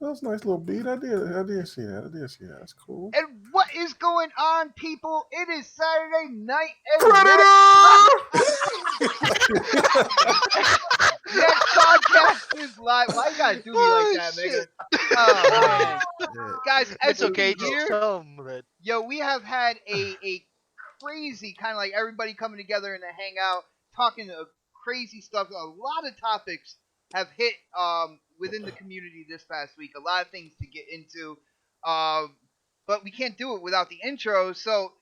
was a nice little beat. I did see that. That's cool. And what is going on, people? It is Saturday night, and next podcast is live. Why you gotta do me like that, nigga? Oh man, guys, as It's you okay. can hear, Just tell 'em that. yo, we have had a crazy kind of like everybody coming together in a hangout, talking crazy stuff. A lot of topics have hit within the community this past week. A lot of things to get into, but we can't do it without the intro. So,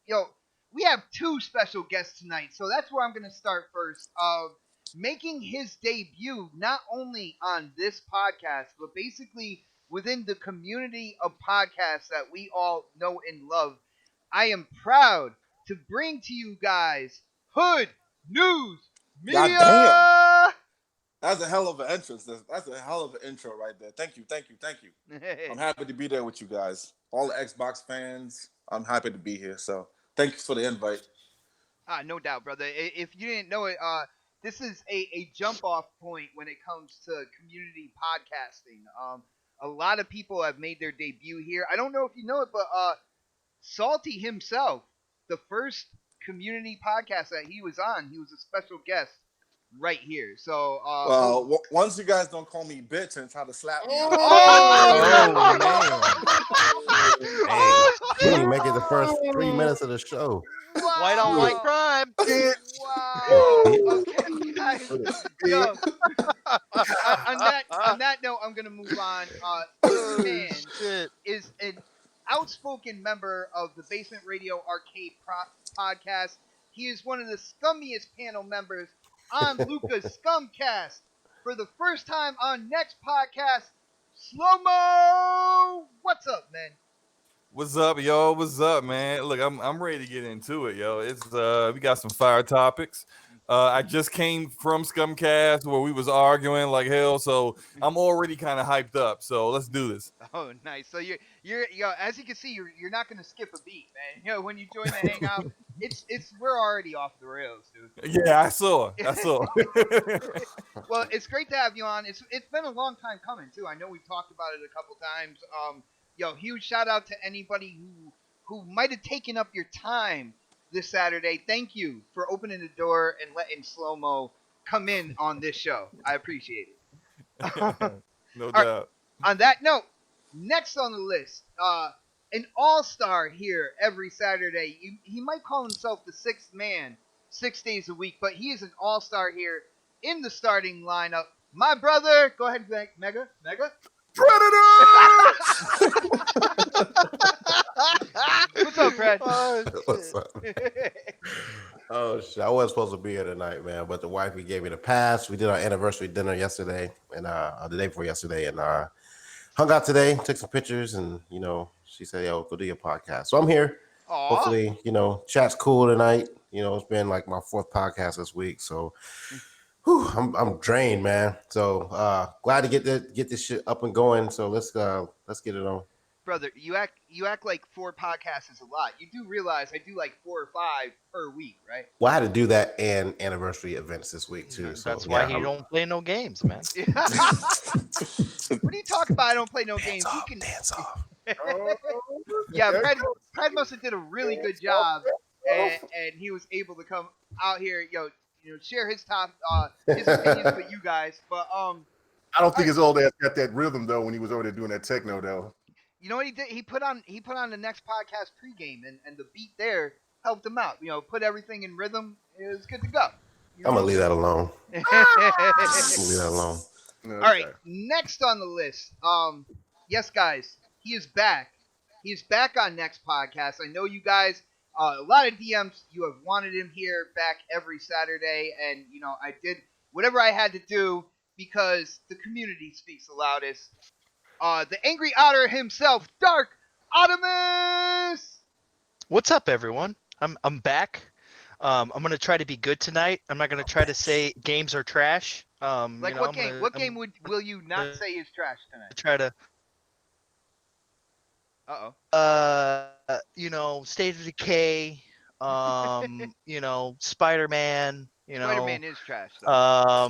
we have two special guests tonight. So that's where I'm going to start first. Making his debut not only on this podcast, but basically within the community of podcasts that we all know and love. I am proud to bring to you guys Hood News Media. God damn. That's a hell of an entrance. That's a hell of an intro right there. Thank you. I'm happy to be there with you guys. All the Xbox fans, I'm happy to be here. So thanks for the invite. No doubt, brother. If you didn't know it, this is a jump off point when it comes to community podcasting. A lot of people have made their debut here. I don't know if you know it, but Salty himself, the first community podcast that he was on, he was a special guest right here. So, once you guys don't call me bitch and try to slap me. Hey, we didn't make it the first 3 minutes of the show. Wow. White on white crime. Wow. Okay, guys. Yo, on that note, I'm gonna move on. This man is an outspoken member of the Basement Radio Arcade podcast. He is one of the scummiest panel members on Luca's Scumcast. For the first time on next podcast, Slow Mo. What's up, man? What's up, yo? What's up, man? Look, I'm ready to get into it, yo. It's we got some fire topics. I just came from Scumcast where we was arguing like hell, so I'm already kind of hyped up. So let's do this. Oh, nice. So you're as you can see, you're not gonna skip a beat, man. When you join the hangout, we're already off the rails, dude. Yeah, I saw. Well, it's great to have you on. It's been a long time coming too. I know we've talked about it a couple times. Huge shout out to anybody who might have taken up your time this Saturday. Thank you for opening the door and letting Slow Mo come in on this show. I appreciate it. No doubt. Right. On that note, next on the list, an all-star here every Saturday. He might call himself the sixth man 6 days a week, but he is an all-star here in the starting lineup. My brother, go ahead, Mega. Predator! What's up, Fred? What's up? Oh shit! I wasn't supposed to be here tonight, man. But the wifey gave me the pass. We did our anniversary dinner yesterday, and the day before yesterday, and hung out today. Took some pictures, and she said, "Yo, go do your podcast." So I'm here. Aww. Hopefully, chat's cool tonight. It's been like my fourth podcast this week, so I'm drained, man. So glad to get this shit up and going. So let's get it on. Brother, you act like 4 podcasts is a lot. You do realize I do like 4 or 5 per week, right? Well, I had to do that and anniversary events this week too. So That's why you don't play no games, man. What are you talking about? I don't play no games. Dance off. Yeah, Fred must have did a really good job, and he was able to come out here, share his his opinions with you guys. But I don't think his old ass got that rhythm though when he was over there doing that techno though. You know what he did? He put on the next podcast pregame, and the beat there helped him out. Put everything in rhythm. It was good to go. I'm gonna leave that alone. All right, next on the list. Yes, guys, he is back. He is back on next podcast. I know you guys. A lot of DMs. You have wanted him here back every Saturday, and I did whatever I had to do because the community speaks the loudest. The angry otter himself, Dark Optimus. What's up, everyone? I'm back. I'm gonna try to be good tonight. I'm not gonna try to say games are trash. What game? What game will you not say is trash tonight? Try to. State of Decay. Spider-Man. Spider-Man is trash. Oh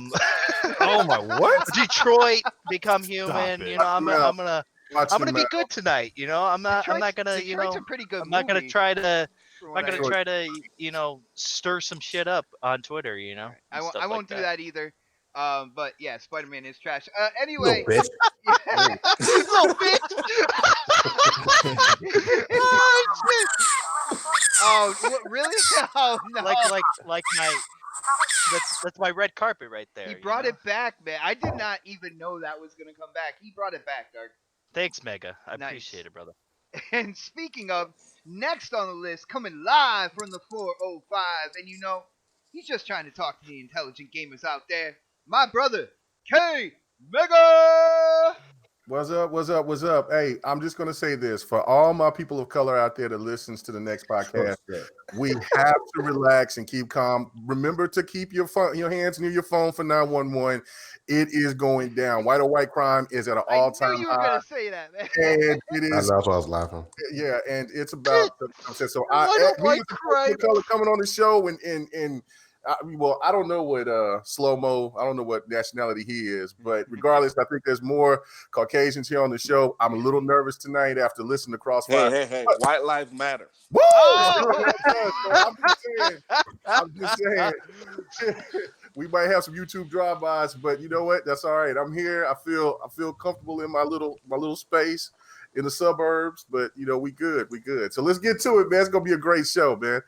my, what? Detroit Become Human. I'm gonna I'm gonna be good tonight. You know, I'm not gonna, you know, Detroit's a pretty good I'm not gonna movie, try to, from I'm what not I gonna heard. try to, you know, stir some shit up on Twitter. You know, Alright. and stuff I like won't do that either. But yeah, Spider-Man is trash. You little Anyway, bitch. Little bitch. oh shit! Oh, what, really? Oh no! Like my that's my red carpet right there. He you brought know? it back, man. I did not even know that was gonna come back. He brought it back, Dark. Thanks, Mega. I Nice. appreciate it, brother. And speaking of, next on the list, coming live from the 405, and you know, he's just trying to talk to the intelligent gamers out there. My brother, K Mega. What's up? What's up? What's up? Hey, I'm just going to say this for all my people of color out there that listens to the next podcast. We have to relax and keep calm. Remember to keep your hands near your phone for 911. It is going down. White or white crime is at an all-time I knew you were high. gonna say that, man. And it I is, know, that's why I was laughing. yeah, and it's about. So White or me white with the people of color coming on the show, and well, I don't know what slow mo. I don't know what nationality he is, but regardless, I think there's more Caucasians here on the show. I'm a little nervous tonight after listening to Crossfire. Hey, white lives matter. Woo! Oh! So I'm just saying. We might have some YouTube drive-bys, but you know what? That's all right. I'm here. I feel comfortable in my little space in the suburbs, but you know, we good. So let's get to it, man. It's gonna be a great show, man.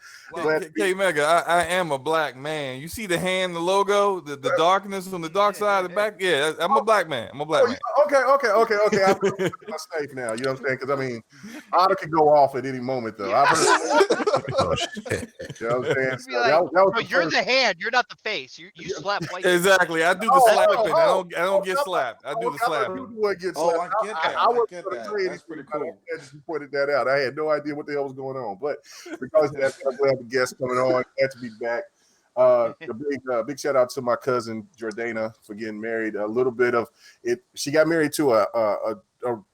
K Mega, I am a black man. You see the hand, the logo, the darkness on the dark side of the back? Yeah, I'm a black man. I'm a black man. Okay. I'm safe now. You know what I'm saying? Because I mean, Otter could go off at any moment, though. I've heard, Oh, shit. you know what I'm saying? So Like, that was No, the you're first- the hand. You're not the face. You slap white. Exactly. I do the slapping. I don't get slapped. I do the slapping. I get slapped. I get that. I wasn't get gonna that. say That's pretty anything, but cool. I just pointed that out. I had no idea what the hell was going on, but because of that, I'm glad the guest coming on. Glad to be back. A big shout out to my cousin Jordana for getting married. A little bit of it. She got married to a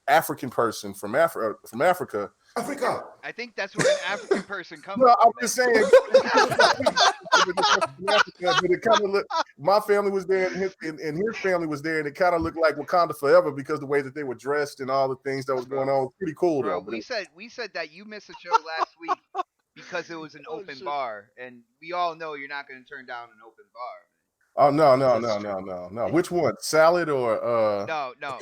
African person from Africa. Africa. I think that's where an African person comes Well, from. I'm just saying. But it kind of looked. My family was there, and his family was there, and it kind of looked like Wakanda Forever because the way that they were dressed and all the things that was going on was pretty cool, Bro, though. we said that you missed a show last week because it was an open bar, and we all know you're not going to turn down an open bar. Oh no! Which one? Salad or No.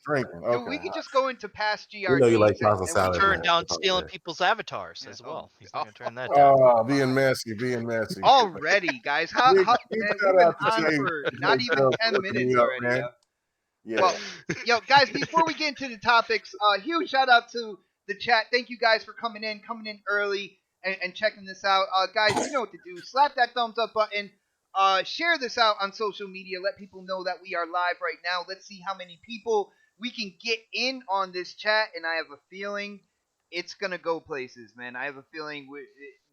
drinking? Dude, Okay. we can just go into past GRDs. You know you like pasta and salad. Turn man. down Oh, stealing yeah. people's avatars Yeah, as well. He's oh. not gonna turn that down. Oh, being messy. Already, guys. How Big man, shout we've been out to on Jay- for Jay not even Dub 10 for minutes hooking me up, already. man. Yo. Yeah. Well, yo, guys, before we get into the topics, huge shout out to the chat. Thank you guys for coming in early and checking this out. Guys, you know what to do. Slap that thumbs up button. Share this out on social media. Let people know that we are live right now. Let's see how many people we can get in on this chat. And I have a feeling it's going to go places, man. I have a feeling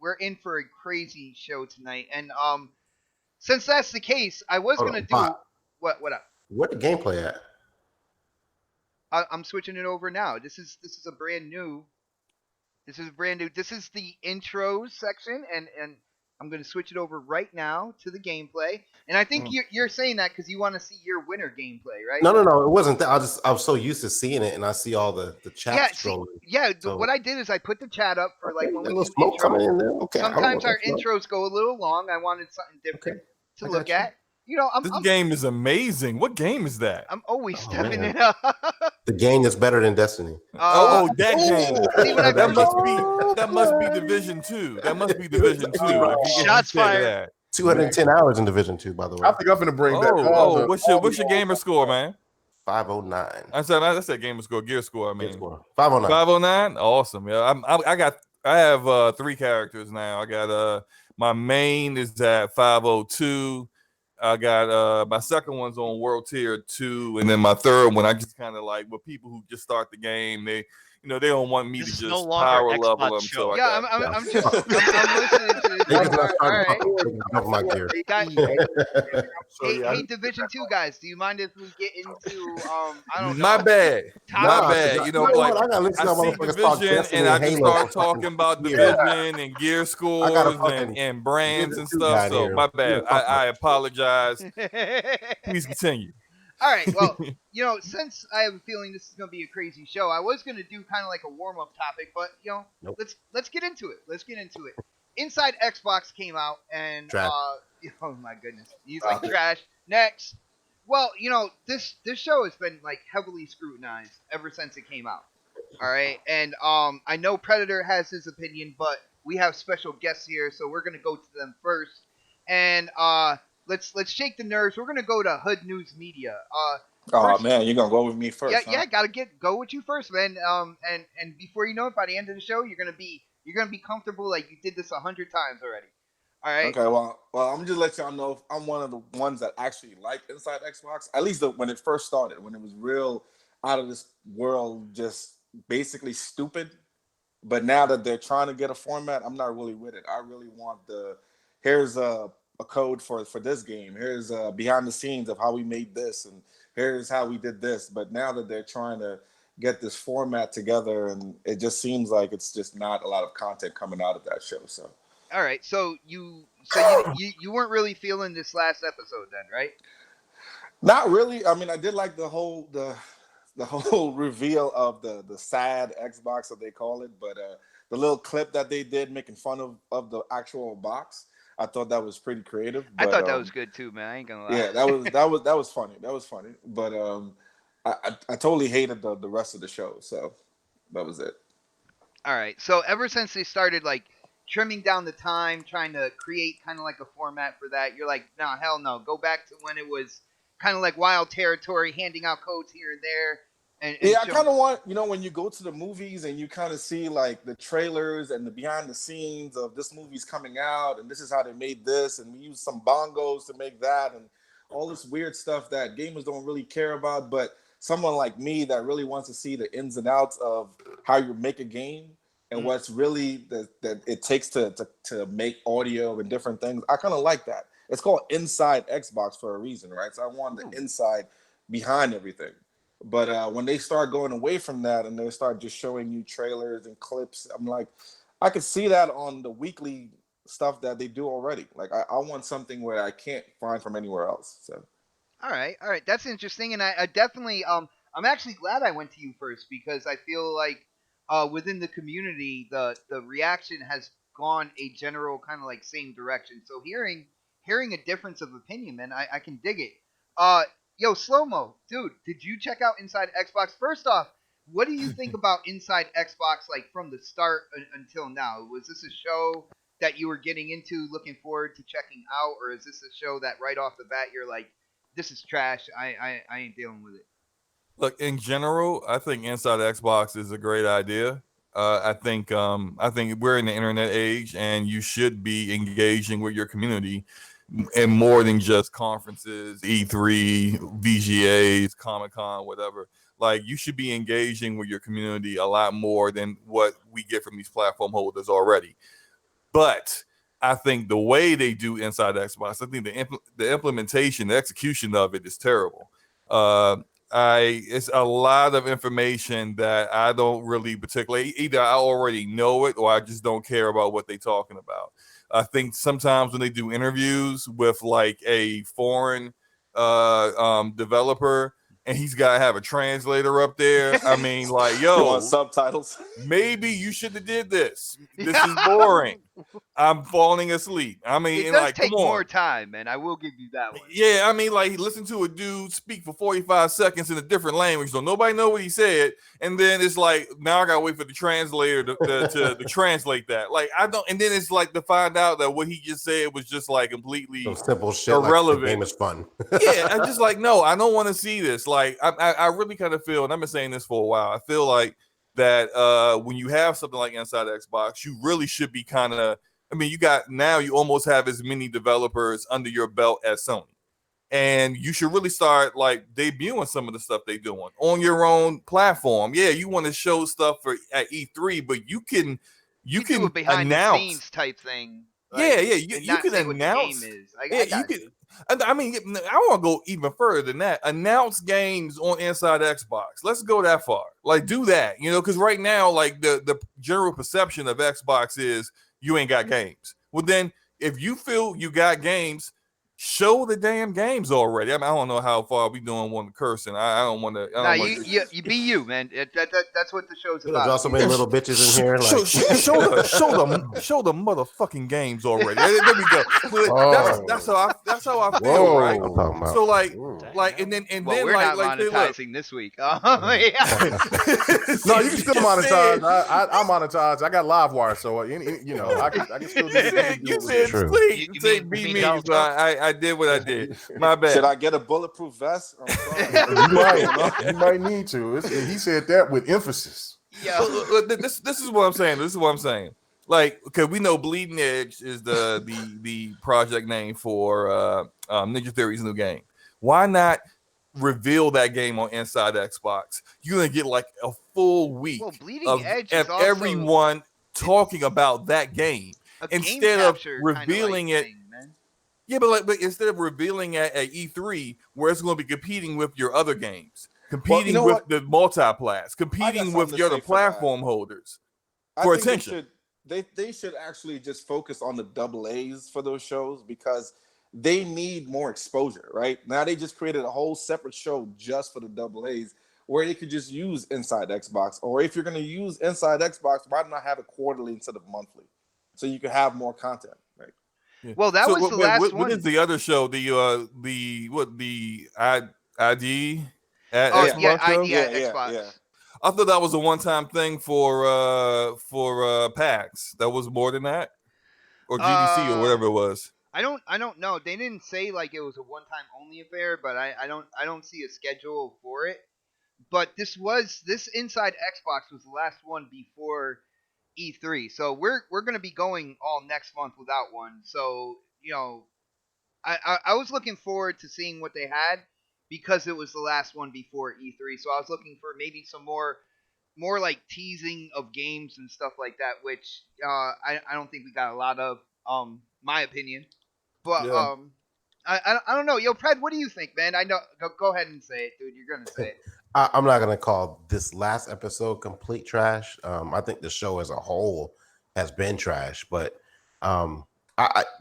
we're in for a crazy show tonight. And since that's the case, I was going to do... Bob. What up? What the gameplay at? I'm switching it over now. This is a brand new. This is the intros section, and I'm going to switch it over right now to the gameplay. And I think you're saying that because you want to see your winner gameplay, right? No, it wasn't that. I was so used to seeing it, and I see all the chat scrolling. So, what I did is I put the chat up for like when a we little do smoke coming intros. in there. Okay. Sometimes our intros go a little long. I wanted something different to look at. You know, This game is amazing. What game is that? I'm always stepping man. it up. The game that's better than Destiny. That game. See what I That must be Division 2. That must be Division 2. If you Shots said fired. that. 210 hours in Division 2, by the way. I think I'm gonna bring that. What's your gamer score, man? 509. I said gamer score, gear score. I mean, 509. 509. Awesome. Yeah, I have 3 characters now. I got my main is at 502. I got my second one's on World Tier 2, and then my third one I just kind of like with people who just start the game. They don't want me This to is just no longer power Xbox level them. show. So Yeah, I'm listening to They this. can start All right. talking my gear. Guys, So, yeah, hey, Division 2 guys, do you mind if we get into I don't know. My bad. Nah, My bad. You know, what? like I gotta listen to I see motherfuckers talk Division Destiny and I just Halo start for talking fucking about years. Division and gear scores fucking and brands and Division 2 guy stuff. So here. my bad. Yeah, fuck I apologize. Please continue. All right. Well, since I have a feeling this is gonna be a crazy show, I was gonna do kind of like a warm up topic, but Nope. let's get into it. Inside Xbox came out, and Trash. oh my goodness, he's like trash. Next. Well, this show has been like heavily scrutinized ever since it came out. All right, and I know Predator has his opinion, but we have special guests here, so we're gonna go to them first. And let's shake the nerves. We're gonna go to Hood News Media. Oh First, man, you're gonna go with me yeah, first, huh? yeah, gotta go with you first, man. And before you know it, by the end of the show, you're gonna be comfortable like you did this 100 times already. All right. Okay, well, I'm just let y'all know I'm one of the ones that actually like Inside Xbox. At least when it first started, when it was real out of this world, just basically stupid. But now that they're trying to get a format, I'm not really with it. I really want here's a code for this game. Here's behind the scenes of how we made this, and here's how we did this. But now that they're trying to get this format together, and it just seems like it's just not a lot of content coming out of that show. So All right. So you weren't really feeling this last episode then, right? not really. I mean, I did like the whole reveal of the sad Xbox that they call it, but the little clip that they did making fun of the actual box, I thought that was pretty creative. I But thought that was good too, man. I ain't gonna lie. yeah, that was funny. That was funny. But I totally hated the rest of the show. So that was it. All right. So ever since they started like trimming down the time, trying to create kind of like a format for that, you're like, nah, hell no. Go back to when it was kind of like Wild Territory, handing out codes here and there. And Yeah, I show. kind of want, when you go to the movies and you kind of see like the trailers and the behind the scenes of this movie's coming out and this is how they made this and we use some bongos to make that and all this weird stuff that gamers don't really care about, but someone like me that really wants to see the ins and outs of how you make a game and what's really that it takes to make audio and different things. I kind of like that. It's called Inside Xbox for a reason, right? So I want the inside behind everything. But when they start going away from that and they start just showing you trailers and clips, I'm like, I could see that on the weekly stuff that they do already. Like, I want something where I can't find from anywhere else. So, All right, that's interesting, and I definitely I'm actually glad I went to you first because I feel like within the community the reaction has gone a general kind of like same direction. So hearing a difference of opinion, man, I can dig it. Uh, yo, slow mo, dude, did you check out Inside Xbox? First off, what do you think about Inside Xbox like from the start until now? Was this a show that you were getting into, looking forward to checking out, or is this a show that right off the bat you're like, this is trash. I ain't dealing with it. Look, in general, I think Inside Xbox is a great idea. I think we're in the internet age, and you should be engaging with your community, and more than just conferences, E3, VGAs, Comic Con, whatever. Like you should be engaging with your community a lot more than what we get from these platform holders already. But I think the way they do Inside Xbox, I think the implementation, the execution of it is terrible. Uh, it's a lot of information that I don't really particularly either I already know it or I just don't care about what they're talking about. I think sometimes when they do interviews with like a foreign developer and he's got to have a translator up there. I mean, like, you want yo, subtitles? maybe you should have did this. This is boring. I'm falling asleep. I mean, It and does like, take come on. more time, man. I will give you that one. Yeah, I mean, like, listen to a dude speak for 45 seconds in a different language, so nobody know what he said, and then it's like, now I gotta wait for the translator to translate that. Like, I don't, and then it's like to find out that what he just said was just like completely Some simple shit irrelevant. like the game is fun. Yeah, I'm just like, no, I don't want to see this. Like, I really kind of feel, and I've been saying this for a while, I feel like that when you have something like Inside Xbox, you really should be kind of, I mean, you almost have as many developers under your belt as Sony. And you should really start like debuting some of the stuff they're doing on your own platform. Yeah, you want to show stuff at E3, but you can do a behind announce the scenes type thing. yeah, and you not can say what the announce. game is. Yeah, I you got can. I mean, I want to go even further than that. Announce games on Inside Xbox. Let's go that far. Like, do that. Because right now, like the general perception of Xbox is you ain't got games. Well, then if you feel you got games, show the damn games already. I mean, I don't know how far we don't want to curse, and I don't want to. Nah, you be you, man. That's what the show's There's about. also many little bitches in here. Like, show the motherfucking games already. There we go. That's how I feel, right? I'm talking about. So like, and then Well, we're not monetizing this week. Yeah. No, you can still monetize. I monetize. I got LiveWire, so I can still do it. You said True. please You say mean beat me, Donald so I did what I did. My bad. Should I get a bulletproof vest? I'm sorry. You might need to. He said that with emphasis. Yeah. This is what I'm saying. This is what I'm saying. Like, because we know Bleeding Edge is the project name for Ninja Theory's new game. Why not reveal that game on Inside Xbox? You're gonna get like a full week Bleeding Edge of is also everyone talking about that game instead of revealing it. Thing, man. Yeah, but instead of revealing at E3, where it's going to be competing with your other games, competing with the multiplats, competing with your other platform holders for attention. They should actually just focus on the double A's for those shows because they need more exposure, right? Now they just created a whole separate show just for the double A's where they could just use Inside Xbox. Or if you're going to use Inside Xbox, why not have it quarterly instead of monthly? So you can have more content, right? Yeah. Well, that was the last one. What is the other show? The ID at Oh, Xbox yeah, show? ID at Xbox. Yeah. I thought that was a one-time thing for PAX. That was more than that, or GDC or whatever it was. I don't know. They didn't say like it was a one-time only affair, but I don't see a schedule for it. But this Inside Xbox was the last one before E3, so we're gonna be going all next month without one. So I was looking forward to seeing what they had because it was the last one before E3. So I was looking for maybe some more like teasing of games and stuff like that, which I don't think we got a lot of. My opinion, but Yeah. I don't know. Yo, Pred, what do you think, man? I know. Go ahead and say it, dude. You're gonna say it. I'm not gonna call this last episode complete trash. I think the show as a whole has been trash, but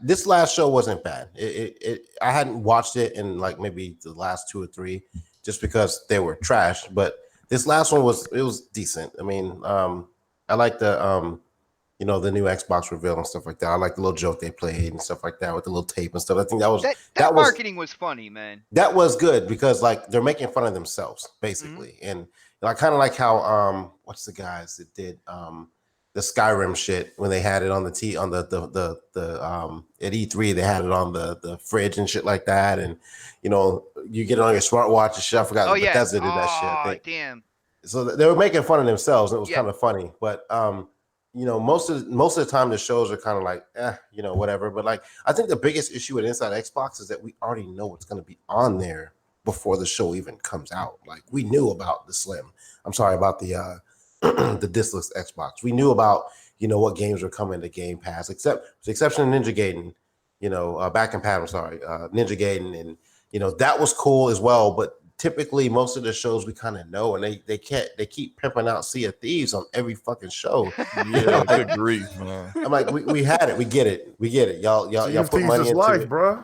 this last show wasn't bad. I hadn't watched it in like maybe the last 2 or 3, just because they were trash. But this last one was decent. I mean, I like the the new Xbox reveal and stuff like that. I like the little joke they played and stuff like that with the little tape and stuff. I think that marketing was funny, man. That was good because like they're making fun of themselves basically, and I kind of like how what's the guys that did the Skyrim shit when they had it on the at E3 they had it on the fridge and shit like that, and you get it on your smartwatch and shit. I forgot Bethesda did that shit. I think. Damn. So they were making fun of themselves, and it was kind of funny, but most of the time the shows are kind of like, whatever. But like, I think the biggest issue with Inside Xbox is that we already know what's going to be on there before the show even comes out. Like, we knew about about the the discless Xbox. We knew about what games were coming to Game Pass, except with the exception of Ninja Gaiden, back in Pat. I'm sorry, Ninja Gaiden, and that was cool as well, but. Typically, most of the shows we kind of know, and they keep pimping out Sea of Thieves on every fucking show. Yeah, good grief, man. I'm like, we had it, we get it. Y'all put money into life, it, bro.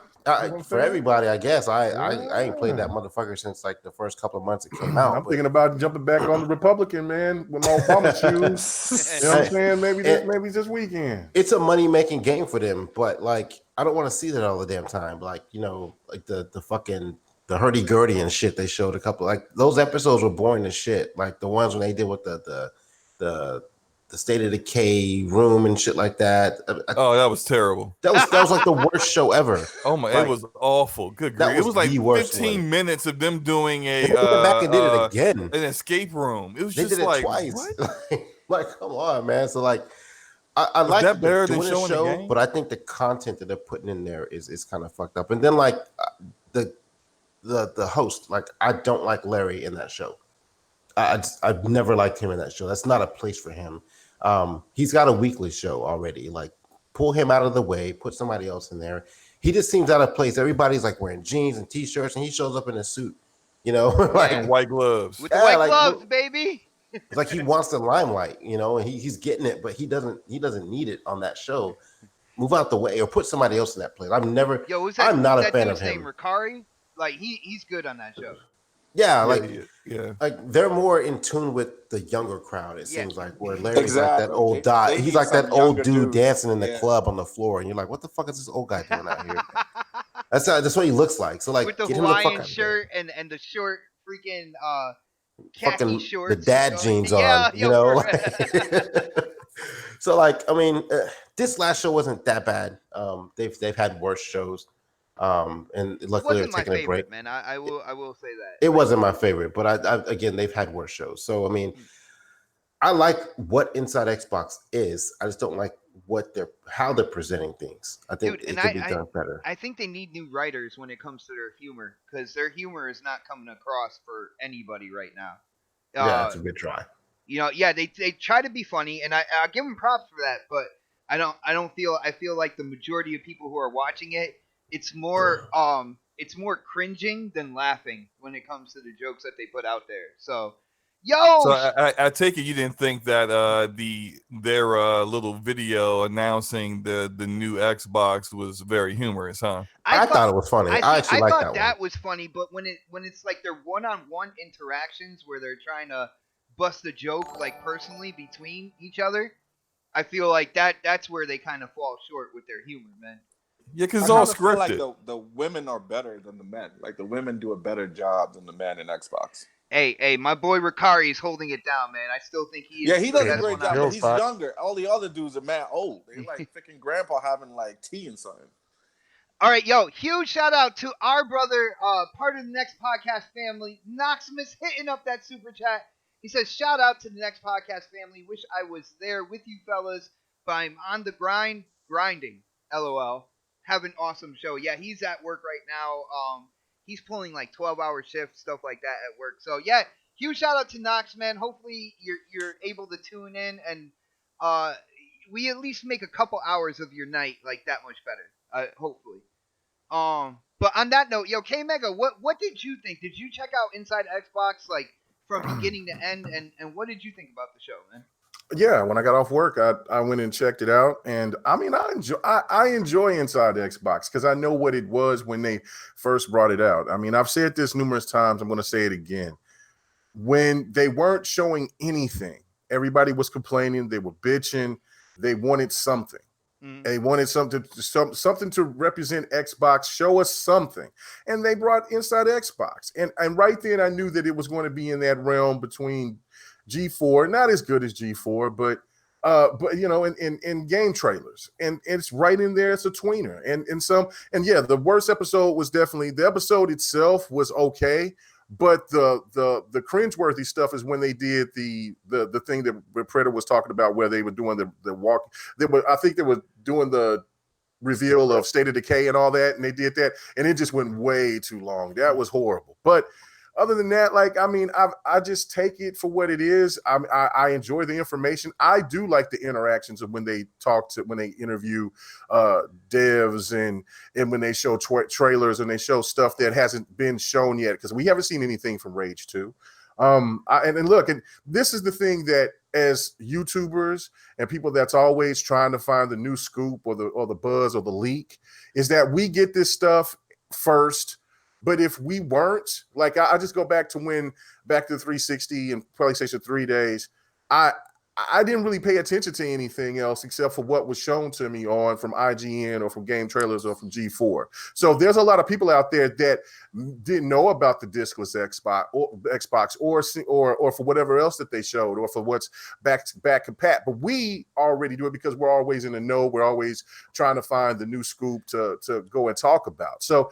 For everybody, I guess. I ain't played that motherfucker since like the first couple of months it came out. I'm thinking about jumping back on the Republican, man, with my Obama shoes. You know what I'm saying? Maybe this weekend. It's a money making game for them, but like I don't want to see that all the damn time. Like like the fucking. The hurdy-gurdy and shit they showed a couple, like those episodes were boring as shit. Like the ones when they did with the State of Decay room and shit like that. Oh, that was terrible. That was like the worst show ever. Oh my, it was awful. Good grief. It was like 15 minutes of them doing they went back and did it again. An escape room. It was they just did it like twice. What? Like, come on, man. So like I like that better than doing showing the show, the game? but I think the content that they're putting in there is kind of fucked up. And then like the host, like I don't like Larry in that show. I've never liked him in that show. That's not a place for him. He's got a weekly show already. Like, pull him out of the way, put somebody else in there. He just seems out of place. Everybody's like wearing jeans and t-shirts, and he shows up in a suit. Like and white gloves. With the white gloves, baby. It's like he wants the limelight, and he's getting it, but he doesn't need it on that show. move out the way or put somebody else in that place. I'm never. Yo, I'm not who's a that fan of dude's name? him. Ricari? Like he's good on that show. Yeah, Yeah. like they're more in tune with the younger crowd. It Yeah. seems like where Larry's like that Exactly. old dot. They He's need like that some old younger dude dudes. dancing in the Yeah. club on the floor, and you're like, what the fuck is this old guy doing out here? That's what he looks like. So With like, the get him the fuck Hawaiian out of there. shirt and the short freaking khaki Fucking the shorts. dad you know? jeans Yeah, on, yo, for So like, I mean, this last show wasn't that bad. They've had worse shows, and it luckily they're wasn't my taking a break. favorite, man. I will say that. It wasn't my favorite, but I again they've had worse shows. So I mean, Mm. I like what Inside Xbox is. I just don't like how they're presenting things. I think Dude, it and could be done better. I think they need new writers when it comes to their humor because their humor is not coming across for anybody right now. Yeah, it's a bit dry. Yeah, they try to be funny, and I give them props for that. But I don't feel I feel like the majority of people who are watching it, it's more cringing than laughing when it comes to the jokes that they put out there. So, So yo, I take it you didn't think that their little video announcing the new Xbox was very humorous, huh? I thought it was funny. I actually like thought that one. was funny, but when it's like their one-on-one interactions where they're trying to bust a joke like personally between each other, I feel like that's where they kind of fall short with their humor, man. Yeah, because I it's all kind of feel like scripted. the women are better than the men. Like the women do a better job than the men in Xbox. Hey, my boy Ricari's holding it down, man. I still think he is. Yeah, he the does a best great one out job, there. but Girls he's thought. younger. All the other dudes are mad old. They like freaking grandpa having like tea and something. All right, yo, huge shout out to our brother, part of the Next Podcast family, Knoxximus, hitting up that super chat. He says, shout out to the Next Podcast family. Wish I was there with you fellas, but I'm on the grind, grinding. LOL. Have an awesome show. Yeah, he's at work right now. He's pulling like 12-hour shifts, stuff like that at work. So yeah, huge shout out to Knox, man. Hopefully you're able to tune in and we at least make a couple hours of your night like that much better. Hopefully. But on that note, yo, K Mega, what did you think? Did you check out Inside Xbox like from beginning to end, and what did you think about the show, man? Yeah, when I got off work, I went and checked it out, and I mean, I enjoy Inside Xbox because I know what it was when they first brought it out. I mean, I've said this numerous times. I'm going to say it again. When they weren't showing anything, everybody was complaining. They were bitching. They wanted something. They wanted something to represent Xbox, show us something. And they brought Inside Xbox. And right then I knew that it was going to be in that realm between G4, not as good as G4, but you know, in game trailers. And it's right in there, it's a tweener. And yeah, the worst episode was definitely the episode itself was okay. But the cringeworthy stuff is when they did the thing that Predator was talking about, where they were doing the walk. I think they were doing the reveal of State of Decay and all that, and they did that, and it just went way too long. That was horrible. But other than that, like, I mean, I just take it for what it is. I enjoy the information. I do like the interactions of when they when they interview devs and when they show trailers and they show stuff that hasn't been shown yet, because we haven't seen anything from Rage 2. And look, and this is the thing that as YouTubers and people that's always trying to find the new scoop or the buzz or the leak, is that we get this stuff first. But if we weren't, like, I just go back to back to the 360 and PlayStation 3 days, I didn't really pay attention to anything else except for what was shown to me from IGN or from game trailers or from G4. So there's a lot of people out there that didn't know about the discless Xbox or for whatever else that they showed or for what's back compat. But we already do it because we're always in the know. We're always trying to find the new scoop to go and talk about. So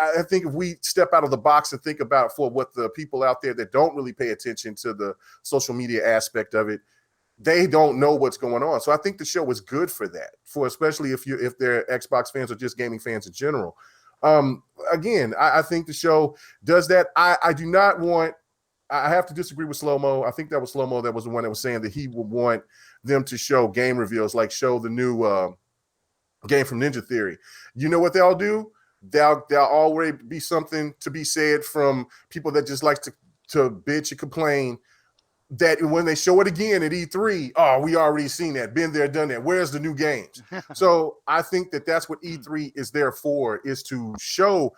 I think if we step out of the box and think about for what the people out there that don't really pay attention to the social media aspect of it, they don't know what's going on. So I think the show is good for that, for especially if they're Xbox fans or just gaming fans in general. Again, I think the show does that. I do not want. I have to disagree with Slow Mo. I think that was Slow Mo that was the one that was saying that he would want them to show game reveals, like show the new game from Ninja Theory. You know what they'll do? There'll already be something to be said from people that just like to bitch and complain that when they show it again at E3, oh, we already seen that, been there, done that. Where's the new games? So I think that that's what E3 is there for, is to showcase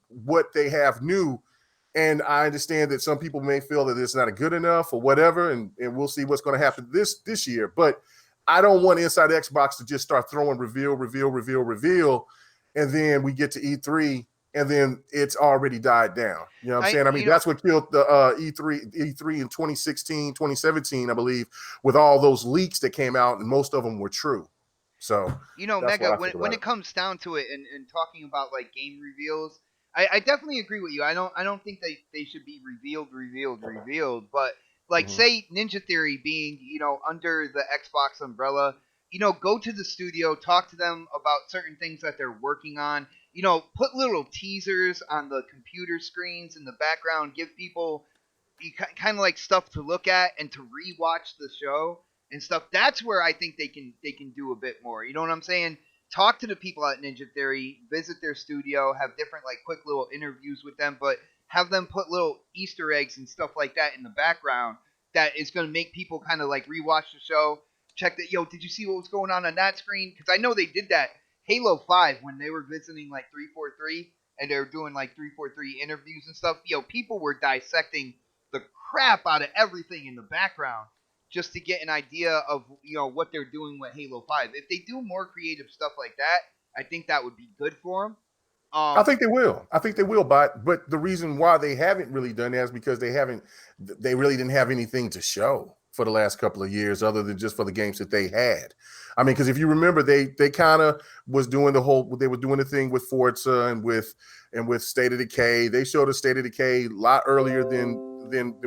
what they have new. And I understand that some people may feel that it's not good enough or whatever, and we'll see what's going to happen this year. But I don't want Inside Xbox to just start throwing reveal, and then we get to E3 and then it's already died down. You know what I'm saying? I mean, that's what killed the E3 in 2016, 2017, I believe, with all those leaks that came out, and most of them were true. So, Mega, when it comes down to it, and talking about like game reveals, I definitely agree with you. I don't think they should be revealed, but like say Ninja Theory being, under the Xbox umbrella, go to the studio, talk to them about certain things that they're working on. Put little teasers on the computer screens in the background, give people kind of like stuff to look at and to rewatch the show and stuff. That's where I think they can do a bit more. You know what I'm saying? Talk to the people at Ninja Theory, visit their studio, have different like quick little interviews with them, but have them put little Easter eggs and stuff like that in the background that is going to make people kind of like rewatch the show. Check that, did you see what was going on that screen? Because I know they did that. Halo 5, when they were visiting like 343 and they were doing like 343 interviews and stuff, people were dissecting the crap out of everything in the background just to get an idea of, what they're doing with Halo 5. If they do more creative stuff like that, I think that would be good for them. I think they will. But the reason why they haven't really done that is because they really didn't have anything to show for the last couple of years other than just for the games that they had. I mean, because if you remember, they kind of was doing they were doing the thing with Forza and with State of Decay. They showed a State of Decay a lot earlier than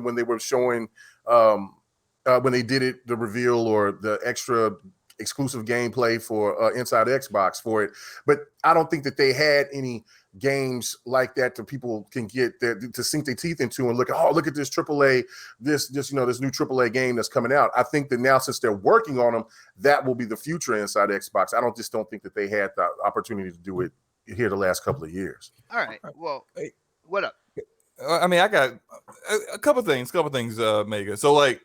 when they were showing when they did it, the reveal or the extra exclusive gameplay for Inside Xbox for it. But I don't think that they had any games like that that people can get to sink their teeth into and look at this AAA, this new AAA game that's coming out. I think that now, since they're working on them, that will be the future Inside Xbox. I don't think that they had the opportunity to do it here the last couple of years. All right. Well, what up? I mean, I got a couple things, Mega. So like,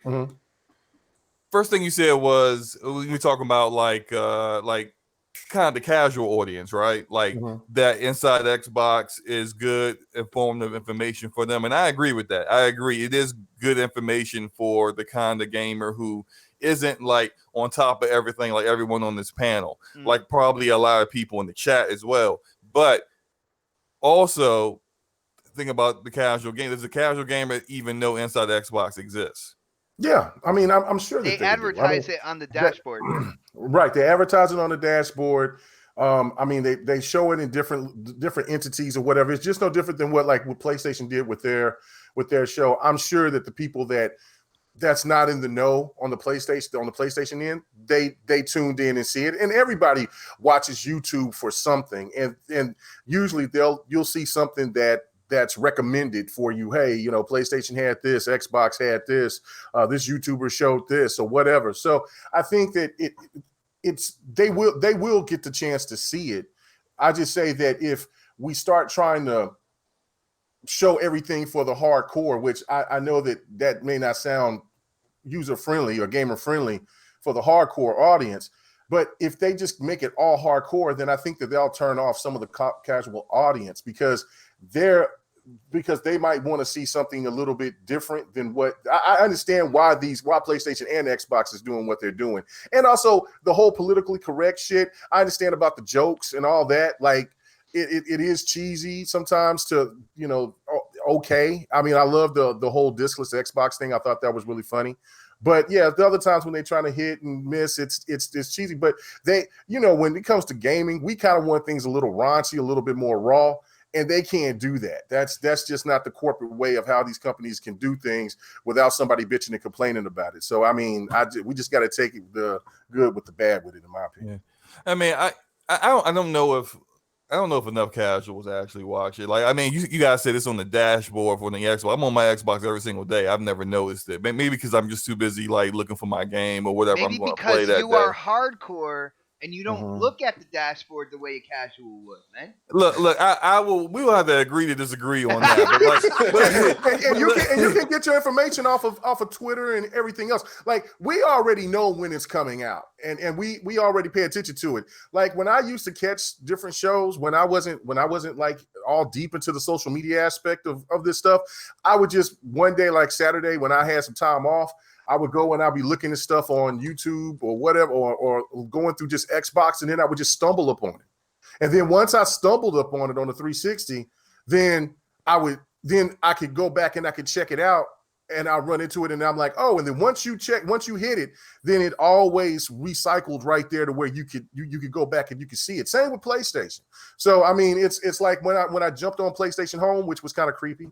first thing you said was we were talking about like kind of the casual audience, right? Like that Inside Xbox is good informative information for them. And I agree with that. I agree. It is good information for the kind of gamer who isn't like on top of everything like everyone on this panel, like probably a lot of people in the chat as well. But also think about the casual game. Does a casual gamer even know Inside Xbox exists? Yeah, I mean, I'm sure that they advertise it on the dashboard. Right, they advertise it on the dashboard. I mean, they show it in different entities or whatever. It's just no different than what PlayStation did with their show. I'm sure that the people that's not in the know on the PlayStation end, they tuned in and see it. And everybody watches YouTube for something, and usually you'll see something that's recommended for you. Hey, PlayStation had this, Xbox had this, this YouTuber showed this or whatever. So I think that they will get the chance to see it. I just say that if we start trying to show everything for the hardcore, which I know that may not sound user friendly or gamer friendly for the hardcore audience, but if they just make it all hardcore, then I think that they'll turn off some of the casual audience because they might want to see something a little bit different than what I understand why PlayStation and Xbox is doing what they're doing. And also the whole politically correct shit. I understand about the jokes and all that. Like it is cheesy sometimes to, okay. I mean, I love the whole discless Xbox thing. I thought that was really funny. But yeah, the other times when they're trying to hit and miss, it's cheesy. But they, when it comes to gaming, we kind of want things a little raunchy, a little bit more raw. And they can't do that. That's just not the corporate way of how these companies can do things without somebody bitching and complaining about it. So I mean, we just got to take the good with the bad with it, in my opinion. Yeah. I mean, I don't know if enough casuals actually watch it. Like, I mean, you guys say this on the dashboard for the Xbox. I'm on my Xbox every single day. I've never noticed it. Maybe because I'm just too busy like looking for my game or whatever Maybe I'm going to play that day. Maybe because you are hardcore and you don't look at the dashboard the way a casual would, man. Look, I will. We will have to agree to disagree on that. But and you can get your information off of Twitter and everything else. Like, we already know when it's coming out, and we already pay attention to it. Like, when I used to catch different shows, when I wasn't like all deep into the social media aspect of this stuff, I would just one day, like Saturday, when I had some time off, I would go and I'd be looking at stuff on YouTube or whatever, or going through just Xbox, and then I would just stumble upon it. And then once I stumbled upon it on the 360, then I could go back and I could check it out, and I run into it, and I'm like, oh, and then once you hit it, then it always recycled right there to where you could go back and you could see it. Same with PlayStation. So I mean, it's like when I jumped on PlayStation Home, which was kind of creepy.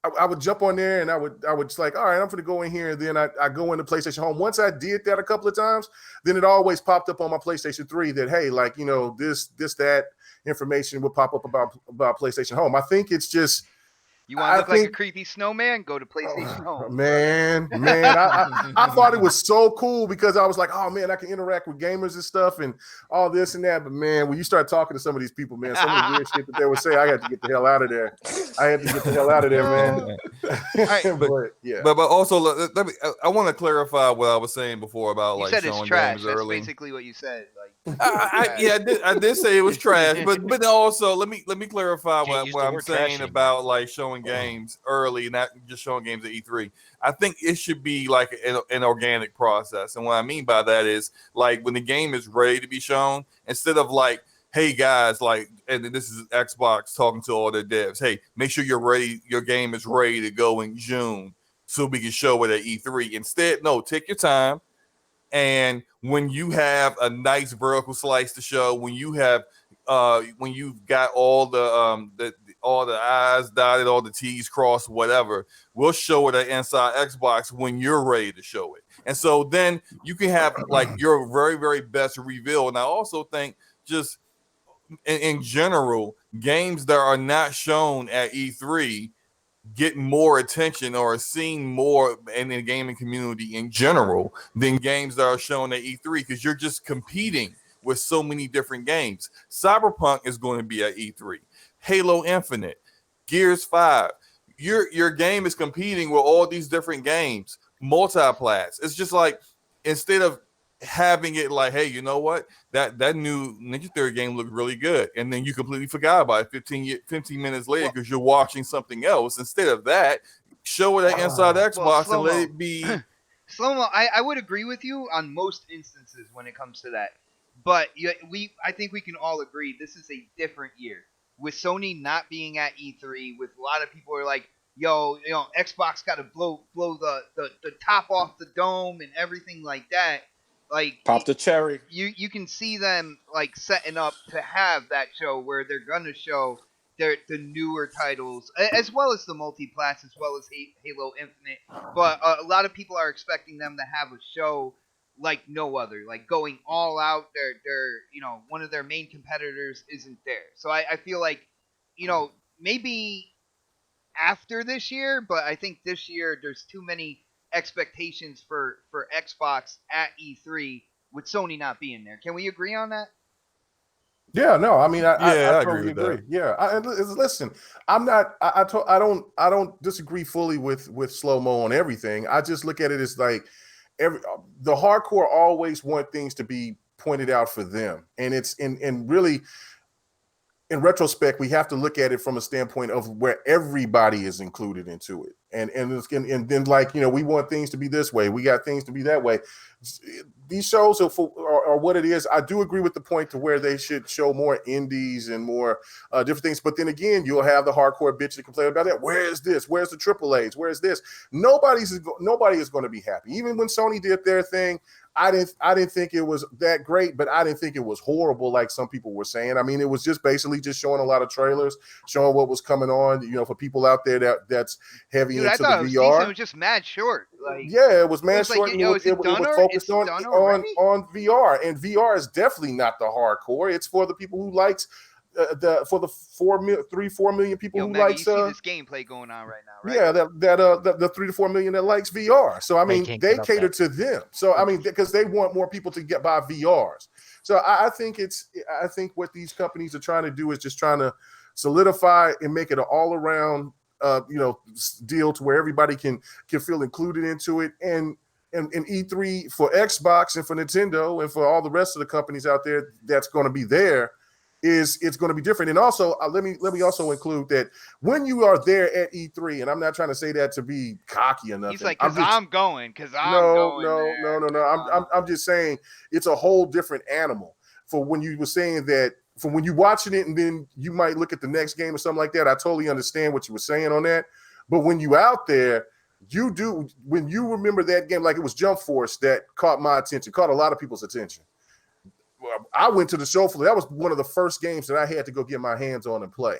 I would jump on there and I would just like, all right, I'm going to go in here. And then I go into PlayStation Home. Once I did that a couple of times, then it always popped up on my PlayStation 3 that, hey, like, you know, that information would pop up about PlayStation Home. I think it's just, you want to look like a creepy snowman? Go to PlayStation Home. Man, I thought it was so cool because I was like, oh man, I can interact with gamers and stuff and all this and that. But man, when you start talking to some of these people, man, some of the weird shit that they would say, I had to get the hell out of there. Man. Right, but also, let me. I want to clarify what I was saying before about you like said showing it's trash. games That's early. basically what you said. Like, I did say it was trash, but also let me clarify what I'm saying about like showing games early, not just showing games at E3. I think it should be like an organic process, and what I mean by that is like when the game is ready to be shown, instead of like, hey guys, like, and this is Xbox talking to all their devs, hey, make sure you're ready, your game is ready to go in June so we can show it at E3. Instead, no, take your time. And when you have a nice vertical slice to show, when you've got all the I's dotted, all the T's crossed, whatever, we'll show it at Inside Xbox when you're ready to show it. And so then you can have like your very, very best reveal. And I also think just in general, games that are not shown at E3 get more attention or are seen more in the gaming community in general than games that are shown at E3, because you're just competing with so many different games. Cyberpunk is going to be at E3. Halo Infinite, Gears 5. Your game is competing with all these different games, multiplats. It's just like, instead of having it like, hey, you know what? That new Ninja Theory game looked really good. And then you completely forgot about it 15 minutes later because you're watching something else. Instead of that, show it at Inside Xbox and let it be. Slow-mo, I would agree with you on most instances when it comes to that. But I think we can all agree this is a different year. With Sony not being at E3, with a lot of people are like, yo, you know, Xbox got to blow the top off the dome and everything like that. Like, pop the cherry. You can see them like setting up to have that show where they're gonna show the newer titles as well as the multi-plats, as well as Halo Infinite. But a lot of people are expecting them to have a show like no other, like going all out. They're you know, one of their main competitors isn't there, so I feel like, you know, maybe after this year, but I think this year there's too many expectations for Xbox at E3 with Sony not being there. Can we agree on that? Yeah, no, I mean, I totally agree. Yeah, listen, I'm not. I don't disagree fully with Slow-Mo on everything. I just look at it as like the hardcore always want things to be pointed out for them, and it's and really, in retrospect, we have to look at it from a standpoint of where everybody is included into it. And then, like, you know, we want things to be this way. We got things to be that way. These shows are what it is. I do agree with the point to where they should show more indies and more different things. But then again, you'll have the hardcore bitch that complain about that. Where is this? Where's the AAAs? Where's this? Nobody is going to be happy. Even when Sony did their thing, I didn't think it was that great, but I didn't think it was horrible like some people were saying. I mean, it was just basically just showing a lot of trailers, showing what was coming on. You know, for people out there that's heavy into the VR. Decent. It was just mad short. Like, yeah, it was mad short. Like, it was focused on VR, and VR is definitely not the hardcore. It's for the people who likes for the 4 million people Yo, who Mega, likes you see this gameplay going on right now, right? yeah, the 3 to 4 million that likes VR. So I They mean, can't they get up cater that. to them. So I mean, because they want more people to get by VRs. So I think what these companies are trying to do is just trying to solidify and make it an all around deal to where everybody can feel included into it. And E3 for Xbox and for Nintendo and for all the rest of the companies out there that's going to be there it's going to be different. And also, let me also include that when you are there at E3, and I'm not trying to say that to be cocky or nothing. He's like, I'm going, no, there. I'm just saying it's a whole different animal. For when you were saying that, from when you watching it, and then you might look at the next game or something like that. I totally understand what you were saying on that. But when you out there, when you remember that game, like it was Jump Force that caught my attention, caught a lot of people's attention. I went to the show floor. That was one of the first games that I had to go get my hands on and play,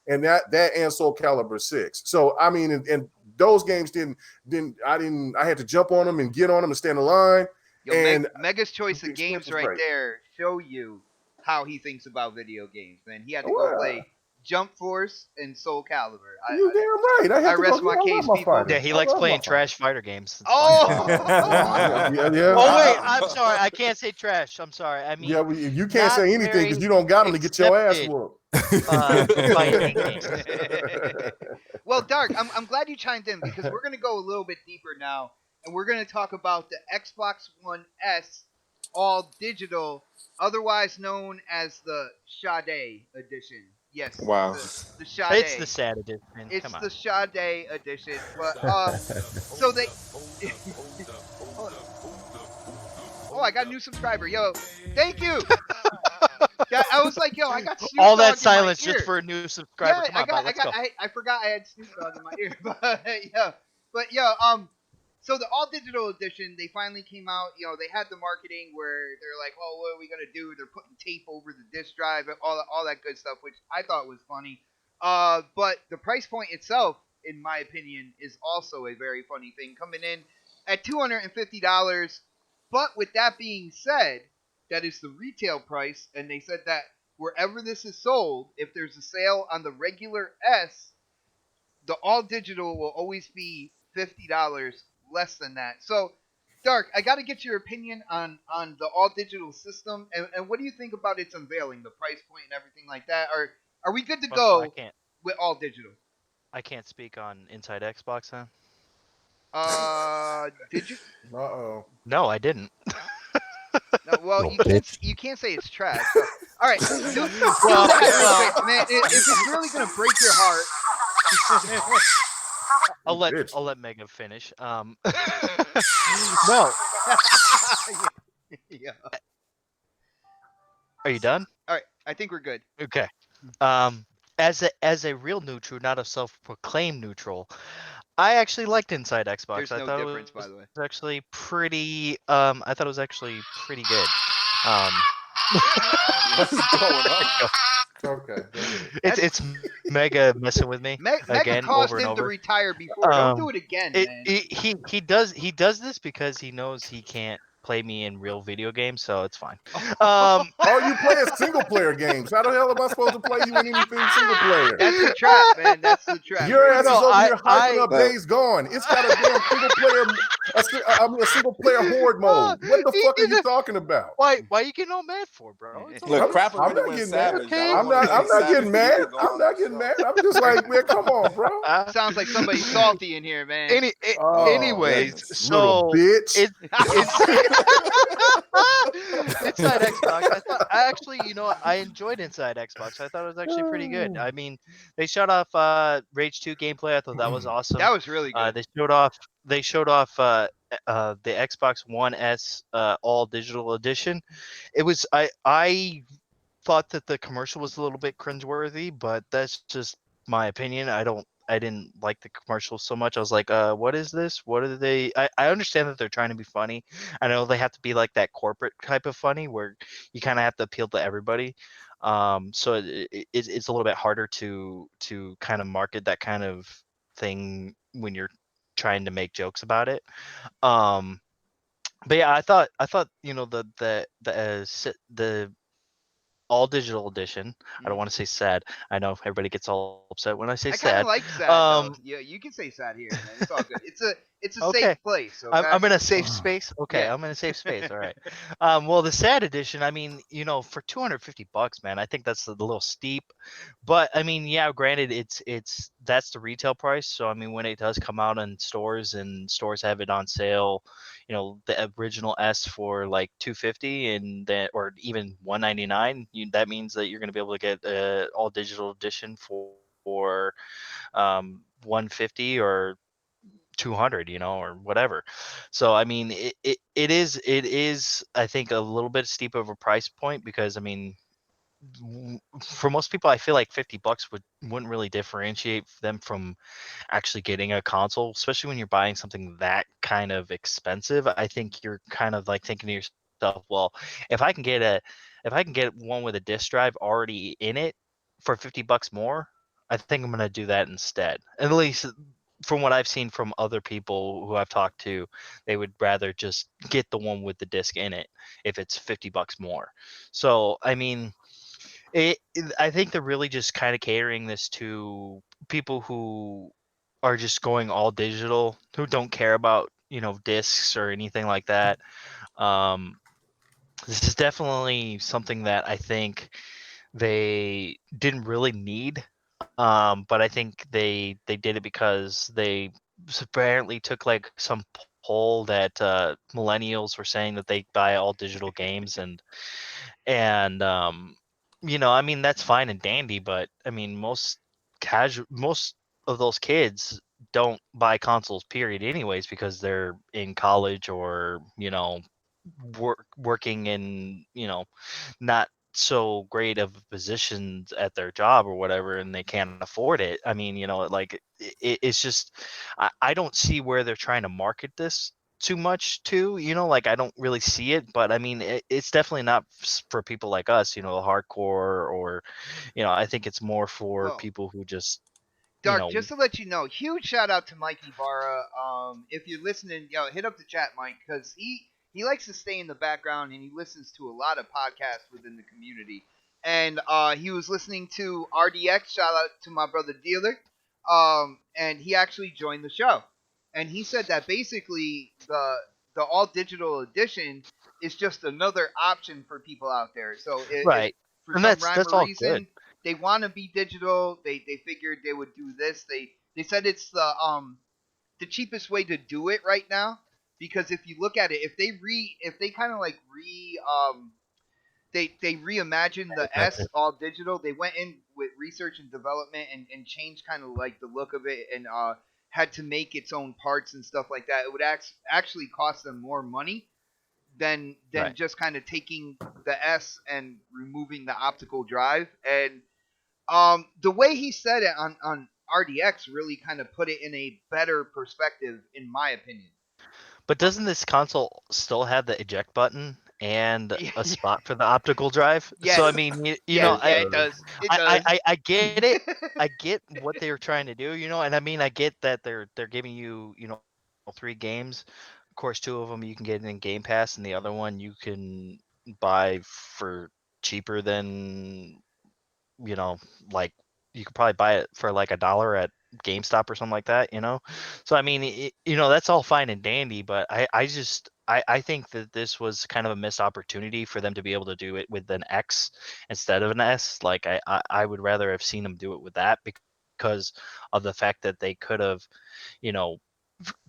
and that and Soul Calibur 6. So I mean, and those games I had to jump on them and get on them and stand in line. Yo, and Mega's choice of games right there show you how he thinks about video games, man. He had to go play Jump Force and Soul Calibur. You damn right. I rest my case, people. Yeah, he likes playing trash fighter games. Oh! yeah. Oh wait, I'm sorry. I can't say trash. I'm sorry. I mean, you can't say anything because you don't got them to get your ass whooped. Fighting games. Well, Dark, I'm glad you chimed in because we're gonna go a little bit deeper now, and we're gonna talk about the Xbox One S all digital, otherwise known as the Sade edition. Yes. Wow. The Sade. It's the sad edition. It's the Sade edition. But so they. Oh, I got a new subscriber. Yo, thank you. Yeah, I was like, yo, I got Snoop all Dogg that in silence my ear. just for a new subscriber. Yeah, Come on, let's go. I forgot I had Snoop Dogg in my ear, but yeah, so the all digital edition, they finally came out. You know, they had the marketing where they're like, "Oh, what are we gonna do?" They're putting tape over the disc drive, all that good stuff, which I thought was funny. But the price point itself, in my opinion, is also a very funny thing, coming in at $250. But with that being said, that is the retail price, and they said that wherever this is sold, if there's a sale on the regular S, the all digital will always be $50 less than that. So, Dark, I got to get your opinion on the all digital system, and what do you think about its unveiling, the price point and everything like that? Are we good to go with all digital? I can't speak on Inside Xbox, huh? Did you? Uh-oh. No, I didn't. No, well, you can't say it's trash. So, all right, do Well, that real quick, man. If it's really gonna break your heart, I'll let Mega finish. No. Yeah. Are you done? All right, I think we're good. Okay. As a real neutral, not a self-proclaimed neutral, I actually liked Inside Xbox. There's no difference, by the way. It was actually pretty. I thought it was actually pretty good. What's going on? Okay. It's Mega messing with me Mega again caused over and him to over. retire before. Don't do it again, man. He does this because he knows he can't play me in real video games, so it's fine. Oh, you play as single player games. How the hell am I supposed to play you in anything single player? That's the trap, man. That's the trap. Your ass is over here hyping up Days Gone. It's got a damn single player, a single player horde mode. What the fuck are you talking about? Why you getting all mad for, bro? Look, crap I'm already not went getting mad. savage. I'm not getting mad. I'm not getting mad. I'm just like, man, come on, bro. Sounds like somebody salty in here, man. Anyways, so bitch. Inside Xbox. I actually, I enjoyed Inside Xbox. I thought it was actually pretty good. I mean, they showed off Rage 2 gameplay. I thought that was awesome. That was really good. They showed off the Xbox One S all digital edition. It was I thought that the commercial was a little bit cringeworthy, but that's just my opinion. I didn't like the commercial so much. I was like, what is this? What are they? I understand that they're trying to be funny. I know they have to be like that corporate type of funny where you kind of have to appeal to everybody. So it's a little bit harder to kind of market that kind of thing when you're trying to make jokes about it. But yeah, I thought the all digital edition. I don't Mm. want to say sad. I know everybody gets all upset when I say I sad. kind of like sad though. Yeah, you can say sad here, man. It's all good. It's a safe Okay. place. I'm Okay. in a safe space. Okay, Yeah. I'm in a safe space. All right. Well, the sad edition. I mean, for $250, man, I think that's a little steep. But I mean, yeah, granted, it's that's the retail price. So I mean, when it does come out in stores and stores have it on sale, the original S for like 250 and then or even 199. That means that you're going to be able to get all digital edition for 150 or 200, or whatever. So I mean, it is I think a little bit steep of a price point because I mean, for most people I feel like $50 wouldn't really differentiate them from actually getting a console, especially when you're buying something that kind of expensive. I think you're kind of like thinking to yourself, well, if I can get a if I can get one with a disk drive already in it for $50 more, I think I'm going to do that instead. At least from what I've seen from other people who I've talked to, they would rather just get the one with the disc in it if it's $50 more. So, I mean, I think they're really just kind of catering this to people who are just going all digital, who don't care about, discs or anything like that. Um, this is definitely something that I think they didn't really need. But I think they did it because they apparently took like some poll that millennials were saying that they buy all digital games and I mean that's fine and dandy, but I mean most of those kids don't buy consoles period anyways because they're in college or working in not so great of positions at their job or whatever and they can't afford it. I mean, like it's just I don't see where they're trying to market this too much to, like I don't really see it, but I mean it's definitely not for people like us, hardcore or I think it's more for Well, people who just you Dark, know just to let you know, huge shout out to Mike Ibarra. If you're listening, hit up the chat, Mike, because he likes to stay in the background and he listens to a lot of podcasts within the community. And he was listening to RDX. Shout out to my brother Dealer. And he actually joined the show, and he said that basically the all digital edition is just another option for people out there. So if right, for and some that's rhyme that's or all good. reason they want to be digital. They figured they would do this. They said it's the cheapest way to do it right now, because if you look at it, if they kind of like they reimagined the S all digital. They went in with research and development and changed kind of like the look of it and had to make its own parts and stuff like that. It would actually cost them more money than Right. just kind of taking the S and removing the optical drive. And the way he said it on RDX really kind of put it in a better perspective, in my opinion. But doesn't this console still have the eject button and Yeah, a spot for the optical drive? So I yes, mean, yes, yeah, it does. It does. I get it. I get what they were trying to do, and I mean, I get that they're giving you, 3 games. Of course, 2 of them you can get in Game Pass, and the other one you can buy for cheaper than you know, like you could probably buy it for like $1 at GameStop or something like that, So I mean, that's all fine and dandy, but I think that this was kind of a missed opportunity for them to be able to do it with an X instead of an S. Like I would rather have seen them do it with that because of the fact that they could have, you know,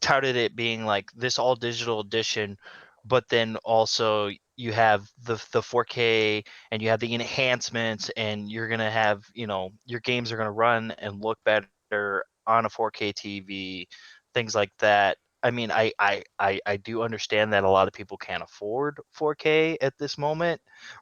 touted it being like this all digital edition, but then also you have the 4K and you have the enhancements and you're gonna have your games are gonna run and look better on a 4K TV, things like that. I mean, I do understand that a lot of people can't afford 4K at this moment,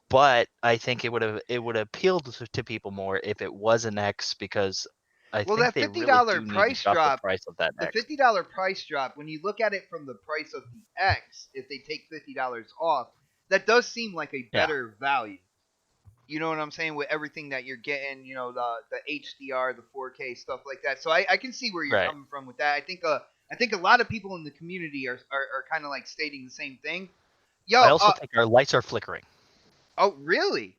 but I think it would have appealed to people more if it was an X because I think Well, they that really fifty do dollar need to drop price the drop, price of that the X. $50 price drop, when you look at it from the price of the X, if they take $50 off, that does seem like a Yeah, better value. You know what I'm saying? With everything that you're getting, the HDR, the 4K stuff like that. So I can see where you're right. coming from with that. I think a lot of people in the community are kind of like stating the same thing. I Yo, also think our lights are flickering. oh really?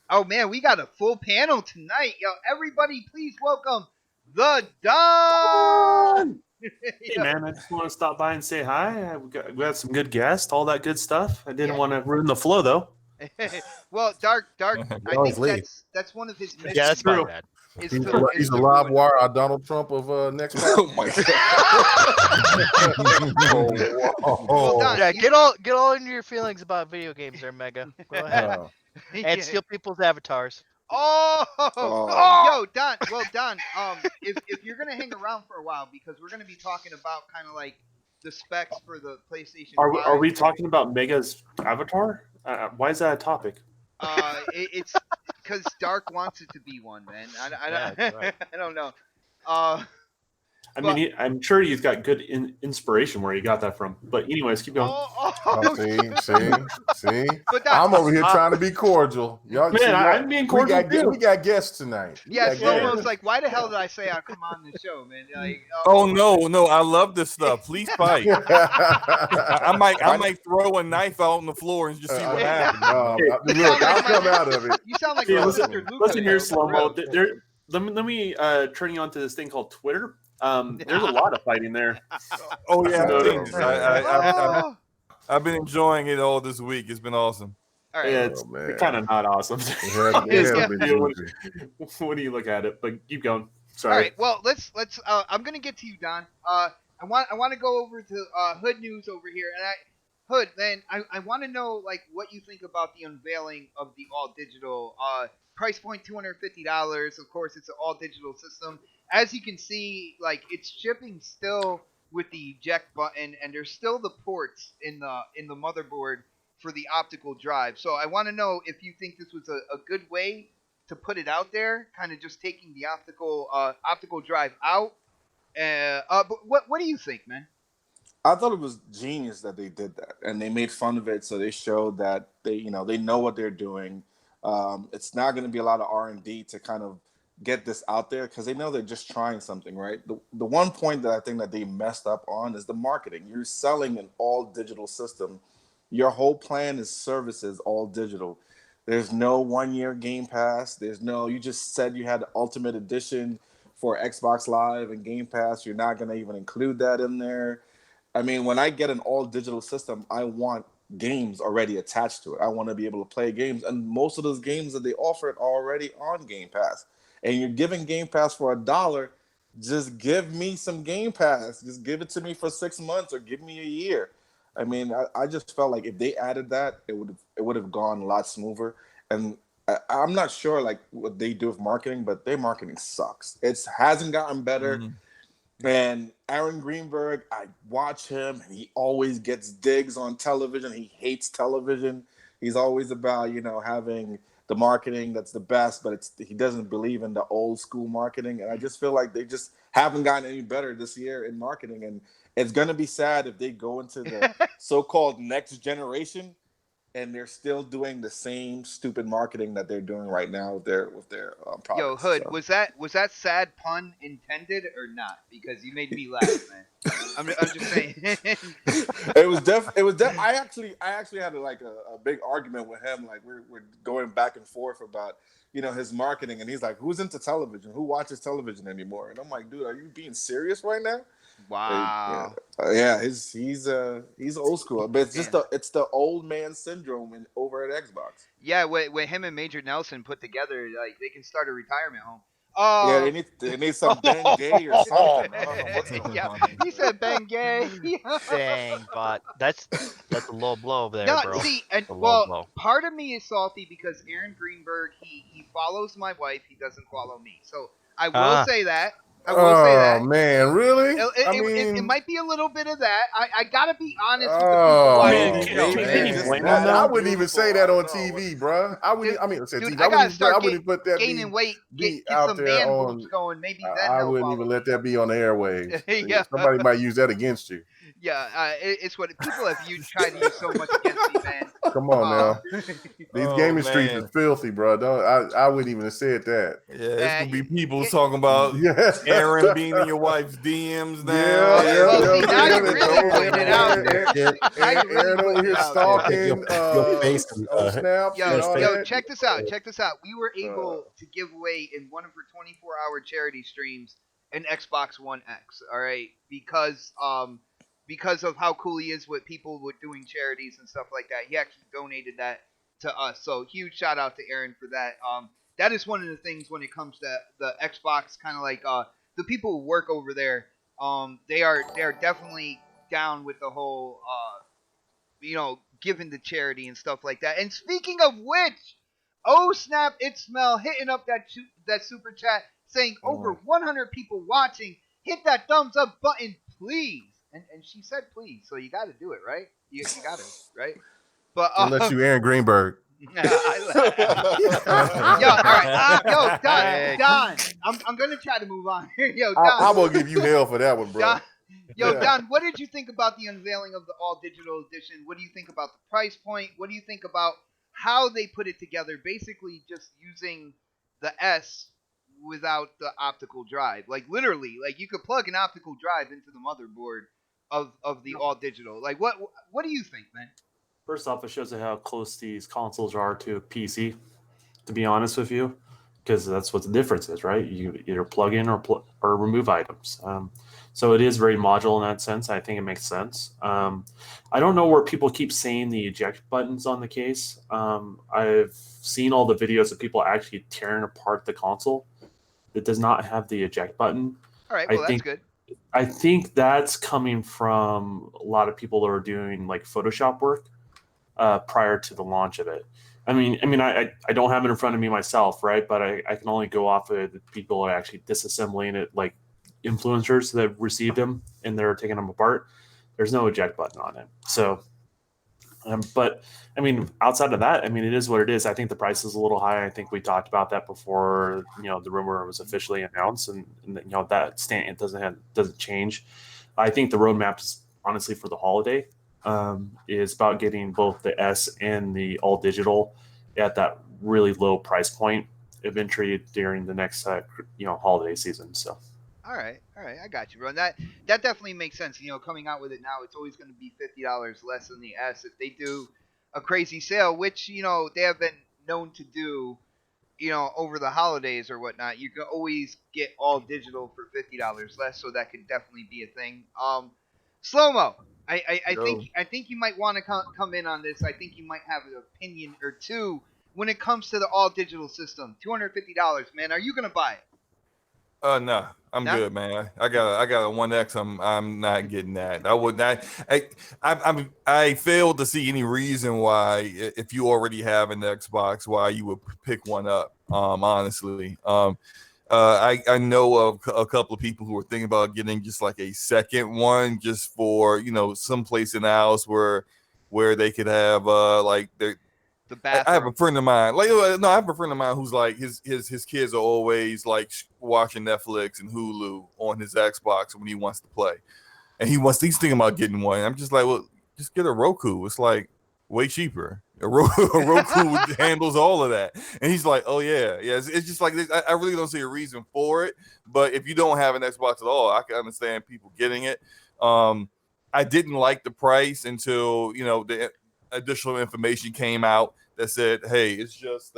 Oh man, we got a full panel tonight. Yo, everybody, please welcome the Don. Hey man, I just want to stop by and say hi. We got some good guests, all that good stuff. I didn't want to ruin the flow though. Well, Dark. I always think leave. that's one of his missions. Yeah, that's my true. bad. Is He's, to, he's is a to live ruin wire, our Donald Trump of next Oh my god. Well, Don, Yeah, get all into your feelings about video games there, Mega. Go ahead. Yeah. And steal people's avatars. Oh, Oh. yo, Don. Well, Don. If you're gonna hang around for a while, because we're gonna be talking about kind of like the specs for the PlayStation 5. Are we talking about Mega's avatar? Why is that a topic? It's because Dark wants it to be one, man. Yeah, that's right. I don't know. I mean, I'm sure he's got good inspiration where he got that from. But anyways, keep going. See. But Don, I'm over here trying to be cordial. Y'all, Man, see, I'm being cordial too. we got guests tonight. yeah, We got Slow guests. Mo's like, why the hell did I say I'd come on the show, man? Like, Oh no, I love this stuff. Please fight. I might throw a knife out on the floor and just see what happens. Look, I'll come out of it. You sound like Yeah, my listen, sister Luca. listen here, though, Slow for Mo. real. Let me turn you on to this thing called Twitter. There's a lot of fighting there. Oh yeah, Oh, please. Oh. I've been enjoying it all this week. It's been awesome. All right. It's man. kind of not awesome. Yeah. When you look at it, but keep going. All Sorry. right. Well, let's. I'm gonna get to you, Don. I want to go over to Hood News over here, and Hood, man, I want to know like what you think about the unveiling of the all digital price point, $250. Of course, it's an all digital system. As you can see, like it's shipping still with the eject button, and there's still the ports in the motherboard for the optical drive. So I want to know if you think this was a good way to put it out there, kind of just taking the optical drive out. But what do you think, man? I thought it was genius that they did that, and they made fun of it. So they showed that they know what they're doing. It's not going to be a lot of R&D to kind of get this out there because they know they're just trying something, right? The one point that I think that they messed up on is the marketing. You're selling an all digital system. Your whole plan is services all digital. There's no 1-year Game Pass. You just said you had the Ultimate Edition for Xbox Live and Game Pass. You're not going to even include that in there. I mean, when I get an all digital system, I want games already attached to it. I want to be able to play games. And most of those games that they offer are already on Game Pass. And you're giving Game Pass for $1. Just give me some Game Pass. Just give it to me for 6 months or give me a year. I mean, I just felt like if they added that, it would have gone a lot smoother. And I'm not sure like what they do with marketing, but their marketing sucks. It hasn't gotten better. Mm-hmm. And Aaron Greenberg, I watch him, and he always gets digs on television. He hates television. He's always about having the marketing that's the best, but he doesn't believe in the old school marketing. And I just feel like they just haven't gotten any better this year in marketing. And it's gonna be sad if they go into the so-called next generation and they're still doing the same stupid marketing that they're doing right now with their products. Yo, Hood, So. was that sad pun intended or not? Because you made me laugh, man. I'm just saying. It was I actually had a big argument with him. Like we're going back and forth about his marketing, and he's like, "Who's into television? Who watches television anymore?" And I'm like, "Dude, are you being serious right now?" Wow. Yeah, he's old school, but it's the old man syndrome over at Xbox. Yeah, when him and Major Nelson put together, like they can start a retirement home. Yeah, they need some Bengay or something. I don't know what's going Yeah, on. he said Bengay. Dang, but that's a low blow there, No, bro. see, and A low blow. part of me is salty because Aaron Greenberg, he follows my wife, he doesn't follow me. So I will say that. I will say that. Oh man, really? It might be a little bit of that. I gotta be honest with the Oh, people. Man, can you blame him, I though? wouldn't even say that on TV, bro. I wouldn't. I mean, say Dude, TV. I gotta I start wouldn't put that gaining weight, be get out some there man on. boobs going. Maybe then I they'll wouldn't follow even me. let that be on the airwaves. Yeah. Somebody might use that against you. Yeah, it's what people have tried to use so much against me, man. Come on now. These gaming streets man. is filthy, bro. I wouldn't even have said that. Yeah, it's gonna be people yeah. talking about Yeah. Aaron being in your wife's DMs now. Well, see, now you Aaron, really pointing it out there. Now you really Aaron over putting it here out there. stalking your face and snaps and all Yo, that. check this out. Check this out. We were able to give away in one of her 24-hour charity streams an Xbox One X. All right, because of how cool he is with people with doing charities and stuff like that. He actually donated that to us. So huge shout out to Aaron for that. That is one of the things when it comes to the Xbox, kind of like the people who work over there. They are definitely down with the whole giving to charity and stuff like that. And speaking of which, oh snap, it smell hitting up that super chat saying over 100 people watching. Hit that thumbs up button, please. And she said please, so you got to do it, right? You got to, right? But Unless you Aaron Greenberg. Yo, all right. Don, I'm gonna try to move on here. Yo, Don, I will give you hell for that one, bro. Don, what did you think about the unveiling of the all digital edition? What do you think about the price point? What do you think about how they put it together? Basically, just using the S without the optical drive. Like literally, like you could plug an optical drive into the motherboard of the all digital. Like what do you think, man? First off, it shows you how close these consoles are to a PC, to be honest with you, because that's what the difference is, right? You either plug in or remove items. So it is very modular in that sense. I think it makes sense. I don't know where people keep saying the eject buttons on the case. I've seen all the videos of people actually tearing apart the console. It does not have the eject button. All right, well, that's good. I think that's coming from a lot of people that are doing like Photoshop work prior to the launch of it. I mean, I don't have it in front of me myself, right? But I can only go off of the people that are actually disassembling it, like influencers that received them and they're taking them apart. There's no eject button on it. So, but I mean, outside of that, I mean, it is what it is. I think the price is a little high. I think we talked about that before, the rumor was officially announced, and that stand it doesn't change. I think the roadmap is honestly for the holiday. Is about getting both the S and the all digital at that really low price point eventually during the next holiday season. So all right, I got you, bro. That definitely makes sense. Coming out with it now, it's always going to be $50 less than the S. If they do a crazy sale, which they have been known to do, over the holidays or whatnot, you can always get all digital for $50 less. So that could definitely be a thing. Slow mo. I think you might want to come in on this. I think you might have an opinion or two when it comes to the all digital system. $250, man. Are you gonna buy it? No, I'm good, man. I got a 1X. I'm not getting that. I would not. I failed to see any reason why, if you already have an Xbox, why you would pick one up. Honestly, I know of a couple of people who are thinking about getting just like a second one, just for some place in the house where they could have like their. The bathroom. I have a friend of mine. I have a friend of mine who's like his kids are always like watching Netflix and Hulu on his Xbox when he wants to play, and he's thinking about getting one. I'm just like, well, just get a Roku. It's like way cheaper. A Roku handles all of that, and he's like, oh yeah. It's just like this. I really don't see a reason for it. But if you don't have an Xbox at all, I can understand people getting it. I didn't like the price until the additional information came out that said, hey, it's always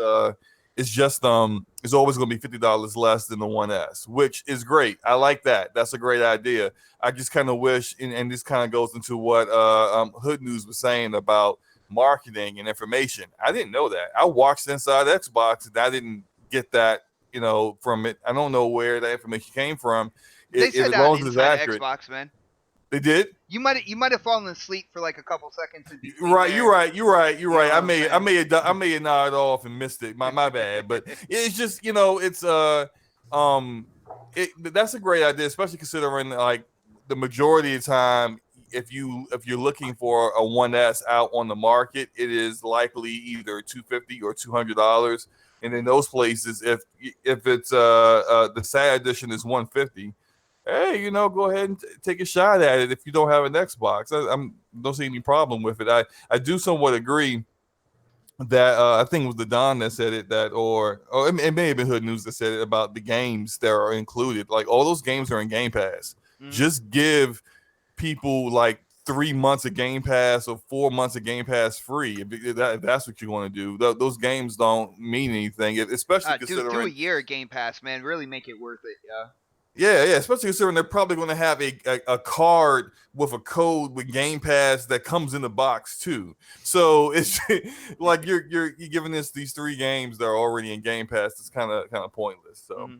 going to be $50 less than the 1S, which is great. I like that. That's a great idea. I just kind of wish, and this kind of goes into what Hood News was saying about marketing and information. I didn't know that. I watched Inside Xbox and I didn't get that from it. I don't know where that information came from. They said that Inside Xbox, man. They did. You might have fallen asleep for like a couple seconds. Right, you're right. I may have nodded off and missed it. My bad. But it's just it's that's a great idea, especially considering like the majority of the time, if you're looking for a 1S out on the market, it is likely either $250 or $200. And in those places, if it's the SAD edition is $150. Hey, go ahead and take a shot at it if you don't have an Xbox. I don't see any problem with it. I do somewhat agree that I think it was the Don that said it, that or it may have been Hood News that said it about the games that are included. Like all those games are in Game Pass. Just give people like 3 months of Game Pass or 4 months of Game Pass free. If that's what you want to do. Those games don't mean anything, especially do a considering year Game Pass, man. Really make it worth it. Yeah. yeah, especially considering they're probably going to have a card with a code with Game Pass that comes in the box too. So it's like you're giving us these 3 games that are already in Game Pass. It's kind of pointless. So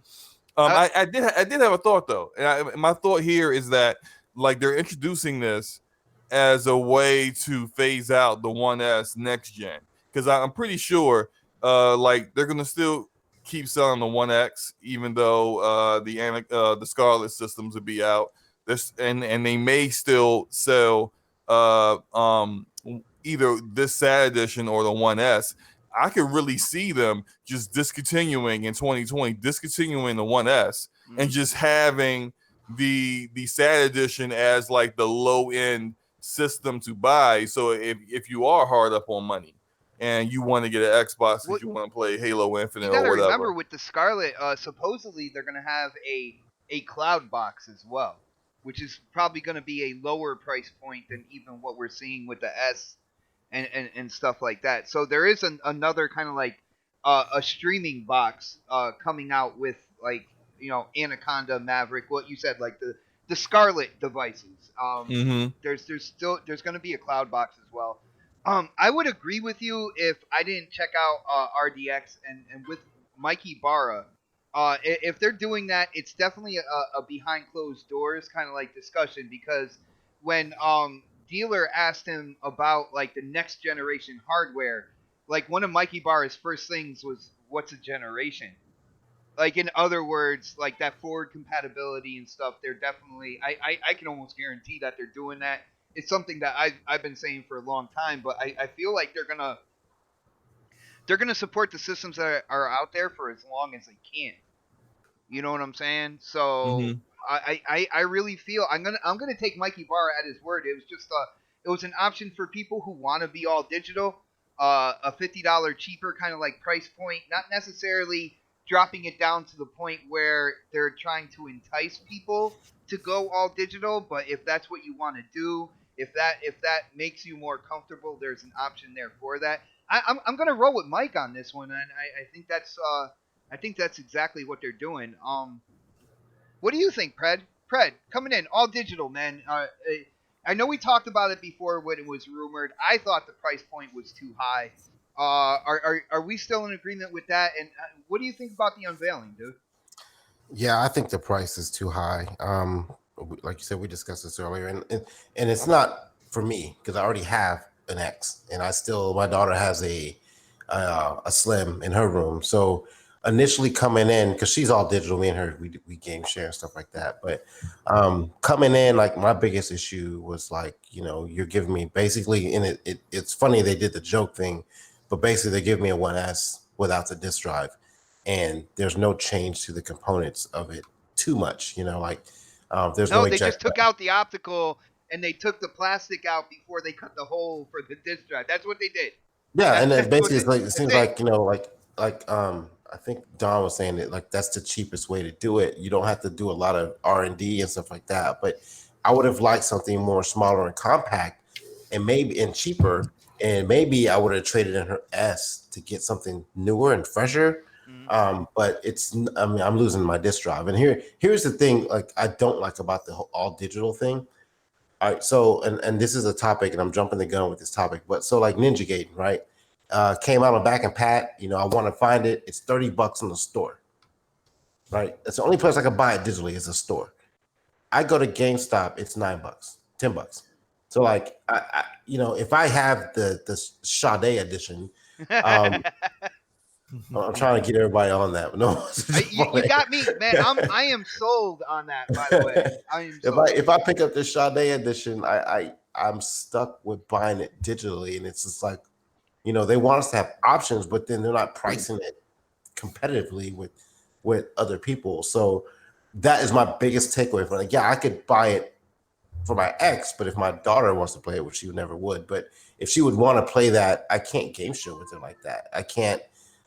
I did have a thought though, and my thought here is that like they're introducing this as a way to phase out the 1S next gen, because I'm pretty sure like they're going to still keep selling the 1X, even though the Scarlet systems will be out. This and they may still sell either this SAD edition or the 1S. I could really see them just discontinuing in 2020, discontinuing the 1S and just having the SAD edition as like the low end system to buy. So if you are hard up on money and you want to get an Xbox because you want to play Halo Infinite or whatever. You gotta remember with the Scarlet, supposedly they're gonna have a cloud box as well, which is probably gonna be a lower price point than even what we're seeing with the S and stuff like that. So there is another kind of like a streaming box coming out with like Anaconda, Maverick, what you said, like the Scarlet devices. There's gonna be a cloud box as well. I would agree with you if I didn't check out RDX and with Mikey Barra. If they're doing that, it's definitely a behind closed doors kind of like discussion, because when Dealer asked him about like the next generation hardware, like one of Mikey Barra's first things was, "What's a generation?" Like in other words, like that forward compatibility and stuff. They're definitely, I can almost guarantee that they're doing that. It's something that I've been saying for a long time, but I feel like they're gonna support the systems that are out there for as long as they can. You know what I'm saying? So I really feel I'm gonna take Mikey Barra at his word. It was just it was an option for people who want to be all digital, a $50 cheaper kind of like price point, not necessarily dropping it down to the point where they're trying to entice people to go all digital. But if that's what you want to do, if that makes you more comfortable, there's an option there for that. I'm gonna roll with Mike on this one, and I think that's exactly what they're doing. What do you think, Pred? Pred, coming in all digital, man. I know we talked about it before when it was rumored. I thought the price point was too high. Are we still in agreement with that? And what do you think about the unveiling, dude? Yeah, I think the price is too high. Like you said, we discussed this earlier, and it's not for me because I already have an X, and my daughter has a Slim in her room. So initially coming in, because she's all digital, me and her we game share and stuff like that. But coming in, like my biggest issue was like, you're giving me basically, and it's funny they did the joke thing, but basically they give me a 1S without the disk drive, and there's no change to the components of it too much. There's no. They just took out the optical and they took the plastic out before they cut the hole for the disk drive. That's what they did. Yeah, and then basically it's like it seems like I think Don was saying that like that's the cheapest way to do it. You don't have to do a lot of R&D and stuff like that. But I would have liked something more smaller and compact, and cheaper, and maybe I would have traded in her S to get something newer and fresher. But I'm losing my disk drive, and here's the thing. Like I don't like about the whole all digital thing. All right, so and this is a topic, and I'm jumping the gun with this topic, but so like Ninja Gaiden, right? Came out on back and pat. I want to find it. It's $30 in the store, right? That's the only place I can buy it digitally is a store. I go to GameStop, it's $9, $10. So like, if I have the Sade edition, I'm trying to get everybody on that. No, you got me, man. I am sold on that. By the way, if I pick up the Sade edition, I'm stuck with buying it digitally, and it's just like, they want us to have options, but then they're not pricing it competitively with other people. So that is my biggest takeaway from it. Yeah, I could buy it for my ex, but if my daughter wants to play it, which she never would, but if she would want to play that, I can't game show with her like that. I can't,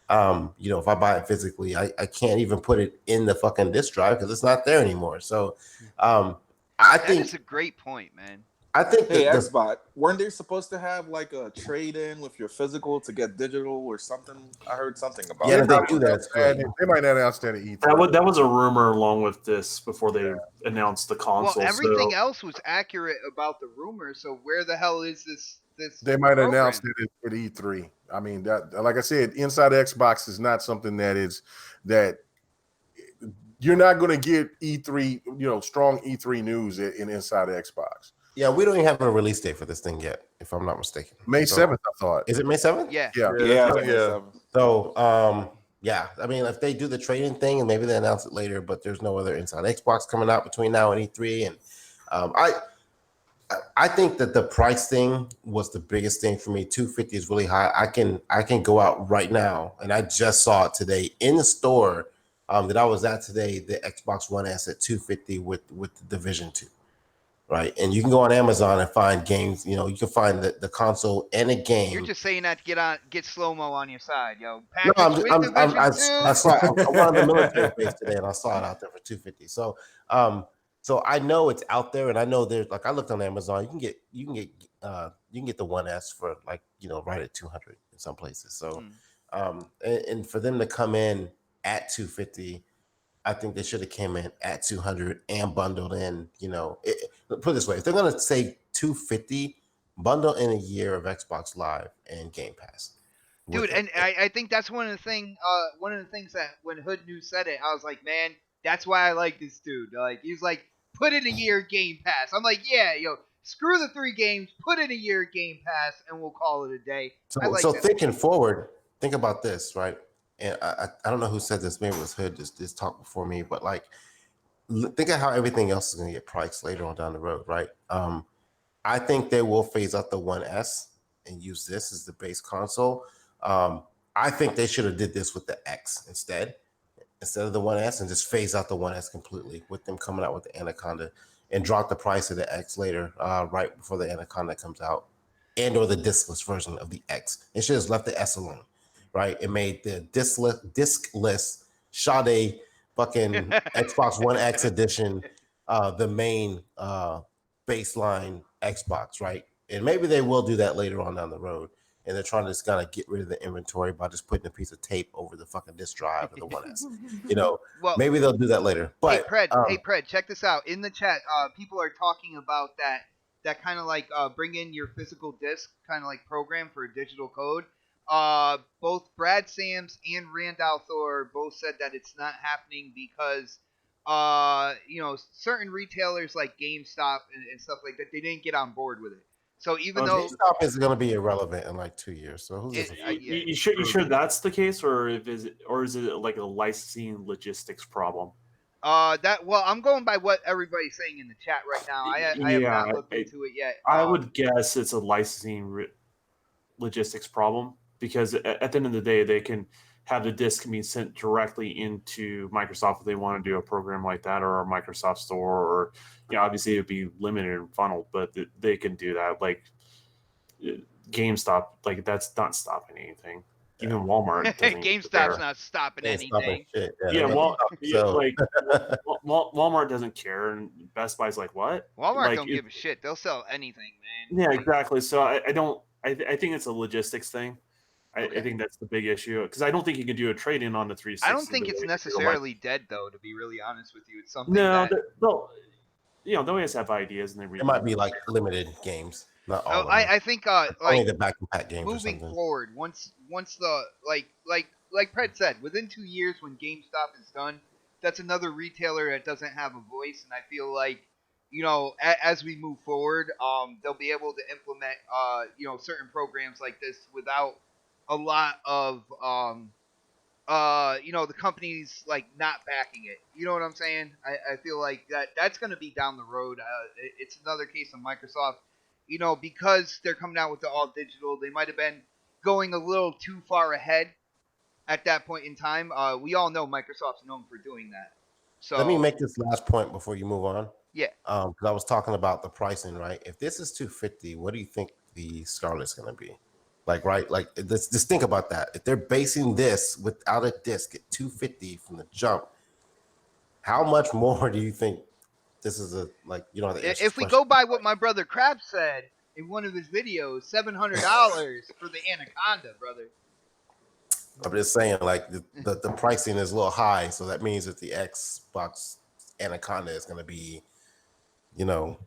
if I buy it physically, I can't even put it in the fucking disc drive because it's not there anymore. So, I That is think, a great point, man. I think Hey, that the Xbox, weren't they supposed to have like a trade in with your physical to get digital or something? I heard something about yeah, They it. that they might do that. It's announce great. that. They might announce that at E3. That was a rumor along with this before they announced the Well, console. everything So else was accurate about the rumor. So where the hell is this They might announce program? it at E3. I mean, that, like I said, inside Xbox is not something that you're not going to get E3, strong E3 news in inside Xbox. Yeah, we don't even have a release date for this thing yet, if I'm not mistaken. May So, 7th, I thought. is it May 7th? Yeah. Yeah. Yeah, Yeah, it's May yeah. 7th. So, yeah, I mean, if they do the trading thing, and maybe they announce it later, but there's no other inside Xbox coming out between now and E3, and I think that the price thing was the biggest thing for me. 250 is really high. I can go out right now, and I just saw it today in the store that I was at today. The Xbox One S at 250 with the Division 2, right? And you can go on Amazon and find games. You can find the console and a game. You're just saying that to get slow mo on your side, yo. No, Package with Division I 2. saw. I went on the military base today, and I saw it out there for 250. So I know it's out there, and I know there's like I looked on Amazon. You can get the 1S for like right at 200 in some places. So, and for them to come in at 250, I think they should have came in at 200 and bundled in. Put it this way: if they're gonna say 250, bundle in a year of Xbox Live and Game Pass. Dude, and I think that's one of the things that when Hood News said it, I was like, man, that's why I like this dude. Like, he's like, put in a year Game Pass. I'm like, yeah, screw the 3 games, put in a year Game Pass, and we'll call it a day. I like So that. thinking forward, think about this, right? And I don't know who said this. Maybe it was Hood. Just talk before me, but like, think of how everything else is going to get priced later on down the road, right? I think they will phase out the 1S and use this as the base console. I think they should have did this with the X instead of the 1S and just phase out the 1S completely with them coming out with the Anaconda and drop the price of the X later, right before the Anaconda comes out, and or the discless version of the X. It should have left the S alone, right? It made the discless Sade fucking Xbox One X edition the main baseline Xbox, right? And maybe they will do that later on down the road. And they're trying to just kind of get rid of the inventory by just putting a piece of tape over the fucking disk drive of the 1S. Well, Maybe they'll do that later. But hey Pred, check this out. In the chat, people are talking about that kind of like bring in your physical disc kind of like program for a digital code. Both Brad Sams and Randall Thor both said that it's not happening because certain retailers like GameStop and stuff like that, they didn't get on board with it. So even though GameStop is going to be irrelevant in like 2 years, so who's this? You sure that's the case, or is it like a licensing logistics problem? I'm going by what everybody's saying in the chat right now. I have not looked into it yet. I would guess it's a licensing logistics problem because at the end of the day, they can have the disc be sent directly into Microsoft if they want to do a program like that, or a Microsoft store, or obviously it'd be limited and funneled, but they can do that. Like GameStop, like that's not stopping anything. Even Walmart. GameStop's not stopping anything. Shit. Walmart doesn't care, and Best Buy's like, what? Walmart don't give a shit. They'll sell anything, man. Yeah, exactly. So I don't. I think it's a logistics thing. I think that's the big issue because I don't think you can do a trade in on the 360. I don't think it's necessarily dead, though. To be really honest with you, it's something. They always have ideas, and it might be like limited games, not all. I think only the back and pack games. Moving forward, once the like Pred said, within 2 years when GameStop is done, that's another retailer that doesn't have a voice, and I feel like as we move forward, they'll be able to implement certain programs like this without a lot of the companies like not backing it. You know what I'm saying? I feel like that's going to be down the road. It's another case of Microsoft, because they're coming out with the all digital. They might have been going a little too far ahead at that point in time. We all know Microsoft's known for doing that. So let me make this last point before you move on. Yeah. Because I was talking about the pricing, right? If this is $250, what do you think the Scarlet's going to be? Like, right? Like, let's just think about that. If they're basing this without a disc at $250 from the jump, how much more do you think this is a like? You know, the answer If we go by what my brother Crab said in one of his videos, $700 for the Anaconda, brother. I'm just saying, like the pricing is a little high, so that means that the Xbox Anaconda is going to be, you know,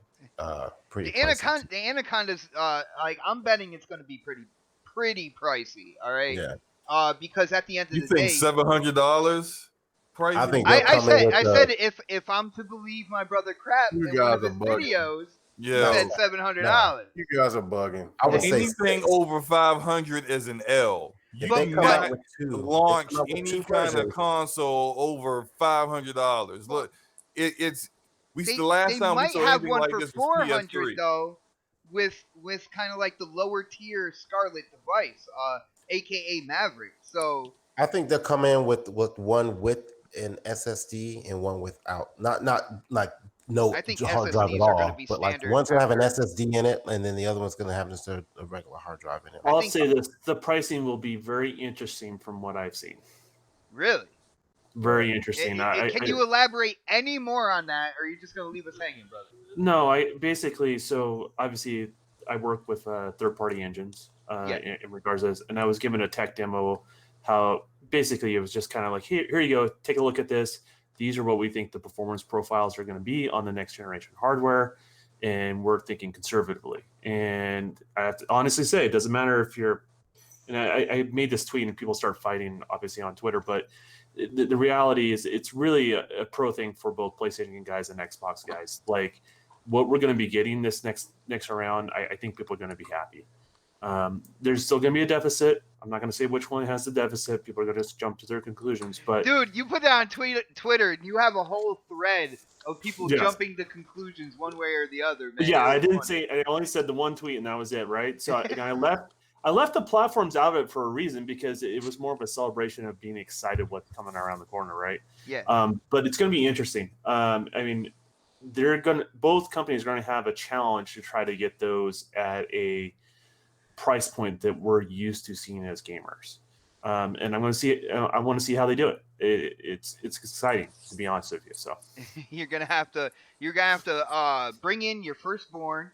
pretty pricey too. The Anaconda's like I'm betting it's going to be pretty pricey. All right. Yeah, Because at the end of You the think day, $700 price? I think they'll I come in said with I said if I'm to believe my brother Crap You in one guys of are his bugging. videos, he Yeah. said $700. You guys are bugging. I would say Anything six. over 500 is an L. If You they do come out not with two, launch they come out with any two kind of versions. console over $500. Look, it's the last They time we might saw have anything one like for this was 400 PS3. though, with kind of like the lower tier Scarlet device, aka Maverick. So I think they'll come in with one with an SSD and one without. Not like no I think hard drive at SSDs are going to all, be but like standard one's gonna have an after. SSD in it, and then the other one's gonna have just a regular hard drive in it. I I'll think- say this: the pricing will be very interesting from what I've seen. Really? Very interesting. Can you elaborate any more on that, or are you just going to leave us hanging, brother? No, I basically, so obviously I work with third-party engines in regards to this, and I was given a tech demo how basically it was just kind of like, here you go, take a look at this. These are what we think the performance profiles are going to be on the next generation hardware, and we're thinking conservatively. And I have to honestly say, it doesn't matter if you're, and I made this tweet and people start fighting obviously on Twitter, but the reality is it's really a pro thing for both PlayStation guys and Xbox guys. Like what we're going to be getting this next round, I think people are going to be happy. There's still going to be a deficit. I'm not going to say which one has the deficit. People are going to just jump to their conclusions. But dude, you put that on Twitter, and you have a whole thread of people jumping to conclusions one way or the other. Man. Yeah, I didn't say. I only said the one tweet, and that was it, right? So I left the platforms out of it for a reason because it was more of a celebration of being excited what's coming around the corner, right? Yeah. But it's going to be interesting. I mean, both companies are going to have a challenge to try to get those at a price point that we're used to seeing as gamers. And I'm going to see it. I want to see how they do it. It's exciting, to be honest with you. So you're gonna have to bring in your firstborn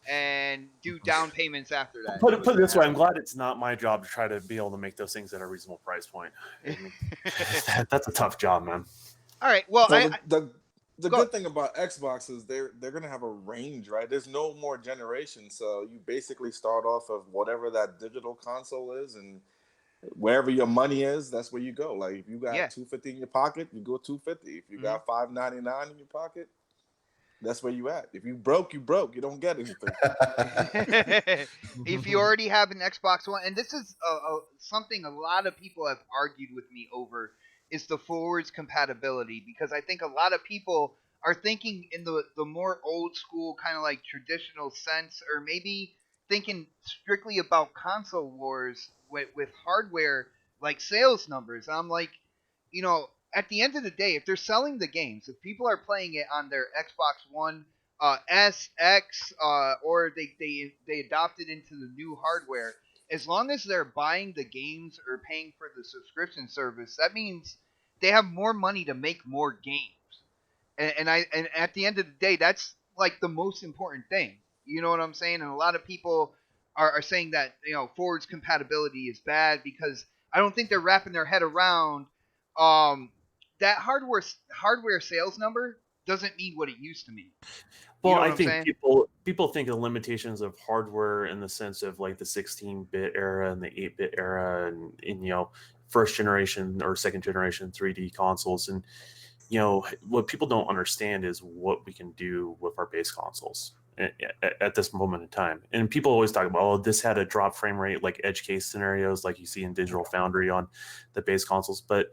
and do down payments after that. Put it this way, I'm glad it's not my job to try to be able to make those things at a reasonable price point. I mean, that's a tough job, man. All right. Well, so the good thing about Xbox is they're gonna have a range, right? There's no more generation, so you basically start off of whatever that digital console is, and wherever your money is, that's where you go. Like if you got $250 in your pocket, you go $250. If you got $599 in your pocket, that's where you at. If you broke, you broke. You don't get anything. If you already have an Xbox One, and this is something a lot of people have argued with me over, is the forwards compatibility, because I think a lot of people are thinking in the more old school kind of like traditional sense, or maybe thinking strictly about console wars with hardware like sales numbers. I'm like, at the end of the day, if they're selling the games, if people are playing it on their Xbox One S, X, or they adopt it into the new hardware, as long as they're buying the games or paying for the subscription service, that means they have more money to make more games. And at the end of the day, that's like the most important thing. You know what I'm saying? And a lot of people are saying that forwards compatibility is bad because I don't think they're wrapping their head around that hardware sales number doesn't mean what it used to mean. Well, I think people think of the limitations of hardware in the sense of like the 16-bit era and the 8-bit era, and first generation or second generation 3D consoles, and what people don't understand is what we can do with our base consoles at this moment in time. And people always talk about, oh, this had a drop frame rate like edge case scenarios like you see in Digital Foundry on the base consoles, but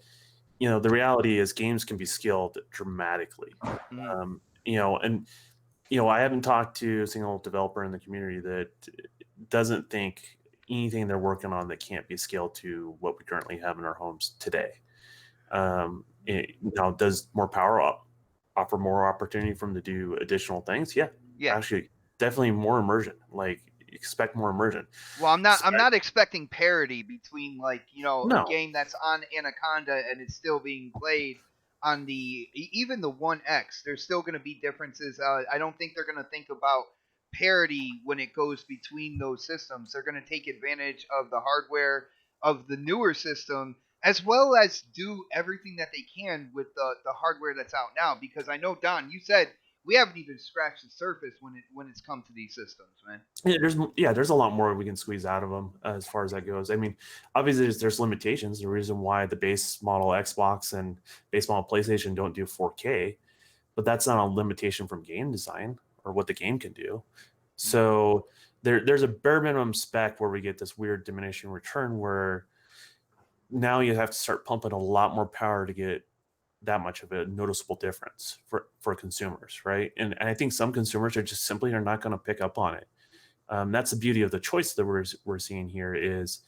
the reality is games can be scaled dramatically. I haven't talked to a single developer in the community that doesn't think anything they're working on that can't be scaled to what we currently have in our homes today. Now, does more power offer more opportunity for them to do additional things, yeah. Actually, definitely more immersion. Like, expect more immersion. Well, I'm not expecting parity between, like, No. a game that's on Anaconda and it's still being played on even the 1X. There's still going to be differences. I don't think they're going to think about parity when it goes between those systems. They're going to take advantage of the hardware of the newer system, as well as do everything that they can with the hardware that's out now. Because I know, Don, you said we haven't even scratched the surface when it's come to these systems, man. There's a lot more we can squeeze out of them as far as that goes. I mean, obviously there's limitations. The reason why the base model Xbox and base model PlayStation don't do 4K, but that's not a limitation from game design or what the game can do. So there's a bare minimum spec where we get this weird diminishing return where now you have to start pumping a lot more power to get that much of a noticeable difference for consumers, right? And I think some consumers are just simply are not going to pick up on it. That's the beauty of the choice that we're seeing here is,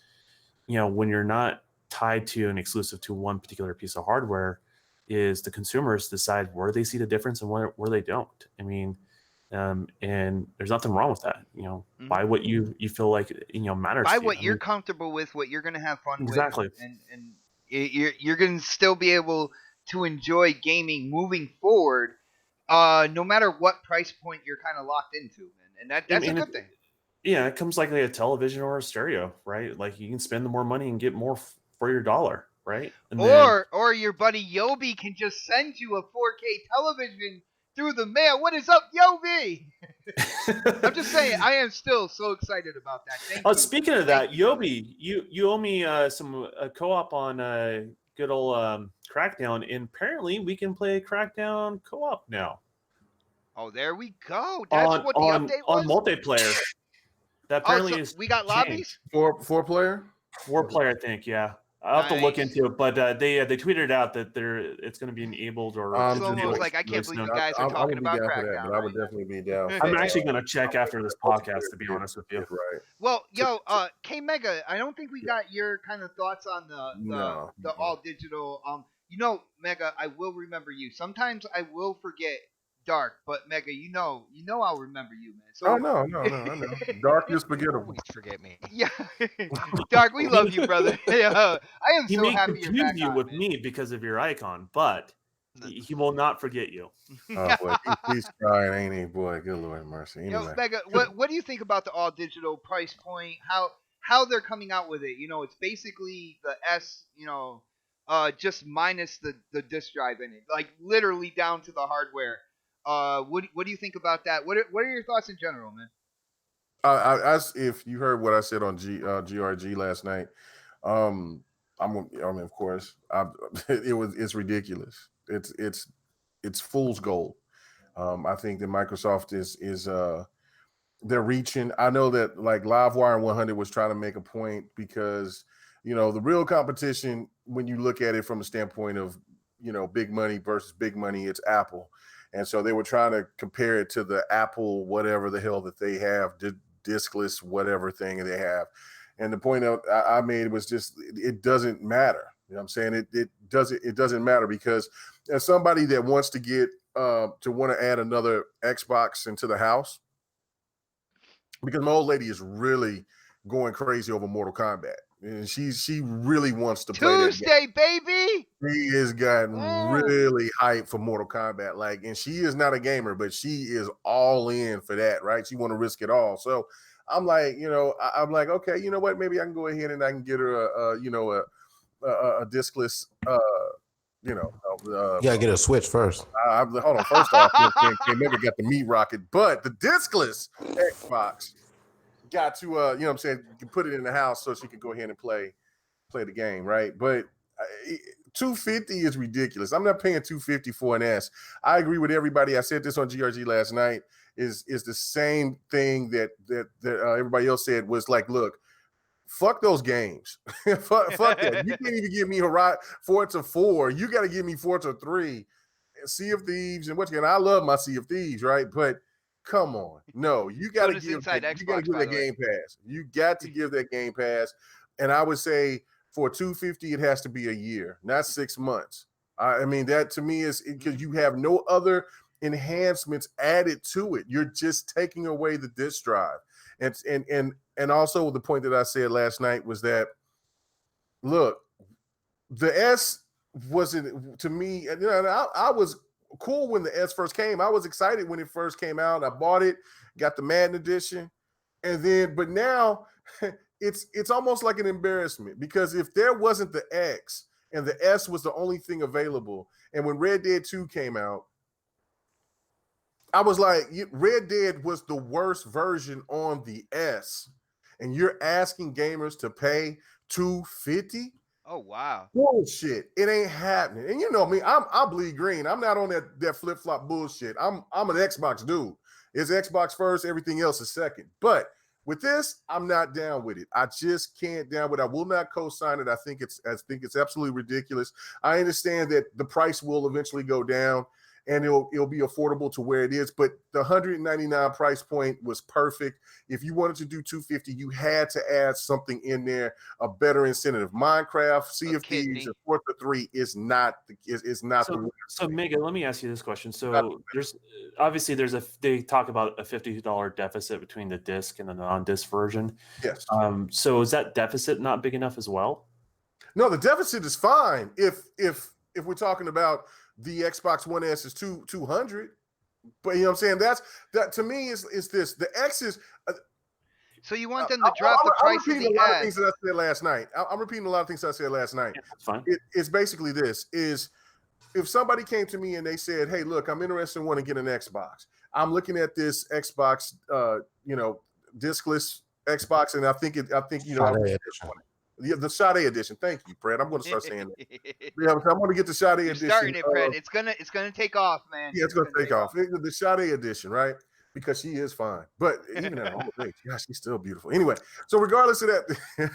when you're not tied to an exclusive to one particular piece of hardware, is the consumers decide where they see the difference and where they don't. I mean, and there's nothing wrong with that. Buy what you feel like matters. Buy to what you. you're comfortable with, what you're going to have fun Exactly. with, and you're going to still be able to enjoy gaming moving forward, no matter what price point you're kind of locked into, and that's a good thing. Yeah, it comes like a television or a stereo, right? Like you can spend more money and get more for your dollar, right? And or your buddy Yobi can just send you a 4K television through the mail. What is up, Yobi? I'm just saying, I am still so excited about that. Thank you. Speaking of that, Yobi, you owe me some co-op on good old Crackdown, and apparently we can play Crackdown co-op now. Oh, there we go. That's what the update was? On multiplayer. That apparently is we got lobbies? Four player? 4 player, I think, yeah. I'll have to look into it, but they tweeted out that it's going to be enabled or. It's almost like I can't believe you guys are talking about Crackdown. But I would definitely be down. I'm actually going to check after this podcast, to be honest with you. Right. Well, K Mega, I don't think we got your kind of thoughts on the all digital. Mega, I will remember you. Sometimes I will forget Dark, but Mega, I'll remember you, man. So no, I know. Dark is forgettable. Always forget me. Yeah, Dark, we love you, brother. I am so happy you're back. He may confuse you on, with man. me because of your icon, but he will not forget you. Oh boy, he's crying, ain't he, boy? Good Lord mercy. Anyway. Mega, what do you think about the all digital price point? How they're coming out with it? It's basically the S, just minus the disk drive in it, like literally down to the hardware. What do you think about that? What are your thoughts in general, man? If you heard what I said on GRG last night, of course, it's ridiculous. It's fool's gold. I think that Microsoft is they're reaching. I know that like Livewire 100 was trying to make a point because the real competition, when you look at it from a standpoint of big money versus big money, it's Apple. And so they were trying to compare it to the Apple, whatever the hell that they have, diskless, whatever thing they have. And the point I made was just, it doesn't matter. You know what I'm saying? It doesn't matter because as somebody that wants to get, to want to add another Xbox into the house, because my old lady is really going crazy over Mortal Kombat. And she really wants to play Tuesday, baby. She has gotten really hyped for Mortal Kombat. And she is not a gamer, but she is all in for that, right? She want to risk it all. So I'm like, I'm like, okay, you know what? Maybe I can go ahead and I can get her a diskless. You gotta get a Switch first. Hold on. First off, maybe got the meat rocket, but the diskless Xbox got to you know what I'm saying, you can put it in the house so she can go ahead and play the game, right? But $250 is ridiculous. I'm not paying $250 for an S. I agree with everybody. I said this on GRG last night. Is the same thing that everybody else said was like, look, fuck those games. fuck that. You can't even give me Forza 4. You got to give me Forza 3, Sea of Thieves, and I love my Sea of Thieves, right? But come on. No, you got to give that Game Pass. You got to give that Game Pass. And I would say for $250, it has to be a year, not 6 months. I mean, that to me is because you have no other enhancements added to it. You're just taking away the disk drive. And also the point that I said last night was that, look, the S wasn't, to me, you know, I was cool when the S first came. I was excited when it first came out. I bought it, got the Madden edition, and then, but now it's almost like an embarrassment, because if there wasn't the X and the S was the only thing available, and when Red Dead 2 came out, I was like, Red Dead was the worst version on the S, and you're asking gamers to pay $250? Oh wow. Bullshit. It ain't happening. And you know me, I bleed green. I'm not on that flip-flop bullshit. I'm an Xbox dude. It's Xbox first, everything else is second. But with this, I'm not down with it. I just can't down with it. I will not co-sign it. I think it's absolutely ridiculous. I understand that the price will eventually go down and it'll be affordable to where it is, but the $199 price point was perfect. If you wanted to do $250, you had to add something in there, a better incentive. Minecraft, Sea of Thieves, and Forza 3 is not the winner. So Megan, let me ask you this question. So they talk about a $50 deficit between the disc and the non-disc version. Yes. So is that deficit not big enough as well? No, the deficit is fine if we're talking about the Xbox One S is 200, but you know what I'm saying? That to me is this. The X is. So you want them to drop the price of the a lot S? of things that I said last night. I'm repeating a lot of things I said last night. Yeah, that's fine. It's basically this: is if somebody came to me and they said, "Hey, look, I'm interested in wanting to get an Xbox. I'm looking at this Xbox, discless Xbox, and I think the Sade edition. Thank you, Brad. I'm going to start saying that. Yeah, I'm going to get the Sade edition. Starting it, Brad. It's gonna take off, man. Yeah, it's going to take off. The Sade edition, right? Because she is fine. But even at old age, yeah, she's still beautiful. Anyway, so regardless of that,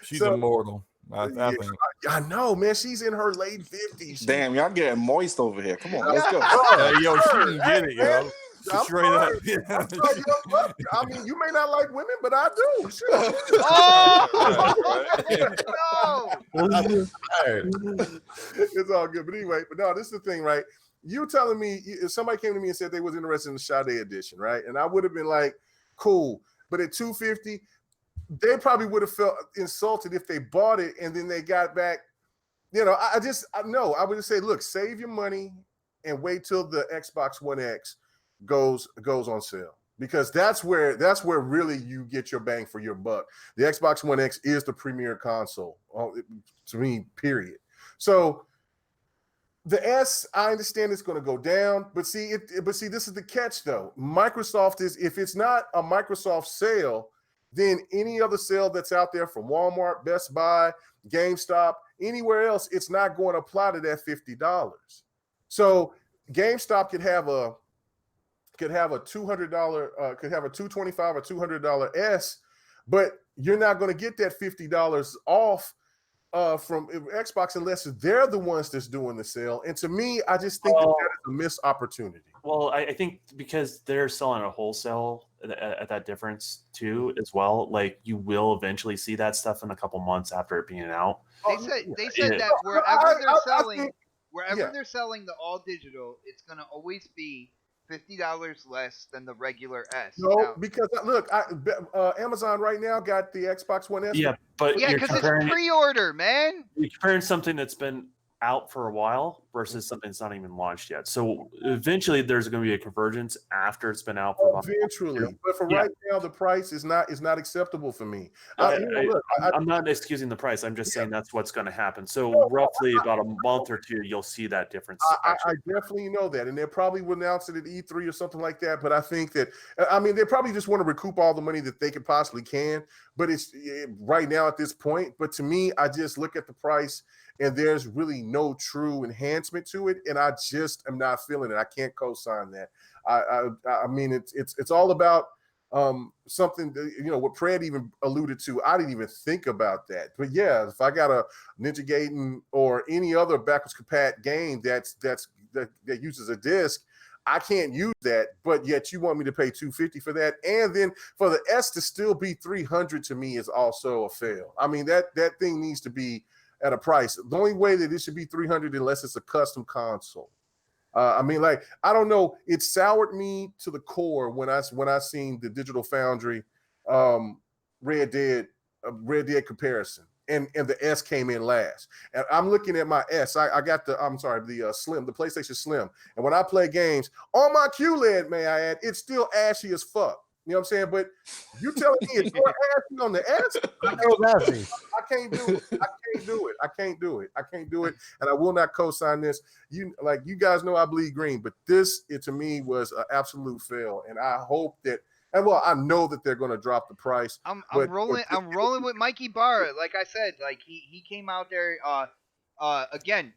she's immortal. I think. I know, man. She's in her late 50s. Damn, y'all getting moist over here. Come on, let's go. Yo, she can get it, yo. Straight up. Yeah. I mean, you may not like women, but I do. Sure. Oh no! It's all good. But anyway, no, this is the thing, right? You telling me if somebody came to me and said they was interested in the Sade edition, right? And I would have been like, cool. But at $250, they probably would have felt insulted if they bought it and then they got back. You know, I would just say, look, save your money and wait till the Xbox One X goes on sale, because that's where really you get your bang for your buck. The Xbox One X is the premier console to me, period. So the S, I understand it's going to go down, but see, this is the catch though. Microsoft is, if it's not a Microsoft sale, then any other sale that's out there from Walmart, Best Buy, GameStop, anywhere else, it's not going to apply to that $50. So GameStop could have a $200, could have a $225 or $200 S, but you're not going to get that $50 off from Xbox unless they're the ones that's doing the sale. And to me, I just think that is a missed opportunity. Well, I think because they're selling a wholesale at that difference too, as well. Like you will eventually see that stuff in a couple months after it being out. They said that wherever they're selling the all digital, it's gonna always be $50 less than the regular S. No, because look, Amazon right now got the Xbox One S. Yeah, but because it's pre-order, man. You're comparing something that's been out for a while versus something that's not even launched yet. So eventually, there's going to be a convergence after it's been out for a while. Eventually, but for right now, the price is not acceptable for me. I'm not excusing the price. I'm just saying that's what's going to happen. So roughly about a month or two, you'll see that difference. I definitely know that, and they probably will announce it at E3 or something like that. But I think that they probably just want to recoup all the money that they could possibly can. But it's right now at this point. But to me, I just look at the price, and there's really no true enhancement to it, and I just am not feeling it. I can't co-sign that. I mean, it's all about something that, what Fred even alluded to. I didn't even think about that, but yeah, if I got a Ninja Gaiden or any other backwards compat game that uses a disc, I can't use that, but yet you want me to pay $250 for that, and then for the S to still be $300 to me is also a fail. I mean, that thing needs to be at a price. The only way that it should be $300 unless it's a custom console. I mean, like, I don't know. It soured me to the core when I seen the Digital Foundry Red Dead comparison, and the S came in last. And I'm looking at my S. I got the Slim, the PlayStation Slim. And when I play games on my QLED, may I add, it's still ashy as fuck. You know what I'm saying? But you telling me it's more ashy on the S? I can't do it. I can't do it. And I will not co-sign this. You guys know I bleed green, but this, to me, was an absolute fail. And I hope that, and well, I know that they're going to drop the price. I'm rolling with Mikey Barr. Like I said, like he came out there again,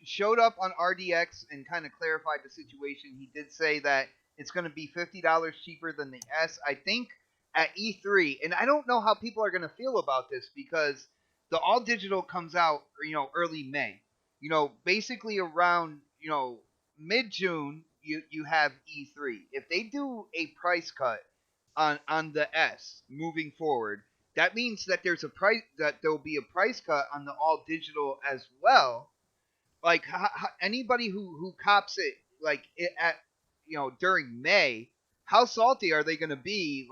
showed up on RDX and kind of clarified the situation. He did say that it's going to be $50 cheaper than the S. I think at E3, and I don't know how people are going to feel about this because the all digital comes out, early May. Basically around, mid-June, you have E3. If they do a price cut on the S moving forward, that means that there'll be a price cut on the all digital as well. Like anybody who cops it at during May, how salty are they going to be?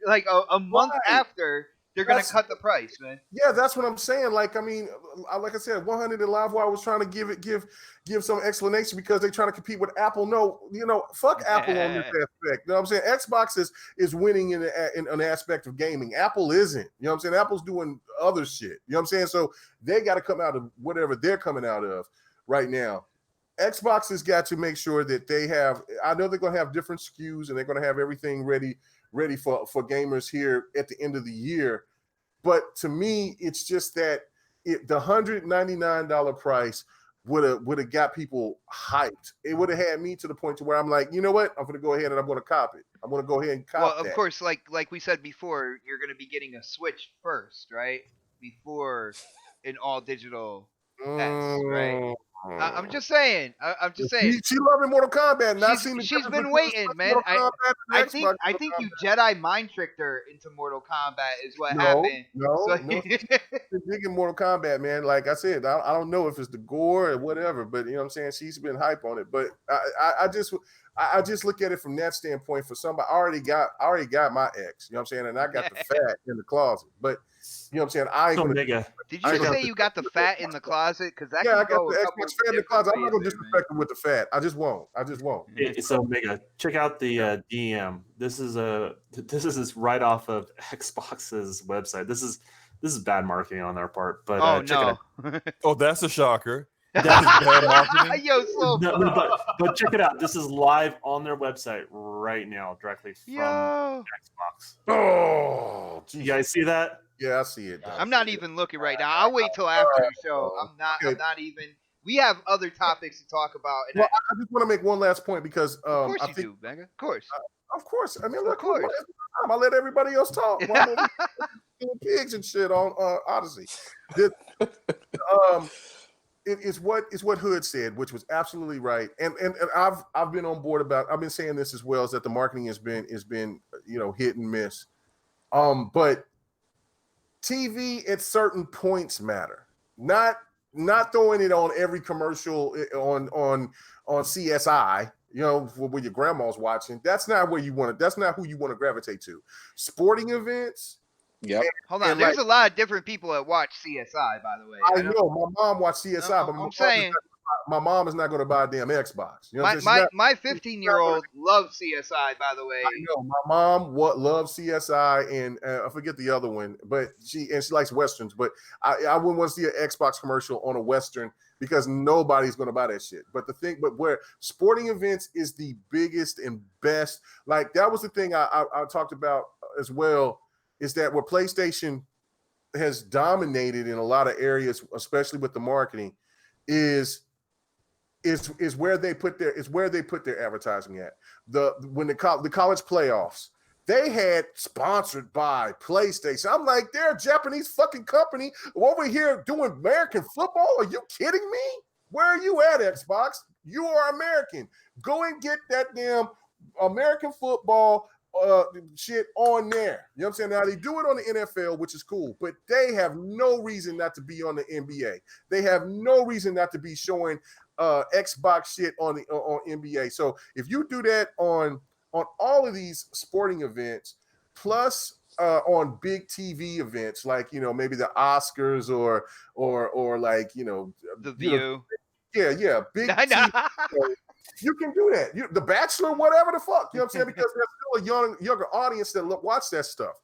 Like a month after they're going to cut the price, man. Yeah, that's what I'm saying. Like, I mean, like I said, 100 in Live Wire was trying to give some explanation because they're trying to compete with Apple. No, fuck Apple on this aspect. You know what I'm saying? Xbox is winning in an aspect of gaming. Apple isn't. You know what I'm saying? Apple's doing other shit. You know what I'm saying? So they got to come out of whatever they're coming out of right now. Xbox has got to make sure that they have, I know they're going to have different SKUs and they're going to have everything ready for gamers here at the end of the year. But to me, it's just that the $199 price would have got people hyped. It would have had me to the point to where I'm like, you know what? I'm going to go ahead and I'm going to cop it. I'm going to go ahead and cop it. Well, of course, like we said before, you're going to be getting a Switch first, right? Before an all digital S, right? I'm just saying. I'm just saying. She loving Mortal Kombat. She's been waiting, man. I think you Jedi mind tricked her into Mortal Kombat is what happened. No. She's digging Mortal Kombat, man. Like I said, I don't know if it's the gore or whatever, but you know what I'm saying. She's been hype on it, but I just look at it from that standpoint. For somebody, I already got my ex. You know what I'm saying, and I got the fat in the closet, but. You know what I'm saying? Did you say you got the fat in the closet? Because I got the Xbox fat in the closet. I'm not gonna disrespect him with the fat. I just won't. It's Omega. Check out the DM. This is right off of Xbox's website. This is bad marketing on their part. But check it out. Oh, that's a shocker. That is bad marketing. Yo, but check it out. This is live on their website right now, directly from Xbox. Oh, geez. You guys see that? Yeah, I see it. I'm not even looking right now. I'll wait till after the show. I'm not even. We have other topics to talk about. And I just want to make one last point because of course you do, Mega. Of course. Of course. I mean, look, I let everybody else talk. Pigs and shit on Odyssey. It's what Hood said, which was absolutely right. And I've been on board about. I've been saying this as well, is that the marketing has been hit and miss. But TV at certain points matter. Not throwing it on every commercial on CSI, when your grandma's watching. That's not where you want to. That's not who you want to gravitate to. Sporting events. Yep. Hold on. There's a lot of different people that watch CSI, by the way. I know. My mom watched CSI, but my mom is not going to buy a damn Xbox. My 15-year-old loves CSI, by the way. I know. My mom loves CSI, and I forget the other one, but she likes Westerns. But I wouldn't want to see an Xbox commercial on a Western because nobody's going to buy that shit. But where sporting events is the biggest and best, like that was the thing I talked about as well, is that where PlayStation has dominated in a lot of areas, especially with the marketing, is where they put their advertising at. When the college playoffs, they had sponsored by PlayStation. I'm like, they're a Japanese fucking company over here doing American football. Are you kidding me? Where are you at, Xbox? You are American. Go and get that damn American football shit on there. You know what I'm saying? Now they do it on the NFL, which is cool, but they have no reason not to be on the NBA. They have no reason not to be showing Xbox shit on the on NBA. So if you do that on all of these sporting events, plus on big TV events like maybe the Oscars or like The View. Yeah, big TV. You can do that. The Bachelor, whatever the fuck. You know what I'm saying? Because there's still a younger audience that watch that stuff.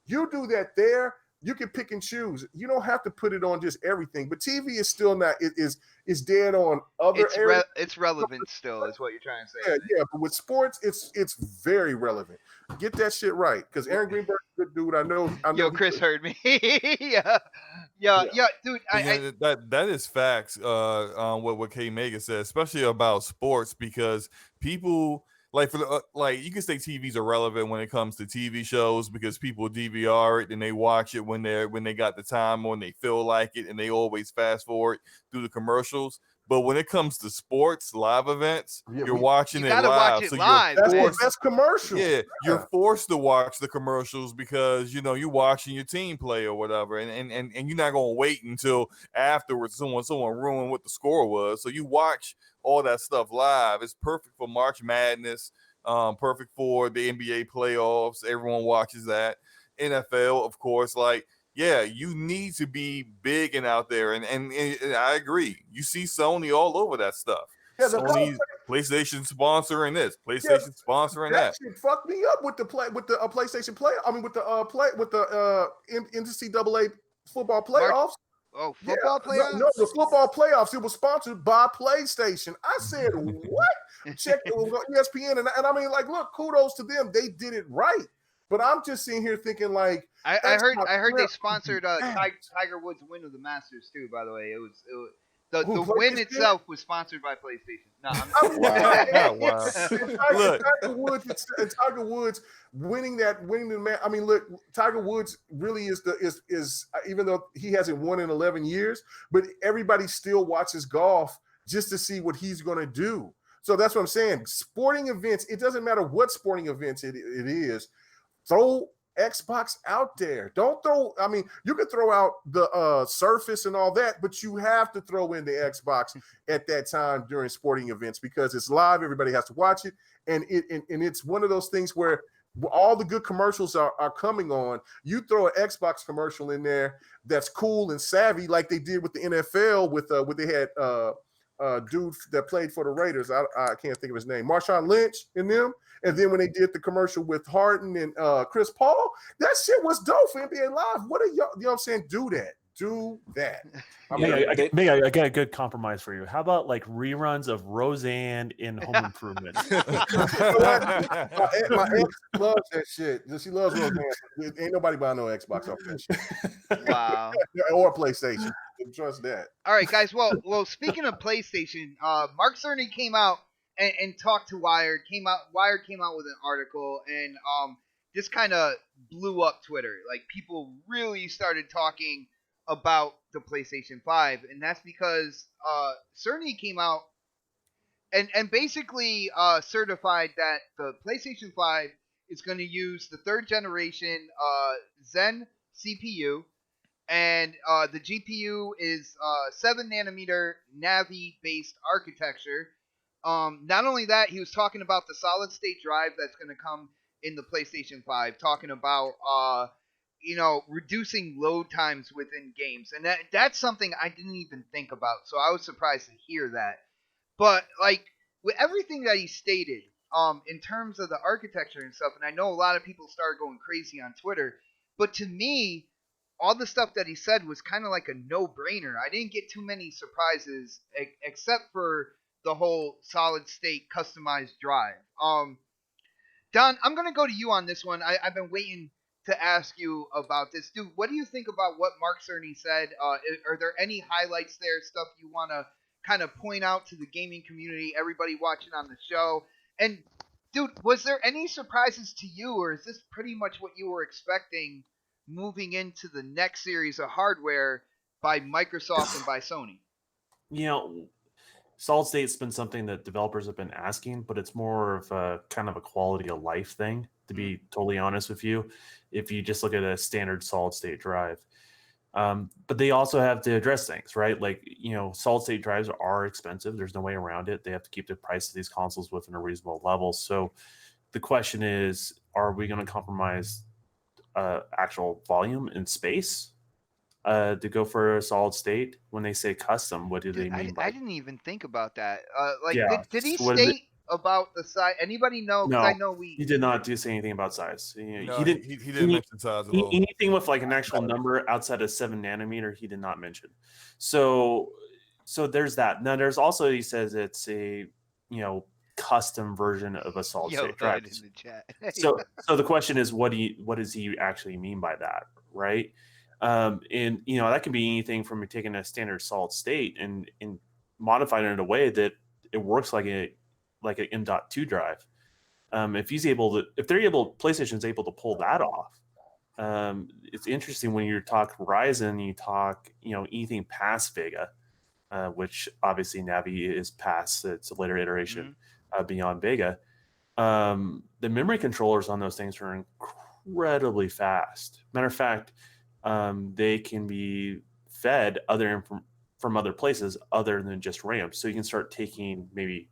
You do that there, you can pick and choose. You don't have to put it on just everything. But TV is still not. It is dead on other areas. It's relevant still, is what you're trying to say. Yeah. But with sports, it's very relevant. Get that shit right, because Aaron Greenberg's a good dude. I know. Yo, Chris heard me. yeah, dude. That is facts. On what K Mega said, especially about sports, because people like you can say TV's irrelevant when it comes to TV shows because people DVR it and they watch it when they got the time or when they feel like it, and they always fast forward through the commercials. But when it comes to sports, live events, you're watching it live. Watch it live. That's the best commercial. Yeah, you're forced to watch the commercials because you're watching your team play or whatever, and you're not gonna wait until afterwards someone ruined what the score was. So you watch all that stuff live. It's perfect for March Madness, perfect for the NBA playoffs. Everyone watches that. NFL, of course, yeah, you need to be big and out there, and I agree. You see Sony all over that stuff. Yeah, Sony, PlayStation sponsoring this, PlayStation sponsoring that. Shit fucked me up with the PlayStation play. I mean, with the NCAA football playoffs. Oh, football playoffs? No, the football playoffs. It was sponsored by PlayStation. I said, what? Check it was on ESPN, and I mean, look, kudos to them. They did it right. But I'm just sitting here thinking, I heard they sponsored Tiger Woods' win of the Masters too. By the way, it was the win itself was sponsored by PlayStation. No, wow. Tiger Woods winning the man. I mean, look, Tiger Woods really is even though he hasn't won in 11 years, but everybody still watches golf just to see what he's going to do. So that's what I'm saying. Sporting events, it doesn't matter what sporting events it is. Throw Xbox out there. Don't throw. I mean, you can throw out the Surface and all that, but you have to throw in the Xbox at that time during sporting events because it's live. Everybody has to watch it, and it's one of those things where all the good commercials are coming on. You throw an Xbox commercial in there that's cool and savvy, like they did with the NFL with what they had. Dude that played for the Raiders, I can't think of his name, Marshawn Lynch in them. And then when they did the commercial with Harden and Chris Paul, that shit was dope for NBA Live. What are y'all, you know what I'm saying? Do that. I got a good compromise for you. How about reruns of Roseanne in Home Improvement? My ex loves that shit. She loves Roseanne. Ain't nobody buying no Xbox off that shit. Wow. Or PlayStation. Trust that. All right, guys. Well. Speaking of PlayStation, Mark Cerny came out and talked to Wired. Wired came out with an article and just kind of blew up Twitter. People really started talking about the PlayStation 5, and that's because Cerny came out and basically certified that the PlayStation 5 is going to use the third generation Zen CPU. And the GPU is 7 nanometer Navi based architecture. Not only that, he was talking about the solid state drive that's going to come in the PlayStation 5, talking about reducing load times within games, and that's something I didn't even think about. So I was surprised to hear that. But with everything that he stated, in terms of the architecture and stuff, and I know a lot of people started going crazy on Twitter, but to me, all the stuff that he said was kind of like a no-brainer. I didn't get too many surprises except for the whole solid-state customized drive. Don, I'm going to go to you on this one. I've been waiting to ask you about this. Dude, what do you think about what Mark Cerny said? Are there any highlights there, stuff you want to kind of point out to the gaming community, everybody watching on the show? And, dude, was there any surprises to you, or is this pretty much what you were expecting moving into the next series of hardware by Microsoft and by Sony? Solid state's been something that developers have been asking, but it's more of a kind of a quality of life thing. to be totally honest with you, if you just look at a standard solid state drive. But they also have to address things, right? Like, solid state drives are expensive. There's no way around it. They have to keep the price of these consoles within a reasonable level. So the question is, are we going to compromise actual volume and space to go for a solid state? When they say custom, what do Dude, they mean by? I didn't even think about that. Like, Yeah, did he what is it? state about the size? Anybody know? Because I No, know we. he did not say anything about size. No, He didn't. he didn't mention size at all. Anything with like an actual number outside of 7 nanometer, he did not mention. So there's that. Now there's also, he says it's a custom version of a solid Yo, state drive. in the chat. So the question is, what does he actually mean by that, right? And that can be anything from taking a standard solid state and modifying it in a way that it works like an M.2 drive. PlayStation's able to pull that off. It's interesting when you talk Ryzen, you talk anything past Vega, which obviously Navi is past. It's a later iteration beyond Vega. The memory controllers on those things are incredibly fast. Matter of fact, they can be fed from other places other than just RAM. So you can start taking maybe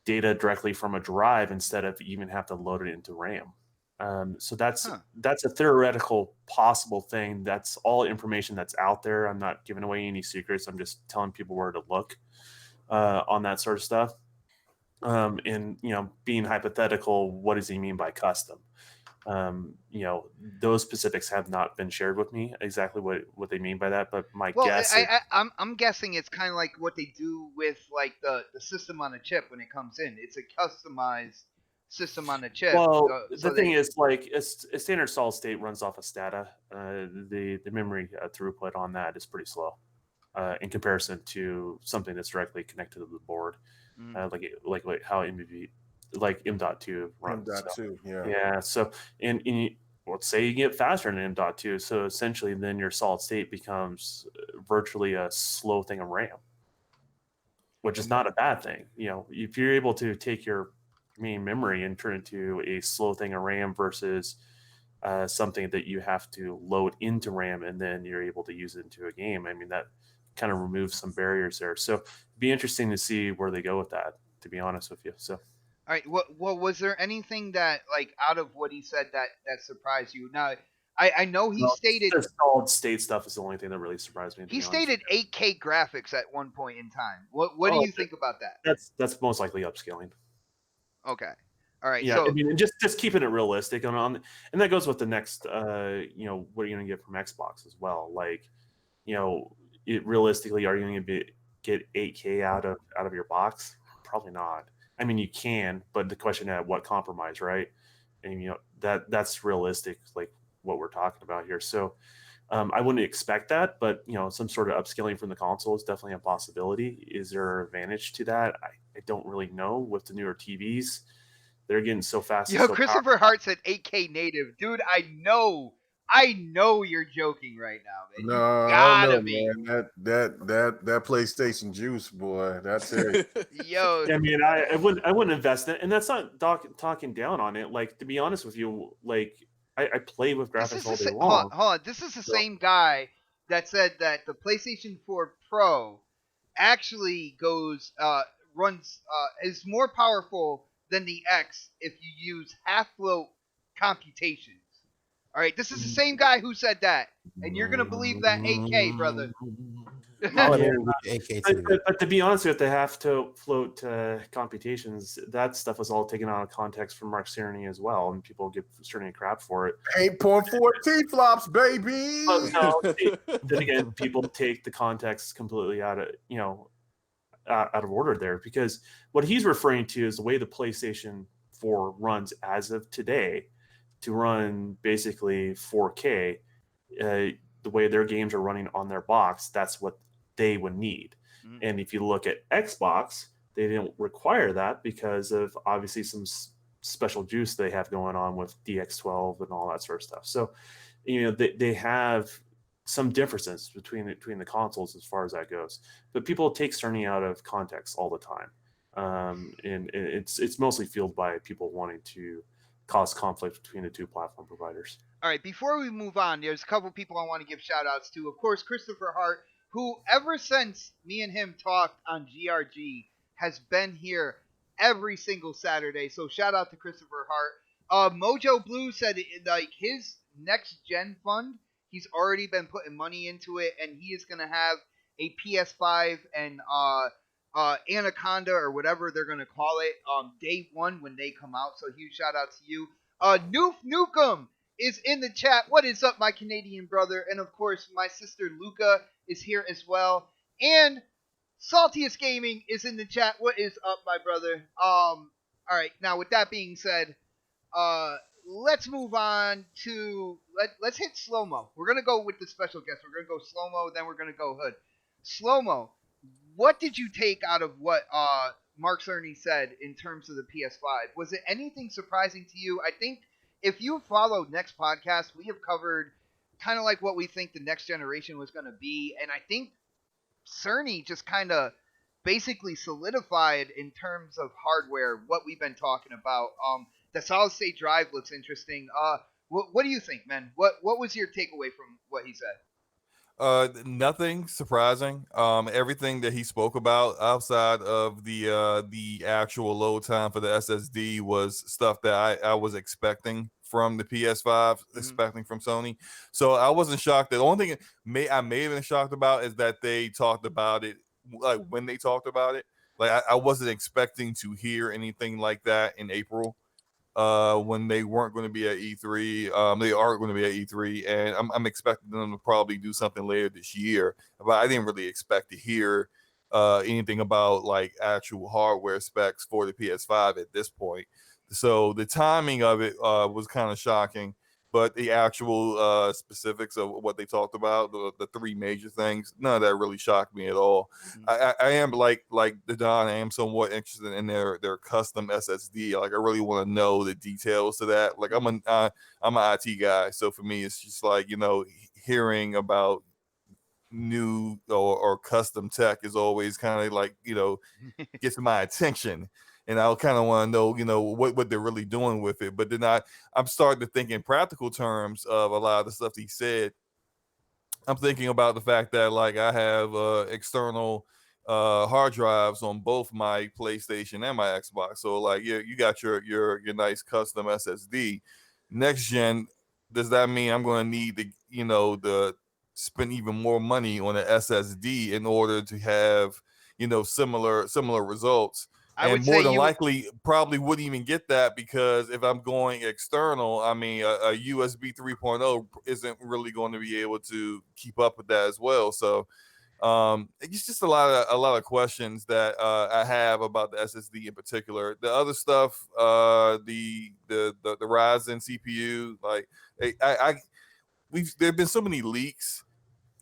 data directly from a drive instead of even have to load it into RAM. So that's a theoretical possible thing. That's all information that's out there. I'm not giving away any secrets. I'm just telling people where to look on that sort of stuff. And being hypothetical, what does he mean by custom? Those specifics have not been shared with me exactly what they mean by that, but my guess is, I'm guessing it's kind of like what they do with like the system on a chip when it comes in. It's a customized system on a chip. Well, the thing is, like, a standard solid state runs off of STATA. The memory throughput on that is pretty slow in comparison to something that's directly connected to the board, like how M.2 runs. M.2, yeah. Yeah. So, and let's say you get faster in M.2. So essentially, then your solid state becomes virtually a slow thing of RAM, which is not a bad thing. If you're able to take your main memory and turn it into a slow thing of RAM versus something that you have to load into RAM and then you're able to use it into a game, I mean, that kind of removes some barriers there. So it'd be interesting to see where they go with that, to be honest with you. So. All right. Well, was there anything that, like, out of what he said that surprised you? Now, I know he stated the solid state stuff is the only thing that really surprised me. He stated 8K graphics at one point in time. What do you think about that? That's most likely upscaling. Okay. All right. Yeah, so, I mean, just keeping it realistic and that goes with the next, what are you going to get from Xbox as well? Like, realistically, are you going to get 8K out of your box? Probably not. I mean, you can, but the question at what compromise, right? And that's realistic, like what we're talking about here. So I wouldn't expect that, but some sort of upscaling from the console is definitely a possibility. Is there an advantage to that? I don't really know. With the newer TVs, they're getting so fast. Yo, Christopher Hart said 8K native, dude. I know you're joking right now, man. No, you gotta I don't know, be. man. That PlayStation juice, boy. That's it. Yo, I mean, I wouldn't invest in it, and that's not talking down on it. Like, to be honest with you, like I play with graphics all day long. Hold on. This is the same guy that said that the PlayStation 4 Pro actually runs is more powerful than the X if you use half float computations. All right, this is the same guy who said that, and you're gonna believe that 8K, brother. But to be honest with you, the half to float computations, that stuff was all taken out of context from Mark Cerny as well, and people give Cerny crap for it. 8.4 T-flops, baby. Then again, people take the context completely out of order there, because what he's referring to is the way the PlayStation 4 runs as of today to run basically 4K. The way their games are running on their box, that's what they would need. And if you look at Xbox, they don't require that because of obviously some special juice they have going on with DX12 and all that sort of stuff. So, they have some differences between the consoles as far as that goes. But people take Cerny out of context all the time. And it's mostly fueled by people wanting to cause conflict between the two platform providers. All right, before we move on, there's a couple people I want to give shout outs to. Of course, Christopher Hart, who ever since me and him talked on GRG has been here every single Saturday. So shout out to Christopher Hart. Mojo Blue said like his next gen fund, he's already been putting money into it, and he is gonna have a PS5 and Anaconda or whatever they're gonna call it day one when they come out. So huge shout out to you. Noof Nukem is in the chat. What is up, my Canadian brother? And of course, my sister Luca is here as well. And Saltiest Gaming is in the chat. What is up, my brother? All right. Now, with that being said, let's move on to let's hit slow mo. We're gonna go with the special guest. We're gonna go slow mo, then we're gonna go hood. Slow mo. What did you take out of what Mark Cerny said in terms of the PS5? Was it anything surprising to you? I think if you followed next podcast, we have covered kind of like what we think the next generation was going to be, and I think Cerny just kind of basically solidified in terms of hardware what we've been talking about. The solid state drive looks interesting. What do you think, man? What was your takeaway from what he said? Nothing surprising. Everything that he spoke about outside of the actual load time for the SSD was stuff that I was expecting from the PS5, expecting from Sony. So I wasn't shocked. The only thing I may have been shocked about is that they talked about it like when they talked about it. Like I wasn't expecting to hear anything like that in April. When they weren't going to be at E3. They are going to be at E3, and I'm expecting them to probably do something later this year. But I didn't really expect to hear anything about like actual hardware specs for the PS5 at this point. So the timing of it was kind of shocking, but the actual specifics of what they talked about, the three major things, none of that really shocked me at all. I am like the Don, I am somewhat interested in their custom SSD. Like I really want to know the details to that. Like I'm an IT guy, so for me it's just like, you know, hearing about new or custom tech is always kind of like, you know, gets my attention. And I kind of want to know, you know, what they're really doing with it. But then I'm starting to think in practical terms of a lot of the stuff he said. I'm thinking about the fact that like I have external hard drives on both my PlayStation and my Xbox. So like you got your nice custom SSD. Next gen, does that mean I'm going to need to, you know, the spend even more money on an SSD in order to have, you know, similar results? I would And more say than you likely probably wouldn't even get that, because if I'm going external, I mean a USB 3.0 isn't really going to be able to keep up with that as well. So it's just a lot of questions that I have about the SSD in particular. The other stuff, the Ryzen CPU, like there've been so many leaks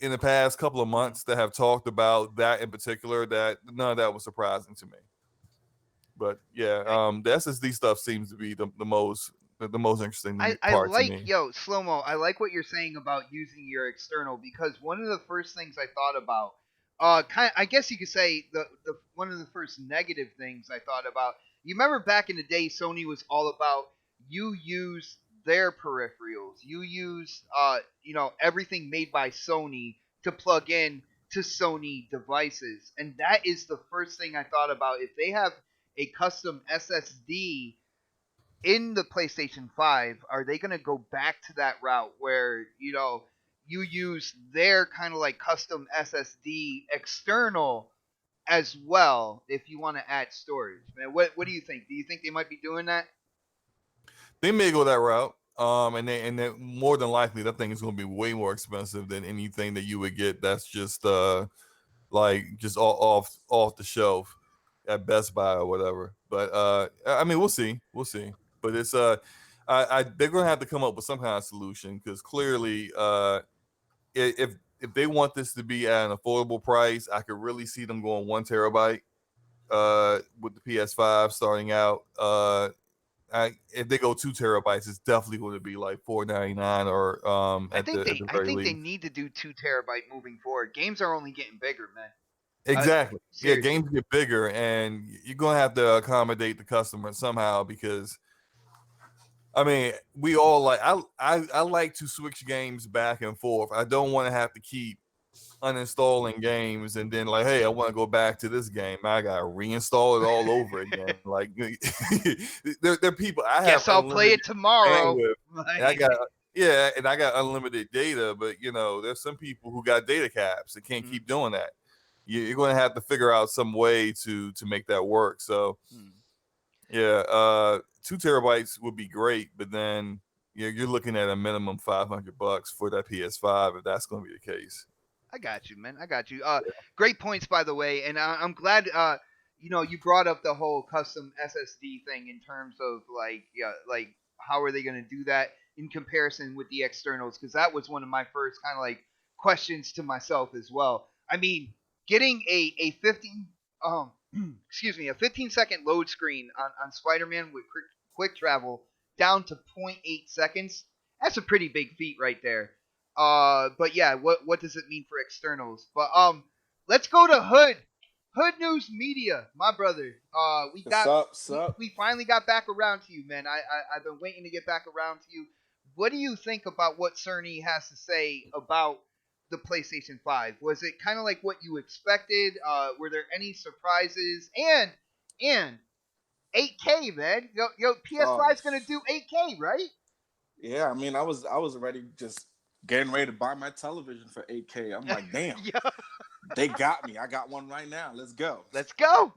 in the past couple of months that have talked about that in particular that none of that was surprising to me. But yeah, the SSD stuff seems to be the most interesting I part to like, me. yo, slow mo. I like what you're saying about using your external, because one of the first things I thought about, I guess you could say the one of the first negative things I thought about. You remember back in the day, Sony was all about you use their peripherals, you use everything made by Sony to plug in to Sony devices, and that is the first thing I thought about. If they have a custom SSD in the PlayStation 5, are they going to go back to that route where, you use their kind of like custom SSD external as well if you want to add storage? Man, what do you think? Do you think they might be doing that? They may go that route. And they more than likely that thing is going to be way more expensive than anything that you would get that's just like just off the shelf at Best Buy or whatever. But I mean, we'll see. But it's they're going to have to come up with some kind of solution, because clearly if they want this to be at an affordable price, I could really see them going 1 terabyte with the PS5 starting out. If they go 2 terabytes, it's definitely going to be like $4.99 or at the I very think they least. need to do 2 terabyte moving forward. Games are only getting bigger, man. Exactly. Yeah, Seriously. games get bigger, and you're gonna have to accommodate the customer somehow, because I mean, we all like. I like to switch games back and forth. I don't want to have to keep uninstalling games and then like, hey, I want to go back to this game. I gotta reinstall it all over again. Like, there are people. I have Guess I'll play unlimited it tomorrow. bandwidth, and I got and I got unlimited data. But there's some people who got data caps that can't keep doing that. You're going to have to figure out some way to make that work. So, yeah, 2 terabytes would be great, but then you're looking at a minimum $500 for that PS5 if that's going to be the case. I got you, man. I got you. Great points, by the way, and I'm glad you brought up the whole custom SSD thing in terms of like how are they going to do that in comparison with the externals, because that was one of my first kind of like questions to myself as well. I mean, getting a 15 excuse me, a 15-second load screen on Spider-Man with quick travel down to 0.8 seconds. That's a pretty big feat right there. But yeah, what does it mean for externals? But let's go to Hood. Hood News Media, my brother. We finally got back around to you, man. I've been waiting to get back around to you. What do you think about what Cerny has to say about the PlayStation 5? Was it kind of like what you expected? Were there any surprises? And 8K, man. Yo, PS5's gonna do 8K, right? Yeah, I mean, I was already just getting ready to buy my television for 8K. I'm like, damn, they got me. I got one right now. Let's go. Let's go.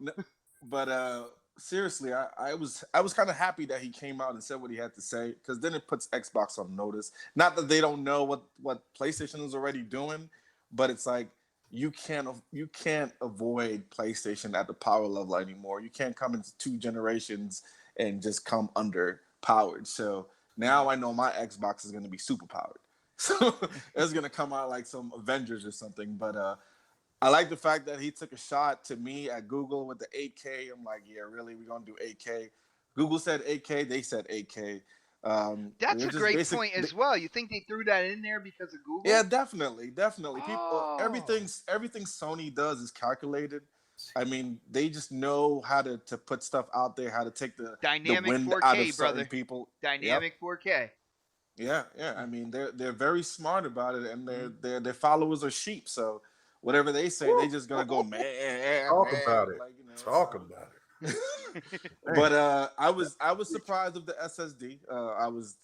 But seriously, I was kind of happy that he came out and said what he had to say, because then it puts Xbox on notice. Not that they don't know what PlayStation is already doing, but it's like you can't avoid PlayStation at the power level anymore. You can't come into 2 generations and just come underpowered. So now I know my Xbox is going to be super powered. So it's going to come out like some Avengers or something. But I like the fact that he took a shot to me at Google with the 8K. I'm like, yeah, really? We're going to do 8K? Google said 8K. They said 8K. That's a great point as well. You think they threw that in there because of Google? Yeah, definitely. People, everything Sony does is calculated. I mean, they just know how to put stuff out there, how to take the wind 4K, out of certain brother. people. Dynamic 4K. Yeah. I mean, they're very smart about it, and their followers are sheep. So whatever they say, they just gonna go man. Talk about it. Like, Talk about it. But I was surprised with the SSD. I was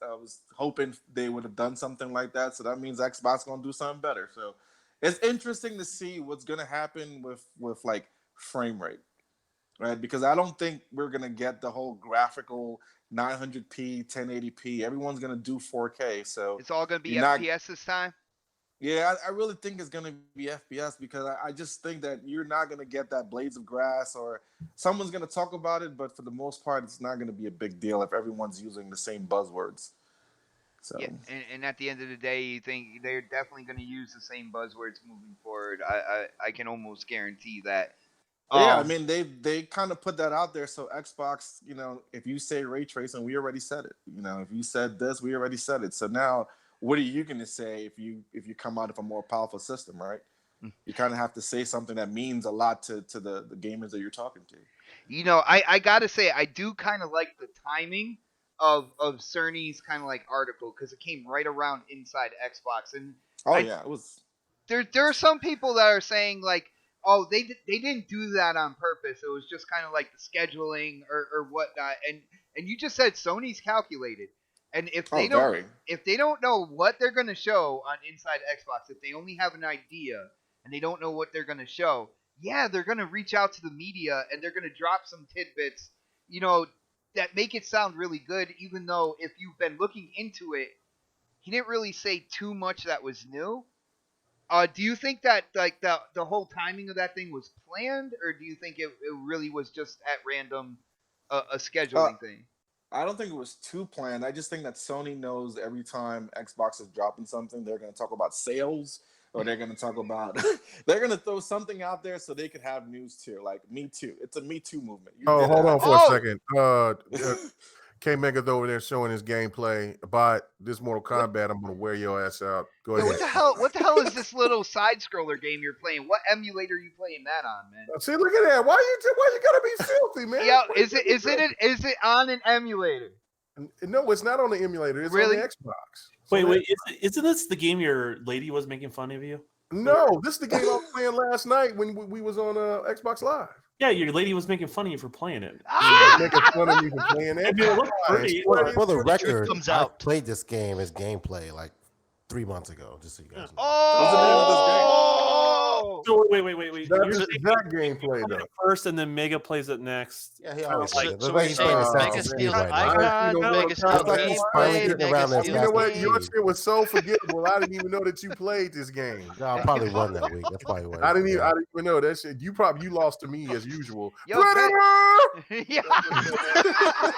hoping they would have done something like that. So that means Xbox gonna do something better. So it's interesting to see what's gonna happen with like frame rate, right? Because I don't think we're gonna get the whole graphical 900p, 1080p. Everyone's gonna do 4K. So it's all gonna be FPS this time. Yeah, I really think it's going to be FPS, because I just think that you're not going to get that Blades of Grass, or someone's going to talk about it, but for the most part, it's not going to be a big deal if everyone's using the same buzzwords. So. Yeah, and at the end of the day, you think they're definitely going to use the same buzzwords moving forward. I can almost guarantee that. Yeah, I mean, they kind of put that out there. So Xbox, if you say ray tracing, we already said it. If you said this, we already said it. So now, what are you going to say if you come out of a more powerful system, right? You kind of have to say something that means a lot to the gamers that you're talking to. I got to say, I do kind of like the timing of Cerny's kind of like article, because it came right around inside Xbox. And it was. There are some people that are saying like, oh, they didn't do that on purpose. It was just kind of like the scheduling or whatnot. And you just said Sony's calculated. And if they don't know what they're going to show on Inside Xbox, if they only have an idea and they don't know what they're going to show, yeah, they're going to reach out to the media and they're going to drop some tidbits, that make it sound really good, even though if you've been looking into it, he didn't really say too much that was new. Do you think that like the whole timing of that thing was planned, or do you think it really was just at random a scheduling thing? I don't think it was too planned. I just think that Sony knows every time Xbox is dropping something, they're going to talk about sales, or they're going to talk about they're going to throw something out there so they could have news too. Like Me Too. It's a Me Too movement. Hold on for a second. K-Mega's over there showing his gameplay about this Mortal Kombat. I'm going to wear your ass out. Go ahead. What the hell is this little side-scroller game you're playing? What emulator are you playing that on, man? See, look at that. Why you gotta be filthy, man? Yeah, is it on an emulator? No, it's not on the emulator. It's Really? on the Xbox. Wait. Isn't this the game your lady was making fun of you? No, this is the game I was playing last night when we was on Xbox Live. Yeah, your lady was making fun of you for playing it. Making fun of me for playing it. I mean, it looked pretty. For the record, comes I out. played this game as gameplay like 3 months ago, just so you guys know. What's the name of this game? Oh! So wait. That's You're just that gameplay though. first, and then Mega plays it next. Yeah, he always So- plays it. so The way we're he's saying playing Mega Assassin's Creed steals right I now. ain't seen no Mega more steals It's like he's finally gameplay, getting around Mega to You know what? Assassin's Your Creed. shit was so forgettable. I didn't even know that you played this game. No, I probably won that week. That's probably what I didn't even know that shit. You lost to me as usual. Yo, Predator! yeah.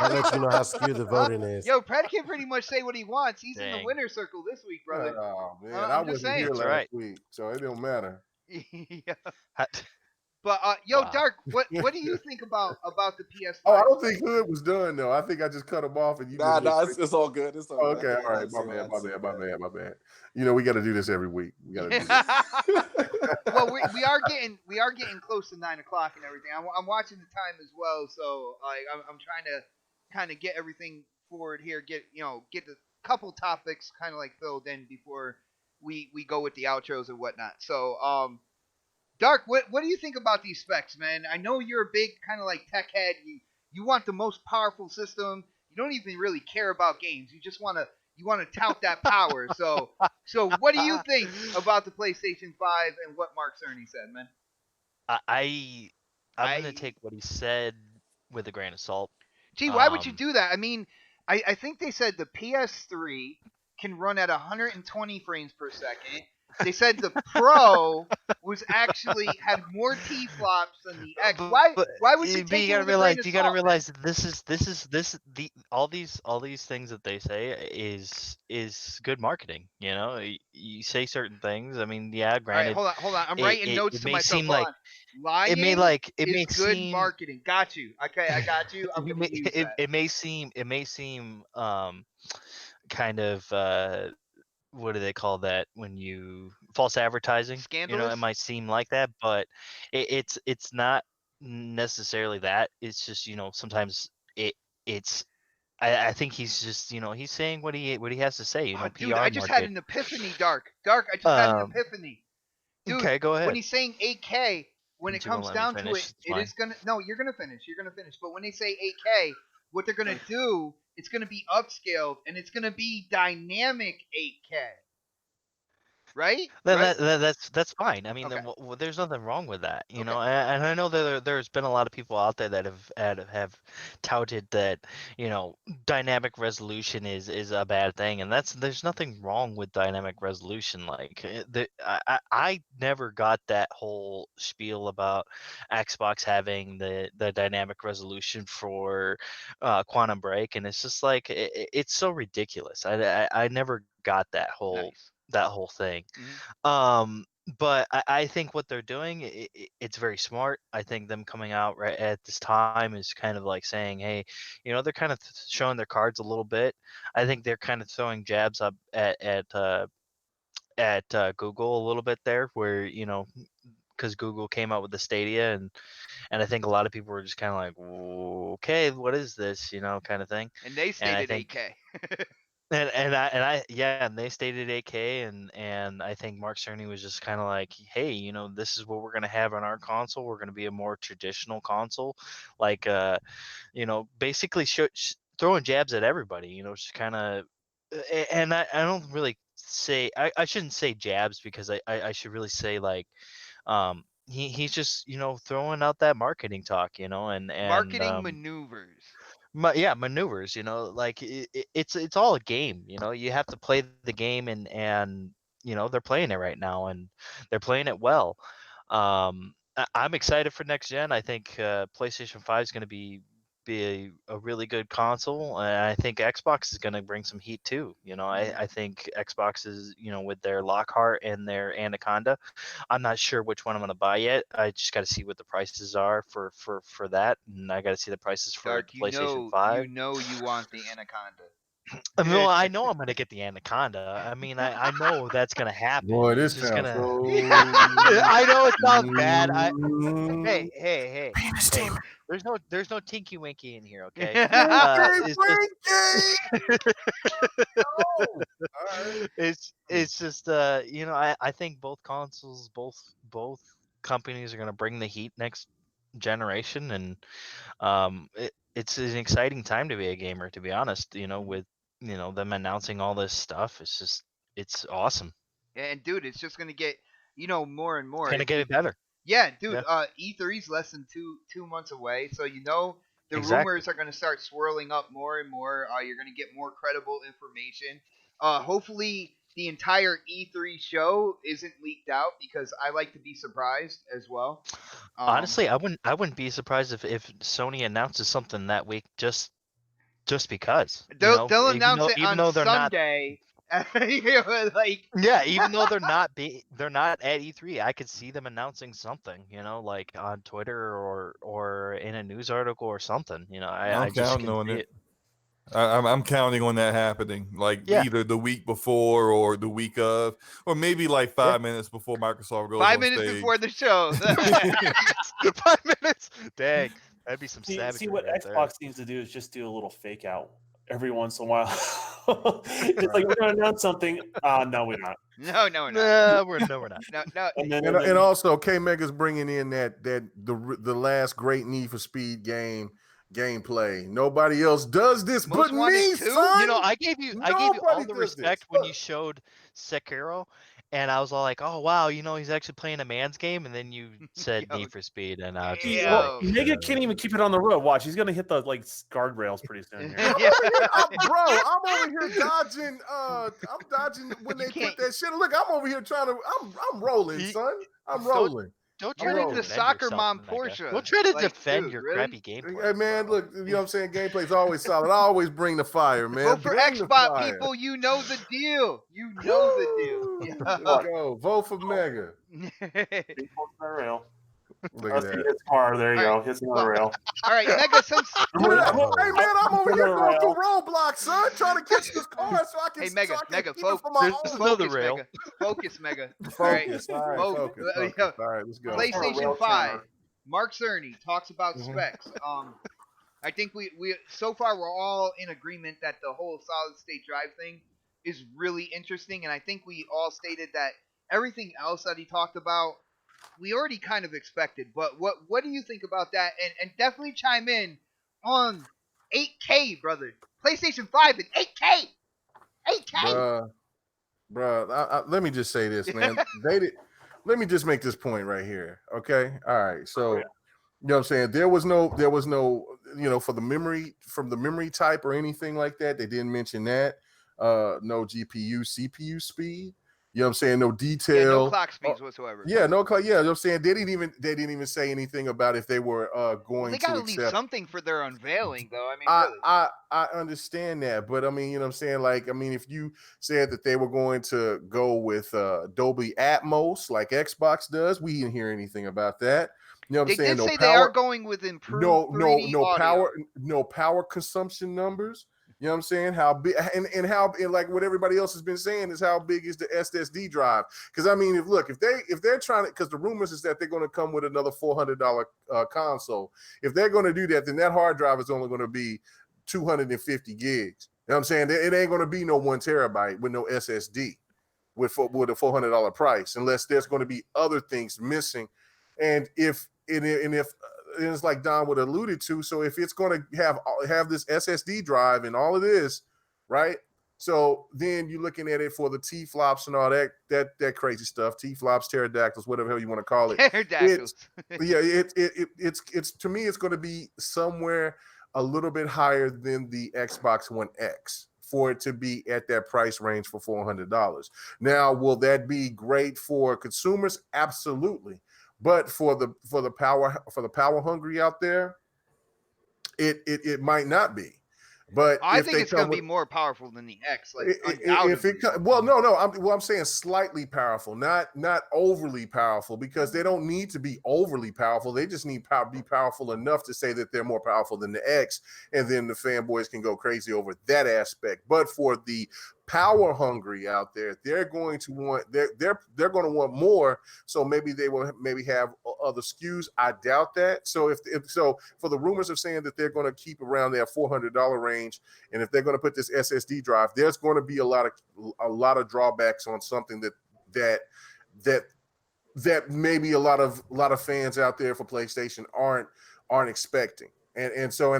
I'll let you know how skewed the voting is. Yo, Pred can pretty much say what he wants. He's in the Dang. winner's circle this week, brother. Oh man, I'm I just wasn't saying. here That's last right. week, so it don't matter. Yeah. Ha- But yo, Wow. Dark, what do you think about the PS5? Oh, I don't think Hood was done though. I think I just cut him off and you Nah, just it's all good. It's all Oh, good. okay, all right, my bad. You know, we got to do this every week. We got to do this. Well, we are getting close to 9 o'clock and everything. I'm watching the time as well, so like I'm trying to kind of get everything forward here. Get the couple topics kind of like filled in before we go with the outros and whatnot. So Dark, what do you think about these specs, man? I know you're a big kind of like tech head. You want the most powerful system. You don't even really care about games. You just want to tout that power. So what do you think about the PlayStation 5 and what Mark Cerny said, man? I'm gonna take what he said with a grain of salt. Gee, why would you do that? I mean, I think they said the PS3 can run at 120 frames per second. They said the Pro was actually had more T flops than the X. Why would you take it with a grain of You gotta salt, realize that all these things that they say is good marketing. You know, you say certain things. I mean, yeah, All right, granted. hold on. I'm writing notes to may myself. seem Hold like on. Lying it may is good seem marketing. Got you. Okay, I got you. I'm gonna use that. it may seem kind of what do they call that when you false advertising? You know, Scandalous? it might seem like that, but it's not necessarily that. It's just sometimes it's I think he's just he's saying what he has to say. Oh, dude, PR I just had market. an epiphany, Dark. Dark, I just had an epiphany. Dude, Okay, go ahead. when he's saying 8K, when But it you won't comes let me down to finish, it, it's it fine. is gonna. No, you're gonna finish. You're gonna finish. But when they say 8K, what they're gonna do, it's gonna be upscaled and it's gonna be dynamic 8K. Right? Then Right? that's fine. I mean, Okay. then there's nothing wrong with that, Okay. And I know that there's been a lot of people out there that have touted that dynamic resolution is a bad thing, and there's nothing wrong with dynamic resolution. Like I never got that whole spiel about Xbox having the dynamic resolution for Quantum Break, and it's just like it's so ridiculous. I never got that whole Nice. thing. Mhm. But I think what they're doing, it's very smart. I think them coming out right at this time is kind of like saying, hey, they're kind of showing their cards a little bit. I think they're kind of throwing jabs up at Google a little bit there, where because Google came out with the Stadia, and I think a lot of people were just kind of like, okay, what is this, kind of thing. And they And I stated think 8K. and they stated 8K, and I think Mark Cerny was just kind of like, hey, this is what we're gonna have on our console. We're gonna be a more traditional console, like basically throwing jabs at everybody. Just kind of, and I don't really say I shouldn't say jabs, because I should really say like he's just throwing out that marketing talk, Marketing maneuvers. maneuvers, like it's all a game. You have to play the game, and they're playing it right now, and they're playing it well. I'm excited for next gen. I think PlayStation 5 is going to be a really good console, and I think Xbox is going to bring some heat too. I think Xbox is, with their Lockhart and their Anaconda. I'm not sure which one I'm going to buy yet. I just got to see what the prices are for that, and I got to see the prices for Dark, the PlayStation 5. you want the Anaconda. Well, I know I'm gonna get the Anaconda. I mean, I know that's gonna happen. Boy, this It's just sounds gonna. so. I know it sounds bad. Hey. Penis demon. there's no Tinky Winky in here, okay? Winky, It's Winky! Oh, all right. it's just I think both consoles, both companies are gonna bring the heat next generation, and it's an exciting time to be a gamer, to be honest. With them announcing all this stuff, it's awesome. And dude, it's just gonna get more and more. It's gonna get better. Yeah, dude. Yeah. E3's less than two months away, so the Exactly. rumors are gonna start swirling up more and more. You're gonna get more credible information. Hopefully, the entire E3 show isn't leaked out because I like to be surprised as well. Honestly, I wouldn't be surprised if Sony announces something that week just because. They'll announce it Even on though they're not. Sunday. Like Yeah, even though they're not at E3, I could see them announcing something, like on Twitter or in a news article or something. I I'm just counting can on see it. I'm counting on that happening, like Yeah. either the week before or the week of, or maybe like 5 minutes before Microsoft goes 5 on minutes stage. before the show. 5 minutes. Dang, that'd be some See savagery what right there. Xbox needs to do is just do a little fake out every once in a while. It's like we're gonna announce something. No, we're not. No, we're not. No, we're not. No. And also, K Mega's bringing in that the last great Need for Speed gameplay. Nobody else does this Most but Wanted me, 2? son. I gave you all Nobody the does this. respect when you showed Sekiro, and I was all like, oh wow, he's actually playing a man's game, and then you said Yo. Need for Speed, and I was See, just Yo. like, Mega can't even keep it on the road. Watch, he's gonna hit the guardrails pretty soon here. Yeah. I'm over here dodging. I'm dodging when You they can't- put that shit. Look, I'm over here trying to. I'm rolling, son. I'm rolling. don't Turn try to into defend soccer yourself, mom Mega. Porsche. Don't try to Like, defend dude, your really? crappy gameplay. Hey man, look, you know what I'm saying? Gameplay's always solid. I always bring the fire, man. Vote for Bring the Xbox fire. people. You know the deal. You know the deal. Let's go. Vote for Mega. Rail. Look at that. His car. There you All go. right. Hits another rail. All right, Mega. Since Hey man, I'm over here going through roadblocks, son, trying to catch this car so I can, Hey, Mega, so I can Mega, keep it for my There's own. another focus, rail. Mega. Focus, Mega. Focus. All right, Mo- focus. uh, Focus. All right, let's go. PlayStation 5. Mark Cerny talks about Mhm. specs. I think we so far we're all in agreement that the whole solid state drive thing is really interesting, and I think we all stated that everything else that he talked about we already kind of expected. But what do you think about that? And definitely chime in on 8K, brother. PlayStation 5 and 8K. 8K. Bruh, let me just say this, man. Let me just make this point right here. Okay. All right. So, you know what I'm saying? There was no, for the memory type or anything like that. They didn't mention that. No GPU, CPU speed. You know what I'm saying? No detail. Yeah, no clock speeds whatsoever. Yeah, no clock. Yeah, you know what I'm saying? They didn't even say anything about if they were going They to gotta accept leave something for their unveiling, though. I mean, really. I understand that, but I mean, you know what I'm saying? Like, I mean, if you said that they were going to go with Dolby Atmos like Xbox does, we didn't hear anything about that. You know what They I'm saying? did No say power, they are going with improved 3D audio. no power consumption numbers. You know what I'm saying? How big and like what everybody else has been saying is how big is the SSD drive? Because I mean, if they're trying to, because the rumors is that they're going to come with another $400 console. If they're going to do that, then that hard drive is only going to be 250 gigs. You know what I'm saying? It ain't going to be no 1 terabyte with no SSD with a $400 price, unless there's going to be other things missing. And if it's like Don would alluded to, so if it's going to have this SSD drive and all of this, right? So then you're looking at it for the T-flops and all that crazy stuff, T-flops, pterodactyls, whatever hell you want to call it. Pterodactyls. It's to me, it's going to be somewhere a little bit higher than the Xbox One X for it to be at that price range for $400. Now, will that be great for consumers? Absolutely. But for the power hungry out there, it might not be. But I think it's going to be more powerful than the X, like undoubtedly. I'm saying slightly powerful, not overly powerful, because they don't need to be overly powerful. They just need to be powerful enough to say that they're more powerful than the X, and then the fanboys can go crazy over that aspect. But for the power hungry out there, they're going to want they're going to want more. So maybe they will have other SKUs. I doubt that. So if so, for the rumors of saying that they're going to keep around their $400 range, and if they're going to put this SSD drive, there's going to be a lot of drawbacks on something that maybe a lot of fans out there for PlayStation aren't expecting. And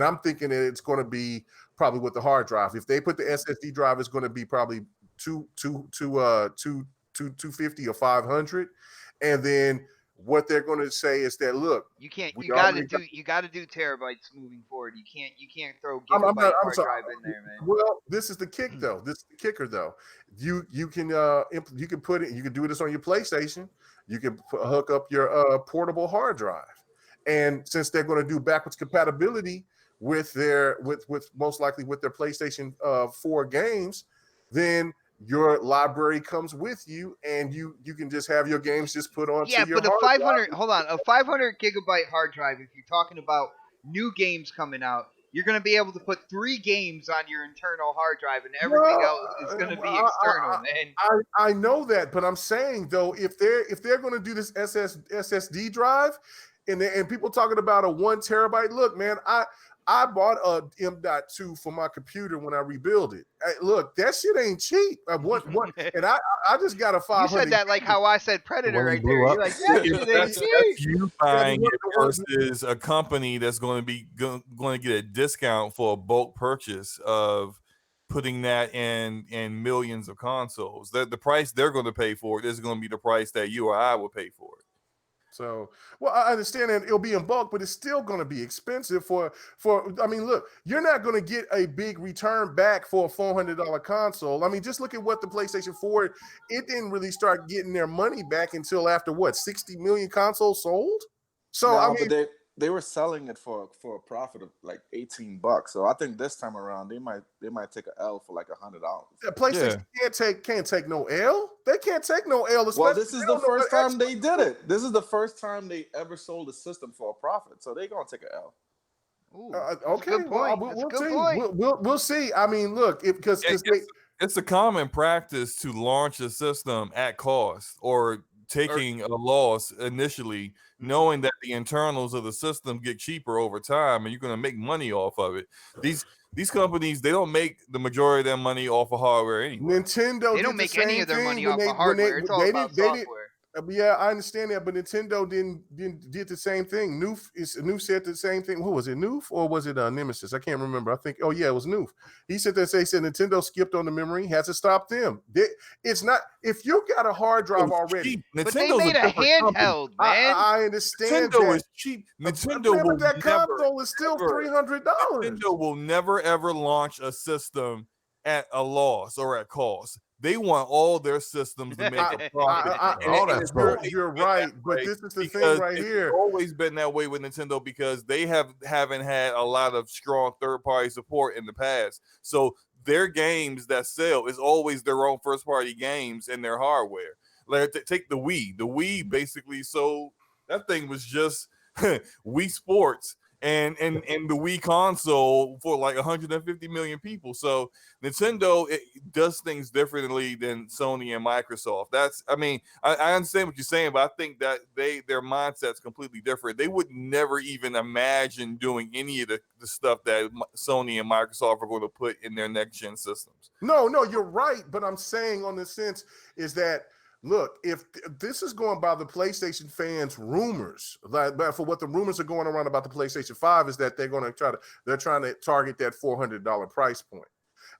I'm thinking that it's going to be probably with the hard drive. If they put the SSD drive, it's going to be probably 250 or 500. And then what they're going to say is that, look, you got to do terabytes moving forward. You can't throw gigabyte hard drive in there, man. Well, this is the kick though. This is the kicker though. You can put it. You can do this on your PlayStation. You can hook up your portable hard drive. And since they're going to do backwards compatibility with most likely with their PlayStation 4 games, then your library comes with you, and you can just have your games just put on. Yeah, but a 500 gigabyte hard drive. If you're talking about new games coming out, you're going to be able to put 3 games on your internal hard drive, and everything else is going to be external, man. I know that, but I'm saying though, if they're going to do this SSD drive, and people talking about a 1 terabyte, look, man, I bought a M.2 for my computer when I rebuilt it. Look, that shit ain't cheap. And I just got a 500. You said that like how I said Predator right there. You're like, that shit ain't cheap. You buying it versus a company that's going to get a discount for a bulk purchase of putting that in millions of consoles. The price they're going to pay for it is going to be the price that you or I will pay for it. So, well, I understand that it'll be in bulk, but it's still going to be expensive for. I mean, look, you're not going to get a big return back for a $400 console. I mean, just look at what the PlayStation 4. It didn't really start getting their money back until after 60 million consoles sold. So no, I mean, but they were selling it for a profit of like $18. So I think this time around they might take an L for like $100. PlayStation can't take no L. They can't take no L. Well, this is the first time they did it. This is the first time they ever sold a system for a profit. So they're gonna take an L. Ooh, okay, good point. We'll see. I mean, look, it's a common practice to launch a system at cost or taking a loss initially, knowing that the internals of the system get cheaper over time and you're going to make money off of it. These companies, they don't make the majority of their money off of hardware anyway. Nintendo, they don't make any of their money off of hardware. It's all about software. Yeah, I understand that, but Nintendo did the same thing. Noof said the same thing. Who was it, Noof or was it Nemesis? I can't remember. I think, it was Noof. He said Nintendo skipped on the memory, has to stop them. It's not, if you got a hard drive already. But they made a handheld, man. I understand Nintendo is cheap. But that console is still $300. Nintendo will never ever launch a system at a loss or at cost. They want all their systems to make a profit. You're right, but this is the thing right here. It's always been that way with Nintendo because they haven't had a lot of strong third-party support in the past. So their games that sell is always their own first-party games and their hardware. Like take the Wii. The Wii basically sold, that thing was just Wii Sports. And the Wii console for like 150 million people. So Nintendo does things differently than Sony and Microsoft. I understand what you're saying, but I think that their mindset's completely different. They would never even imagine doing any of the stuff that Sony and Microsoft are going to put in their next gen systems. No, you're right. But I'm saying on the sense is that, look, if this is going by the PlayStation fans' rumors, for what the rumors are going around about the PlayStation 5 is that they're trying to target that $400 price point.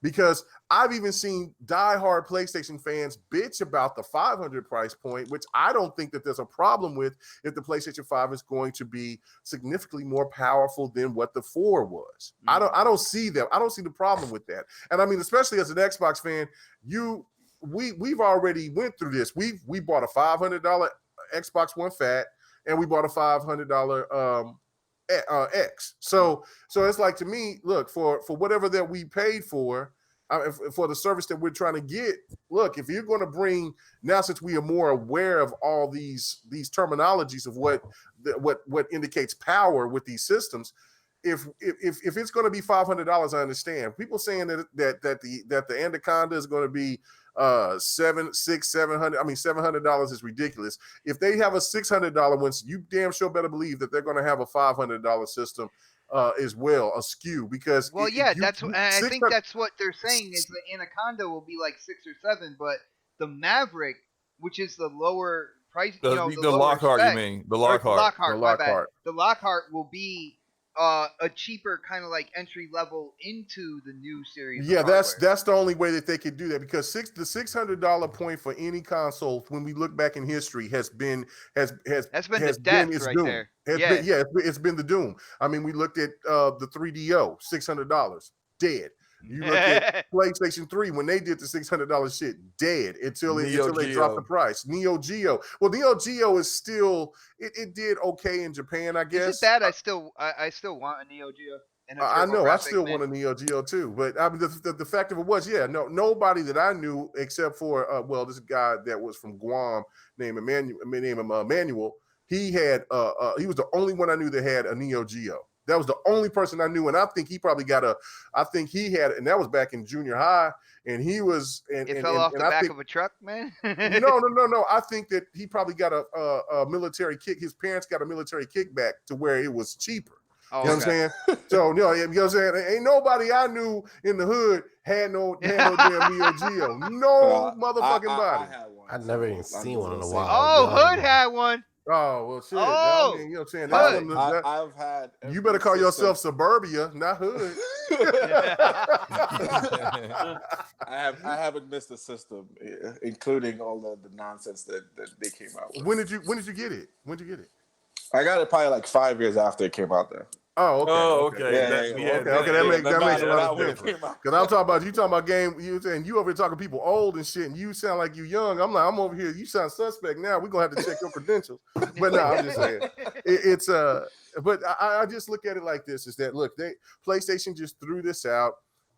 Because I've even seen diehard PlayStation fans bitch about the $500 price point, which I don't think that there's a problem with if the PlayStation 5 is going to be significantly more powerful than what the 4 was. Mm-hmm. I don't see that. I don't see the problem with that. And I mean, especially as an Xbox fan, we've already went through this. We bought a $500 Xbox One Fat, and we bought a $500 X. So it's like, to me, look, for whatever that we paid for the service that we're trying to get. Look, if you're going to bring now, since we are more aware of all these terminologies of what indicates power with these systems. if it's going to be $500, I understand. People saying that the Anaconda is going to be $700. I mean, $700 is ridiculous. If they have a $600 one, you damn sure better believe that they're going to have a $500 system as well, a SKU, because I think that's what they're saying is the Anaconda will be like 6 or 7, but the Maverick, which is the lower price, The lower Lockhart, spec, you mean the Lockhart? My bad. The Lockhart will be a cheaper kind of like entry level into the new series. Yeah, that's the only way that they could do that, because the $600 point for any console, when we look back in history, has been the death its right doom. there. It's been the doom. I mean, we looked at the 3DO, $600, dead. You look at PlayStation 3 when they did the $600 shit, dead until they dropped the price. Neo Geo. Well, Neo Geo is still it did okay in Japan, I guess. Is it bad? I still want a Neo Geo. I know. I still want a Neo Geo too, but I mean, the fact of it was, nobody that I knew except for this guy that was from Guam named Emmanuel. He had he was the only one I knew that had a Neo Geo. That was the only person I knew, and I think he probably got and that was back in junior high, and he was. It fell off the back of a truck, man. No. I think that he probably got a military kick. His parents got a military kickback to where it was cheaper. Oh, you know what I'm saying? So, you know what I'm saying? Ain't nobody I knew in the hood had no damn Neo Geo. No motherfucking body. I had one. I've never even seen one in a while. Oh, Hood had one. Oh, well, shit. Oh, I mean, you know what I'm saying? I've had. You better call yourself Suburbia, not Hood. I haven't missed a system, including all the nonsense that they came out with. When did you get it? When did you get it? I got it probably like 5 years after it came out there. Oh, okay. Oh, okay. That makes a lot of sense. Because I'm talking about game. You saying you over here talking people old and shit, and you sound like you young. I'm like, I'm over here. You sound suspect now. We're gonna have to check your credentials. But no, I'm just saying it's But I just look at it like this: is that look, PlayStation just threw this out,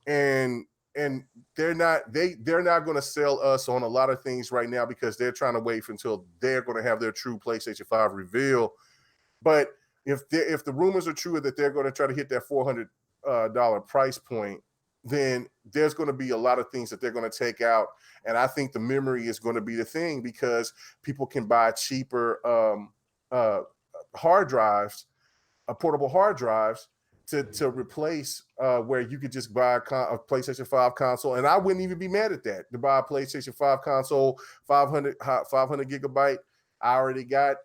and they're not going to sell us on a lot of things right now because they're trying to wait until they're going to have their true PlayStation 5 reveal. But if the rumors are true that they're going to try to hit that $400 price point, then there's going to be a lot of things that they're going to take out. And I think the memory is going to be the thing, because people can buy cheaper hard drives, portable hard drives to replace where you could just buy a PlayStation 5 console. And I wouldn't even be mad at that, to buy a PlayStation 5 console, 500 gigabyte. I already got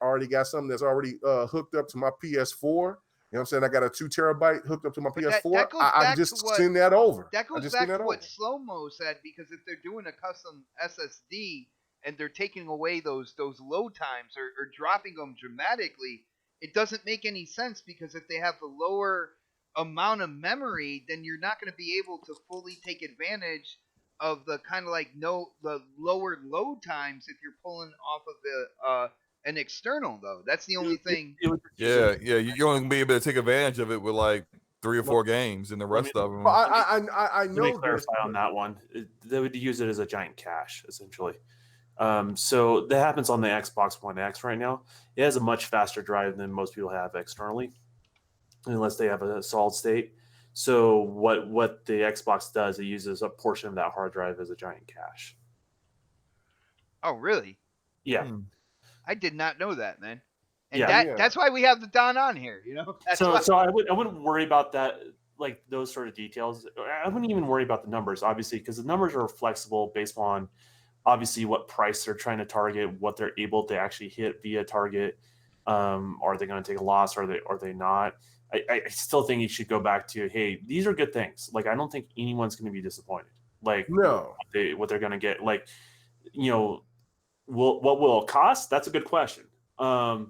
something that's already hooked up to my PS4. You know what I'm saying? I got a 2 terabyte hooked up to my PS4. I just send that over. That goes back to what Slow-Mo said, because if they're doing a custom SSD and they're taking away those load times or dropping them dramatically, it doesn't make any sense, because if they have the lower amount of memory, then you're not going to be able to fully take advantage of the kind of like the lower load times if you're pulling off of an external, though. That's the only thing. Yeah, you're only gonna be able to take advantage of it with like 3 or 4 games, and the rest of them. I know. Let me clarify on that one. They would use it as a giant cache, essentially. So that happens on the Xbox One X right now. It has a much faster drive than most people have externally, unless they have a solid state. So what the Xbox does, it uses a portion of that hard drive as a giant cache. Oh, really? Yeah. I did not know that, man. And that's why we have the Don on here, you know? So I wouldn't worry about that, like those sort of details. I wouldn't even worry about the numbers, obviously, because the numbers are flexible based on obviously what price they're trying to target, what they're able to actually hit via target. Are they going to take a loss? Are they not? I still think you should go back to, hey, these are good things. Like, I don't think anyone's going to be disappointed. Like, no, what they're going to get. Like, you know, what will it cost? That's a good question. You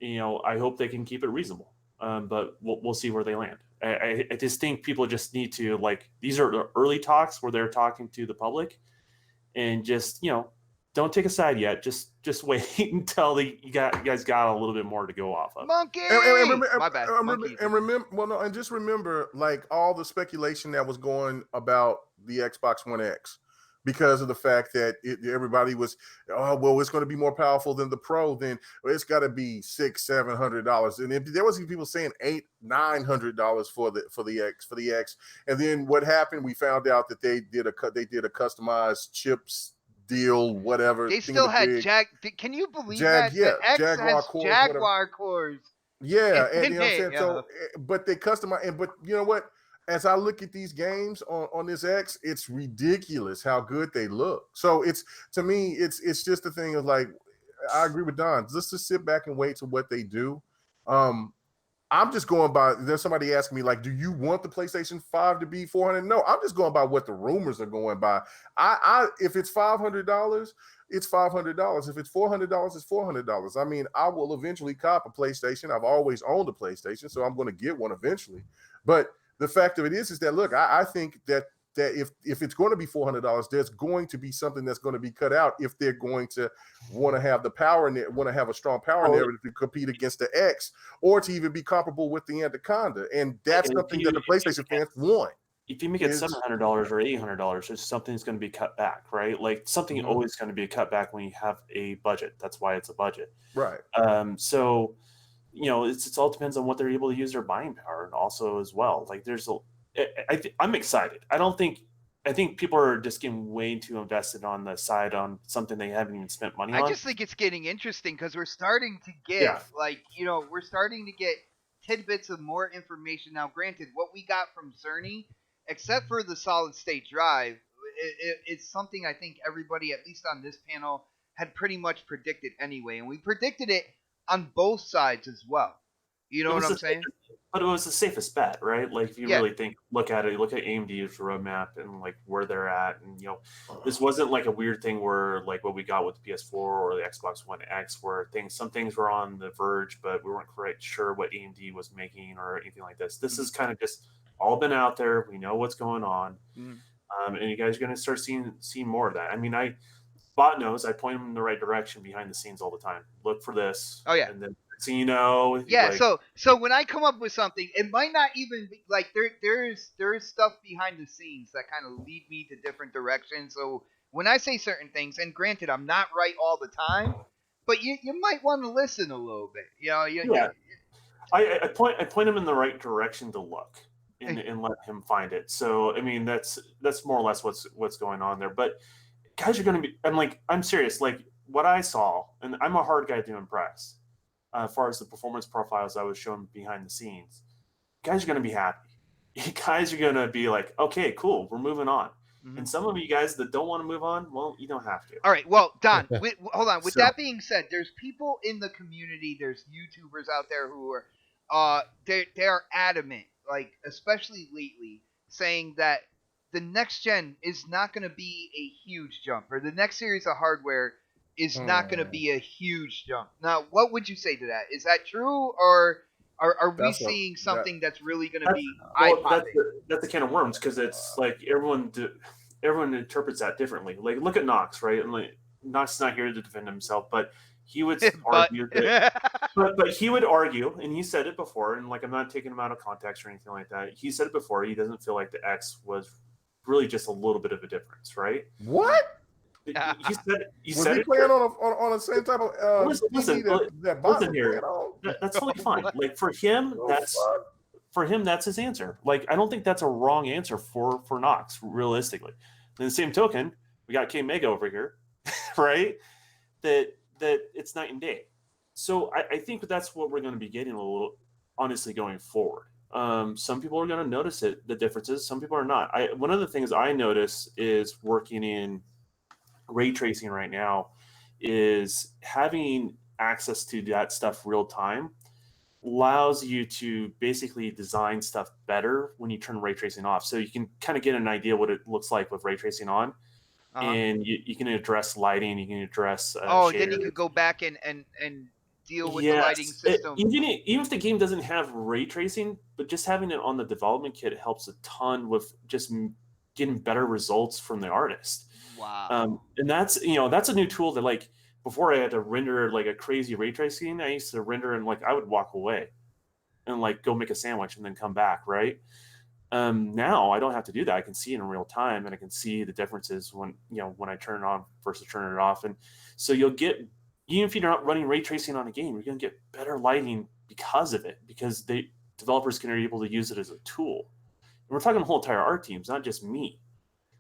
know, I hope they can keep it reasonable. But we'll see where they land. I just think people just need to, like, these are the early talks where they're talking to the public, and just, you know, don't take a side yet. Just wait until you guys got a little bit more to go off of. Monkey. My bad. And just remember, like, all the speculation that was going about the Xbox One X, because of the fact that everybody was, oh, well, it's going to be more powerful than the Pro, then it's got to be $600-700. And if there was people saying $800-900 for the X. And then what happened? We found out that they did a customized chips deal, whatever. They still had Can you believe that? Yeah, The X Jaguar has cores, Jaguar cores. Yeah, and you know what I'm saying? Yeah. So, but they customize, but you know what? As I look at these games on this X, it's ridiculous how good they look. So it's, to me, it's just a thing of like, I agree with Don. Let's just sit back and wait to what they do. I'm just going by, there's somebody asking me, like, do you want the PlayStation 5 to be $400? No, I'm just going by what the rumors are going by. If it's $500, it's $500. If it's $400, it's $400. I mean, I will eventually cop a PlayStation. I've always owned a PlayStation, so I'm going to get one eventually. But the fact of it is that, look, I think that if it's going to be $400, there's going to be something that's going to be cut out if they're going to want to have the power and want to have a strong power narrative to compete against the X, or to even be comparable with the Anaconda. And that's something that the PlayStation fans want. If you make it $700 or $800, there's something that's going to be cut back, right? Like something always going to be cut back when you have a budget. That's why it's a budget, right? So, you know, it all depends on what they're able to use their buying power, and also as well. Like I'm excited. I think people are just getting way too invested on the side on something they haven't even spent money on. I just think it's getting interesting because we're starting to get we're starting to get tidbits of more information. Now, granted, what we got from Cerny, except for the solid state drive, it's something I think everybody, at least on this panel, had pretty much predicted anyway, and we predicted it on both sides as well. You know what I'm saying? But it was the safest bet, right? Like if you really look at AMD's roadmap and like where they're at, and you know, this wasn't like a weird thing where like what we got with the PS4 or the Xbox One X, where some things were on the verge, but we weren't quite sure what AMD was making or anything like this. This is kind of just all been out there. We know what's going on, and you guys are going to start seeing more of that. I mean, Bot knows I point him in the right direction behind the scenes all the time. Look for this. Oh yeah. And then so you know. Yeah. Like, so when I come up with something, it might not even be like there is stuff behind the scenes that kind of lead me to different directions. So when I say certain things, and granted I'm not right all the time, but you might want to listen a little bit. You know. I point him in the right direction to look. And let him find it. So I mean that's more or less what's going on there. But guys are going to be. I'm serious. Like what I saw, and I'm a hard guy to impress. As far as the performance profiles I was shown behind the scenes, guys are going to be happy. You guys are going to be like, okay, cool, we're moving on. And some of you guys that don't want to move on, well, you don't have to. All right. Well, Don, hold on. With that being said, there's people in the community. There's YouTubers out there who are, they're adamant, like especially lately, saying that the next gen is not going to be a huge jump, or the next series of hardware is not going to be a huge jump. Now, what would you say to that? Is that true, or are we seeing something that's really going to be eye-popping? That's a can of worms, because it's like everyone interprets that differently. Like, look at Knox, right? And like, Knox is not here to defend himself, but he would argue that. but he would argue, and he said it before, and like I'm not taking him out of context or anything like that. He said it before. He doesn't feel like the X was really just a little bit of a difference, right? What? He said he playing on the same type of listen here. That's totally fine. Like for him, that's his answer. Like I don't think that's a wrong answer for Knox, realistically. In the same token, we got K Mega over here, right? That it's night and day. So I think that's what we're going to be getting a little, honestly, going forward. Some people are going to notice the differences. Some people are not. One of the things I notice is working in ray tracing right now is having access to that stuff real time allows you to basically design stuff better when you turn ray tracing off. So you can kind of get an idea what it looks like with ray tracing on. And you can address lighting, you can address then you could go back and deal with the lighting system. Even if the game doesn't have ray tracing, but just having it on the development kit helps a ton with just getting better results from the artist. Wow. And that's a new tool that, like, before I had to render like a crazy ray tracing, I used to render and like I would walk away and like go make a sandwich and then come back, right? Now I don't have to do that. I can see it in real time, and I can see the differences when I turn it on versus turn it off. And so you'll get, even if you're not running ray tracing on a game, you're going to get better lighting because of it, because developers can be able to use it as a tool. And we're talking the whole entire art teams, not just me.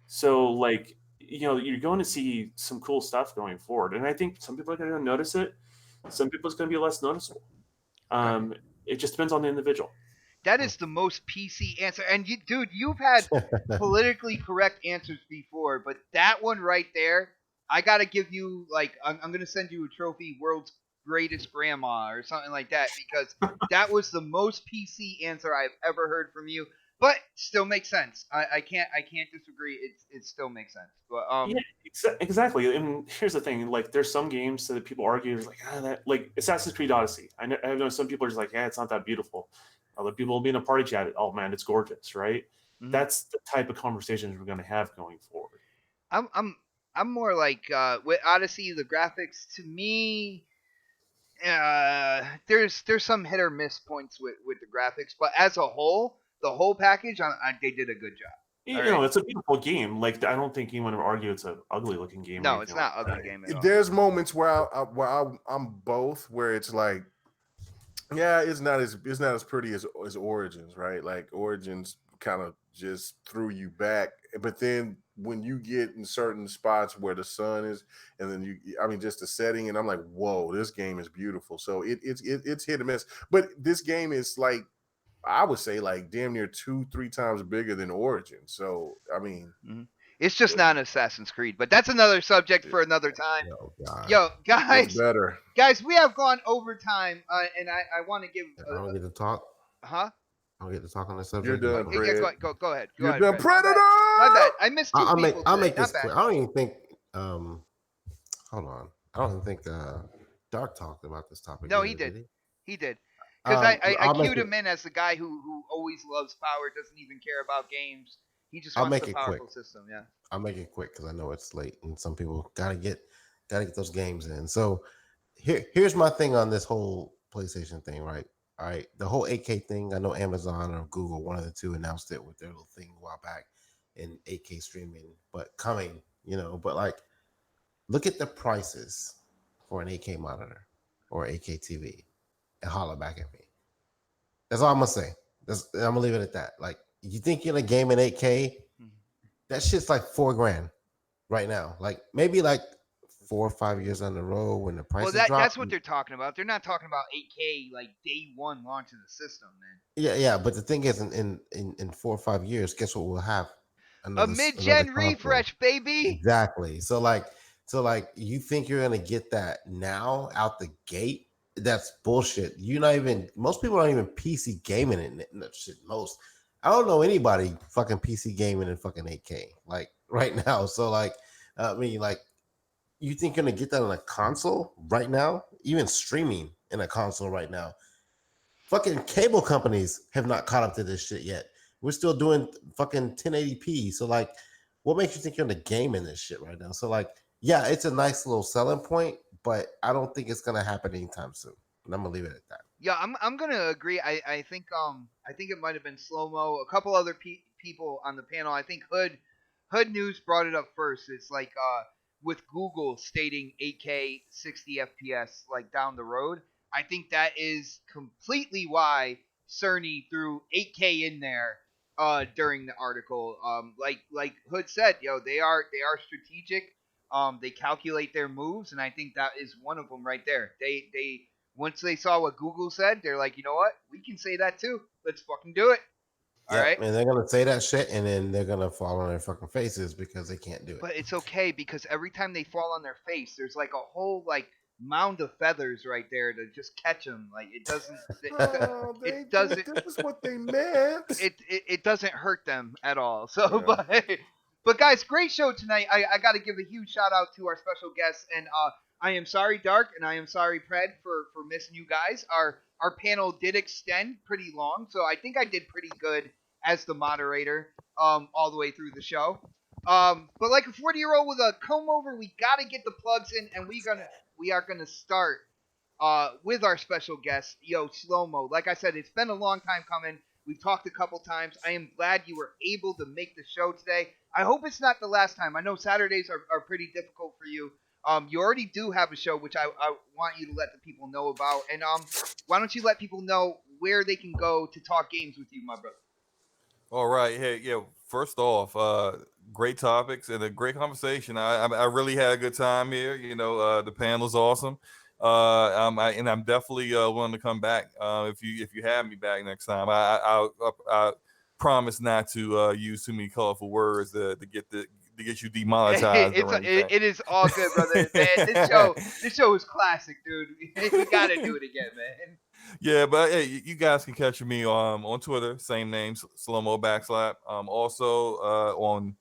So like, you're going to see some cool stuff going forward, and I think some people are going to notice it. Some people it's going to be less noticeable. It just depends on the individual. That is the most PC answer. And dude, you've had politically correct answers before, but that one right there, I gotta give you I'm gonna send you a trophy, world's greatest grandma or something like that, because that was the most PC answer I've ever heard from you. But still makes sense. I can't disagree. It still makes sense. But yeah, exactly. And here's the thing: like, there's some games that people argue is like Assassin's Creed Odyssey. I know some people are just like, yeah, it's not that beautiful. Other people will be in a party chat. Oh man, it's gorgeous, right? Mm-hmm. That's the type of conversations we're going to have going forward. I'm more like with Odyssey, the graphics to me, there's some hit or miss points with the graphics, but as a whole, the whole package, they did a good job. It's a beautiful game. Like, I don't think anyone would argue it's an ugly looking game. No, it's not ugly game at all. There's moments where I'm both, where it's like, yeah, it's not as pretty as Origins, right? Like Origins kind of just threw you back, but then when you get in certain spots where the sun is, and then just the setting, and I'm like, whoa, this game is beautiful. So it's hit or miss, but this game is like, I would say like damn near 2-3 times bigger than Origin. So I mean. Mm-hmm. It's just not an Assassin's Creed, but that's another subject for another time. Yo, guys, we have gone over time, and I want to give. I don't get to talk. Huh? I don't get to talk on this subject. You're done, Fred. Go ahead. You're done, Predator. My bad. I missed two people. I'll make this quick. I don't even think. Hold on. I don't even think Dark talked about this topic. No, he did. He did. Because I queued him in as the guy who always loves power, doesn't even care about games. He just wants the powerful system. Yeah. I'll make it quick because I know it's late and some people gotta get those games in. So here's my thing on this whole PlayStation thing, right? All right, the whole 8K thing. I know Amazon or Google, one of the two, announced it with their little thing a while back in 8K streaming, but coming, But like, look at the prices for an 8K monitor or 8K TV, and holler back at me. That's all I'm gonna say. I'm gonna leave it at that. Like, you think you're in a game in 8K? That shit's like $4,000 right now. Like, maybe like 4 or 5 years on the road when the prices drop. That's what they're talking about. They're not talking about 8K like day one launch of the system, man. Yeah. But the thing is, in 4 or 5 years, guess what we'll have? A mid-gen refresh, baby. Exactly. So like, you think you're gonna get that now out the gate? That's bullshit. Most people aren't even PC gaming in that shit. I don't know anybody fucking PC gaming in fucking 8K like right now. So like, you think you're gonna get that on a console right now? Even streaming in a console right now? Fucking cable companies have not caught up to this shit yet. We're still doing fucking 1080p. So like, what makes you think you're in the game in this shit right now? So like, yeah, it's a nice little selling point, but I don't think it's gonna happen anytime soon. And I'm gonna leave it at that. Yeah, I'm gonna agree. I think it might have been Slow Mo. A couple other people on the panel. I think Hood News brought it up first. It's like with Google stating 8K 60 FPS like down the road. I think that is completely why Cerny threw 8K in there during the article. Like Hood said, they are strategic. They calculate their moves, and I think that is one of them right there. They once they saw what Google said, they're like, you know what? We can say that too. Let's fucking do it. All right. And they're gonna say that shit, and then they're gonna fall on their fucking faces because they can't do it. But it's okay, because every time they fall on their face, there's like a whole like mound of feathers right there to just catch them. Like, it doesn't. It doesn't. This is what they meant. It doesn't hurt them at all. So, yeah. But guys, great show tonight. I got to give a huge shout out to our special guests, and I am sorry, Dark, and I am sorry, Pred, for missing you guys. Our panel did extend pretty long, so I think I did pretty good as the moderator all the way through the show. But like a 40-year-old with a comb over, we got to get the plugs in, and we are gonna start with our special guest, Slow Mo. Like I said, it's been a long time coming. We've talked a couple times. I am glad you were able to make the show today. I hope it's not the last time. I know Saturdays are pretty difficult for you. You already do have a show, which I want you to let the people know about. And why don't you let people know where they can go to talk games with you, my brother? All right. Hey, yeah. First off, great topics and a great conversation. I really had a good time here. The panel's awesome. I'm definitely willing to come back if you have me back next time. I promise not to use too many colorful words to get you demonetized or anything. It is all good, brother. Man, this show is classic, dude. We gotta do it again, man. Yeah, but hey, you guys can catch me on Twitter, same name, Slow-Mo Backslap. Also on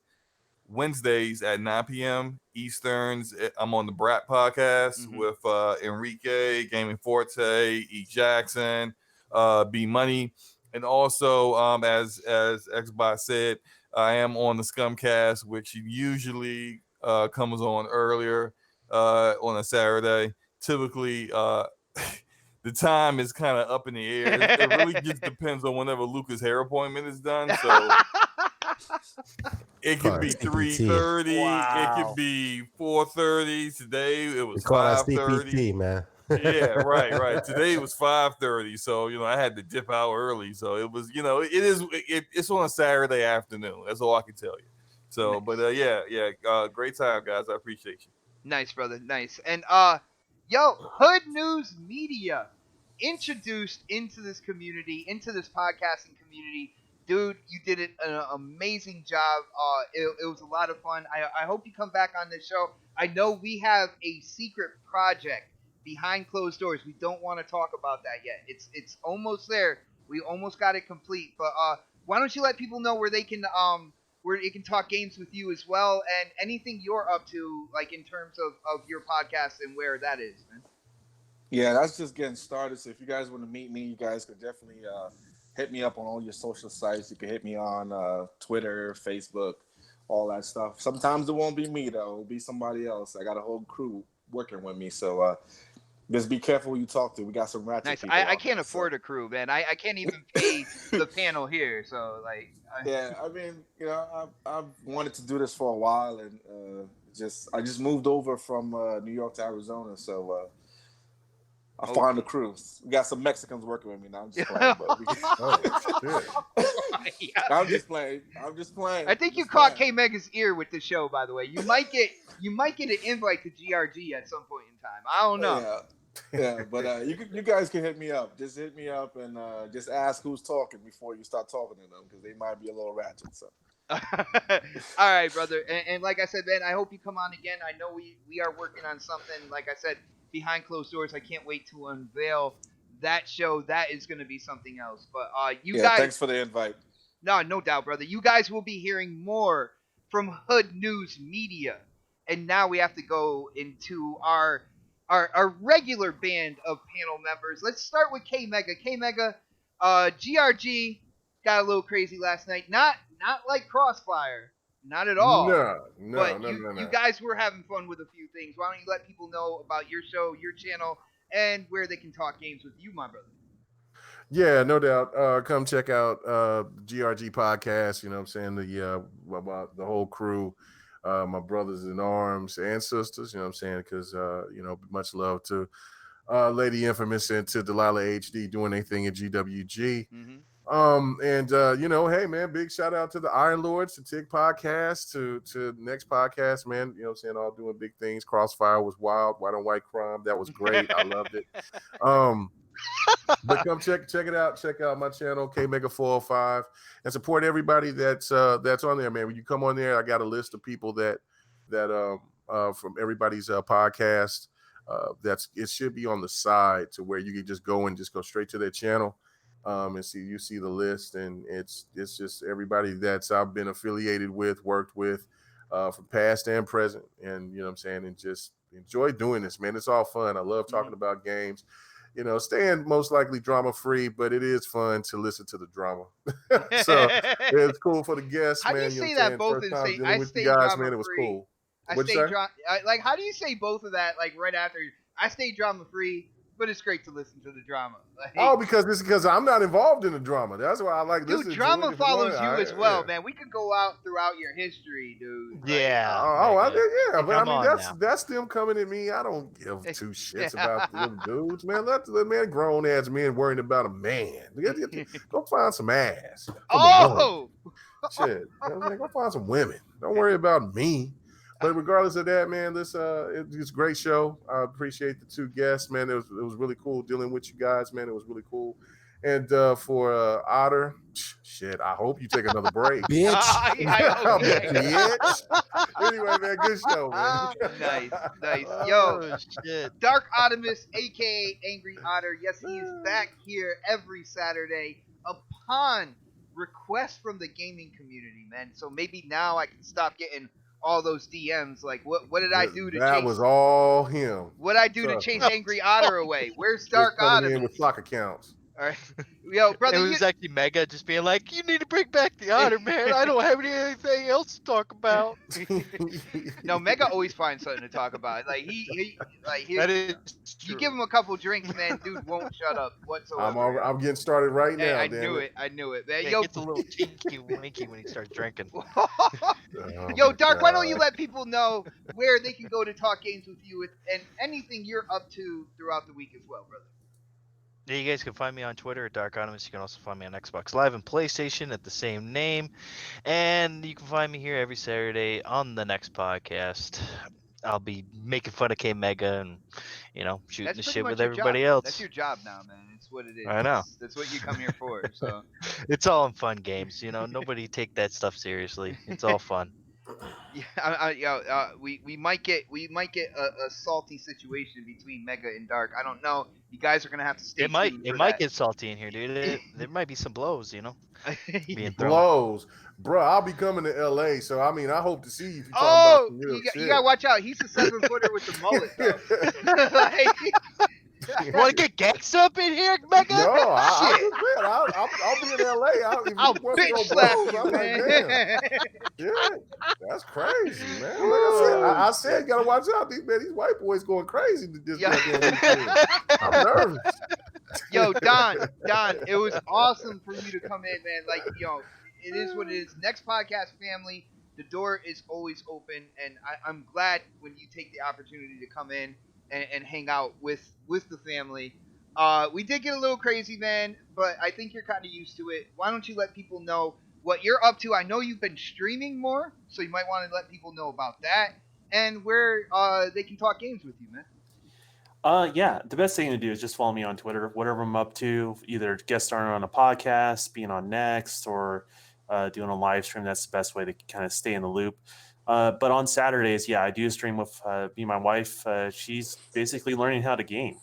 Wednesdays at 9 p.m. Easterns. I'm on the Brat podcast with Enrique, Gaming Forte, E. Jackson, B Money, and also as Xbox said, I am on the Scumcast, which usually comes on earlier on a Saturday. Typically, the time is kind of up in the air. It really just depends on whenever Luca's hair appointment is done. So it could be 3:30. It could be 4:30. Today it was 5:30. Man. Yeah, right. Today it was 5:30. So I had to dip out early. So it was it's on a Saturday afternoon. That's all I can tell you. So, but great time, guys. I appreciate you. Nice, brother. Nice. And Hood News Media introduced into this community, into this podcasting community. Dude, you did an amazing job. It was a lot of fun. I hope you come back on this show. I know we have a secret project behind closed doors. We don't want to talk about that yet. It's almost there. We almost got it complete. But why don't you let people know where they can talk games with you as well, and anything you're up to, like in terms of your podcast and where that is, man. Yeah, that's just getting started. So if you guys want to meet me, you guys could definitely hit me up on all your social sites. You can hit me on Twitter, Facebook, all that stuff. Sometimes it won't be me, though. It'll be somebody else. I got a whole crew working with me. So just be careful who you talk to. We got some ratchet people. I can't afford a crew, man. I can't even pay the panel here. So, like... Yeah, I mean, I've wanted to do this for a while, and I just moved over from New York to Arizona, so... I found the crew. We got some Mexicans working with me now. I'm just playing. I'm just playing. I think you caught K Mega's ear with the show, by the way. You might get an invite to GRG at some point in time. I don't know. Yeah, but you guys can hit me up. Just hit me up and just ask who's talking before you start talking to them, because they might be a little ratchet. So. All right, brother. And like I said, man, I hope you come on again. I know we are working on something. Like I said, behind closed doors. I can't wait to unveil that show. That is going to be something else. But guys, thanks for the invite. No doubt, brother. You guys will be hearing more from Hood News Media. And now we have to go into our regular band of panel members. Let's start with K Mega. K Mega, GRG got a little crazy last night. Not like Crossfire. Not at all. No. You guys were having fun with a few things. Why don't you let people know about your show, your channel, and where they can talk games with you, my brother? Yeah, no doubt. Come check out GRG podcast. You know what I'm saying? About the whole crew, my brothers in arms and sisters. You know what I'm saying? Because much love to Lady Infamous and to Delilah HD doing anything at GWG. Mm-hmm. Hey man, big shout out to the Iron Lords, to TIG podcast, to next podcast, man. You know what I'm saying? All doing big things. Crossfire was wild. White on white crime. That was great. I loved it. But come check it out. Check out my channel, K Mega 405, and support everybody that's on there, man. When you come on there, I got a list of people that from everybody's podcast. It should be on the side to where you can just go straight to their channel. And see the list, and it's just everybody that's I've been affiliated with, worked with, from past and present, and you know what I'm saying, and just enjoy doing this, man. It's all fun. I love talking about games. Staying most likely drama free, but it is fun to listen to the drama. So it's cool for the guests, man. How do you say that both and say I stay drama free? Man, it was cool. I stay drama. Like, how do you say both of that? Like right after I stay drama free. but it's great to listen to the drama. Oh, because I'm not involved in the drama. That's why I like dude, listening drama to it. follows you as well, Yeah. man. We could go out throughout your history, dude. Yeah. Yeah, but I Come mean on that's them coming at me. I don't give two shits about the little dudes, man. Let the man grown ass men worrying about a man. Go find some ass from a woman. Oh, Shit, you know what I'm saying? Go find some women. Don't worry about me. But regardless of that, man, it's a great show. I appreciate the two guests, man. It was really cool dealing with you guys, man. It was really cool. And for Otter, shit, I hope you take another break. Bitch. Bitch. Anyway, man, good show, man. nice. Yo, Oh, shit. Dark Optimus, aka Angry Otter. Yes, he is back here every Saturday upon request from the gaming community, man. So maybe now I can stop getting all those DMs. Like, what did I do to that chase? was all him. What I do to Trust chase me. Angry Otter away? Where's Just Dark coming Optimus? in with flock accounts. All right, yo, brother. It was actually Mega just being like, "You need to bring back the Otter, man. I don't have anything else to talk about." No, Mega always finds something to talk about. Like That is you true. give him a couple drinks, man, dude won't shut up whatsoever. I'm getting started right now. I damn knew it. I knew it, man. Yeah, Yo, it gets a little tinky winky when he starts drinking. Oh, yo, my Dark, why don't you God. let people know where they can go to talk games with you and anything you're up to throughout the week as well, brother. Yeah, you guys can find me on Twitter at Dark Optimus. You can also find me on Xbox Live and PlayStation at the same name. And you can find me here every Saturday on the next podcast. I'll be making fun of K Mega and, shooting That's the pretty shit much with your everybody job. else. That's your job now, man. It's what it is. I know. That's what you come here for. So It's all in fun games. Nobody take that stuff seriously. It's all fun. yeah, we might get a salty situation between Mega and Dark. I don't know. You guys are gonna have to stay tuned. It might get salty in here, dude. There might be some blows, being thrown. Blows. Bro, I'll be coming to LA, so I mean I hope to see you if you're talking Oh, about some real you shit. gotta watch out. He's a 7-footer with the mullet, though. You want to get gangsta up in here, Mega? No, I Shit. just said I'll be in LA. If I'll you want to bitch throw slap blows, you, I'm man. like, damn. Yeah, that's crazy, man. Like I said, you gotta watch out. These white boys going crazy to this goddamn weekend. I'm nervous. Yo, Don, it was awesome for you to come in, man. Like, it is what it is. Next podcast, family, the door is always open, and I'm glad when you take the opportunity to come in and hang out with the family. We did get a little crazy, man, but I think you're kind of used to it. Why don't you let people know what you're up to? I know you've been streaming more, so you might want to let people know about that and where they can talk games with you, man. Yeah, the best thing to do is just follow me on Twitter. Whatever I'm up to, either guest starring on a podcast, being on Next, or doing a live stream. That's the best way to kind of stay in the loop. But on Saturdays, yeah, I do stream with me and my wife. She's basically learning how to game.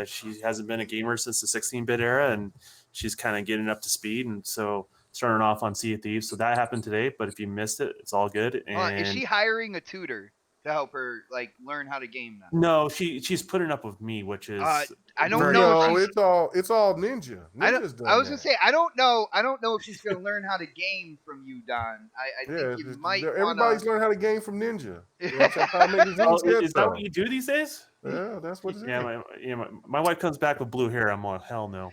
She hasn't been a gamer since the 16-bit era, and she's kind of getting up to speed. And so starting off on Sea of Thieves. So that happened today, but if you missed it, it's all good. And Is she hiring a tutor to help her learn how to game now? no, she's putting up with me, which is I don't know. No, it's all Ninja. Ninja's done I was that. gonna say I don't know if she's gonna learn how to game from you, Don. I think you might. Everybody's learning how to game from Ninja. You know, is that what you do these days? Yeah, that's what it is. Yeah, my wife comes back with blue hair. I'm like, hell no.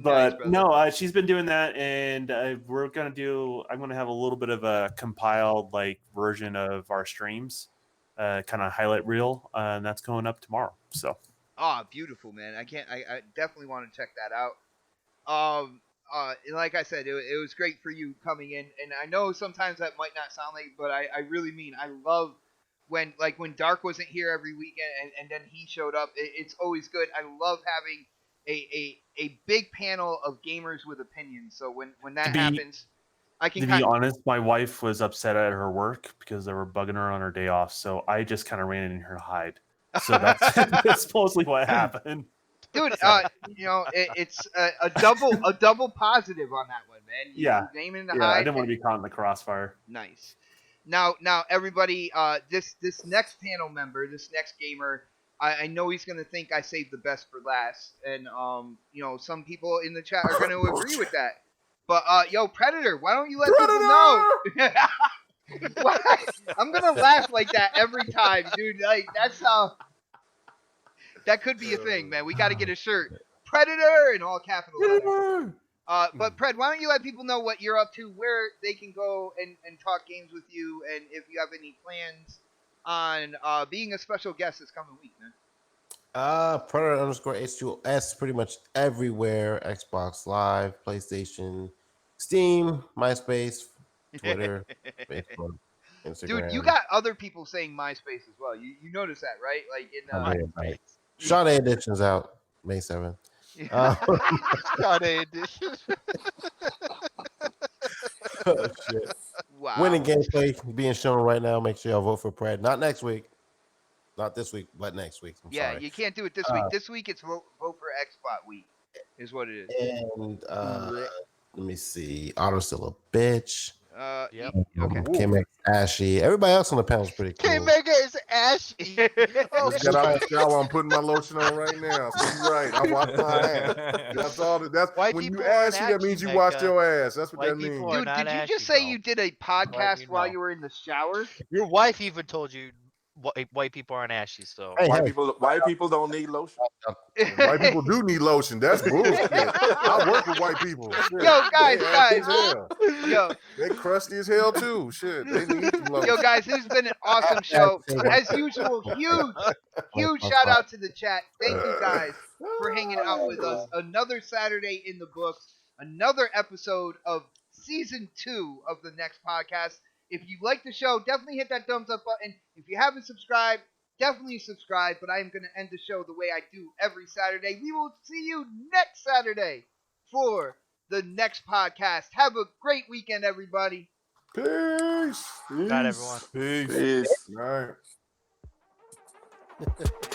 But nice, no, she's been doing that, and I'm gonna have a little bit of a compiled version of our streams, kind of highlight reel, and that's going up tomorrow. So. Oh, beautiful, man! I definitely want to check that out. And like I said, it was great for you coming in, and I know sometimes that might not sound like, but I really mean I love when Dark wasn't here every weekend and then he showed up. It's always good. I love having a big panel of gamers with opinions. So when that happens, I can. To be honest, my wife was upset at her work because they were bugging her on her day off. So I just kind of ran in her hide. So that's mostly what happened. Dude, it's a double positive on that one, man. You name it in the hide. I didn't want to be caught in the crossfire. Nice. Now, everybody, this next panel member, this next gamer, I know he's gonna think I saved the best for last, and some people in the chat are gonna agree with that. But yo, Predator, why don't you let people know? Why? I'm gonna laugh like that every time, dude. Like that's that could be a thing, man. We got to get a shirt, Predator, in all capital letters. But Pred, why don't you let people know what you're up to, where they can go and talk games with you, and if you have any plans on being a special guest this coming week, man. Predator underscore H2S pretty much everywhere. Xbox Live, PlayStation, Steam, MySpace, Twitter, Facebook, Dude, you Instagram. got other people saying MySpace as well. You notice that, right? Like in Right. Sade Edition's out May 7th. Sade edition. Oh, shit. wow. Winning gameplay being shown right now. Make sure y'all vote for Pred. Not next week. Not this week, but next week. I'm Yeah, sorry. you can't do it this week. This week it's vote for Xbot week, is what it is. And let me see. Otto's still a bitch. Yep. Okay. K-Max Ashy. Everybody else on the panel is pretty cool. K-Mega is ashy. Oh, Just got out the shower. I'm putting my lotion on right now. So you're right. I washed my ass. That's all. That's White when you people aren't ashy, that means you ashy, washed Mecca. your ass. That's what White that means. people are Dude, not did you ashy, just say though. you did a letting podcast you while know. you were in the shower? Your wife even told you white people aren't ashy, so. Hey, White people don't need lotion. White people do need lotion. That's bullshit. I work with white people. Shit. Yo, guys, They guys. ashy as hell. Yo, They crusty as hell too. Shit, they need some lotion. yo, guys, this has been an awesome show. As usual, huge shout out to the chat. Thank you guys for hanging out with us. Another Saturday in the books. Another episode of season 2 of the next podcast. If you like the show, definitely hit that thumbs up button. If you haven't subscribed, definitely subscribe. But I am going to end the show the way I do every Saturday. We will see you next Saturday for the next podcast. Have a great weekend, everybody. Peace. Got everyone. Peace. Peace. All right.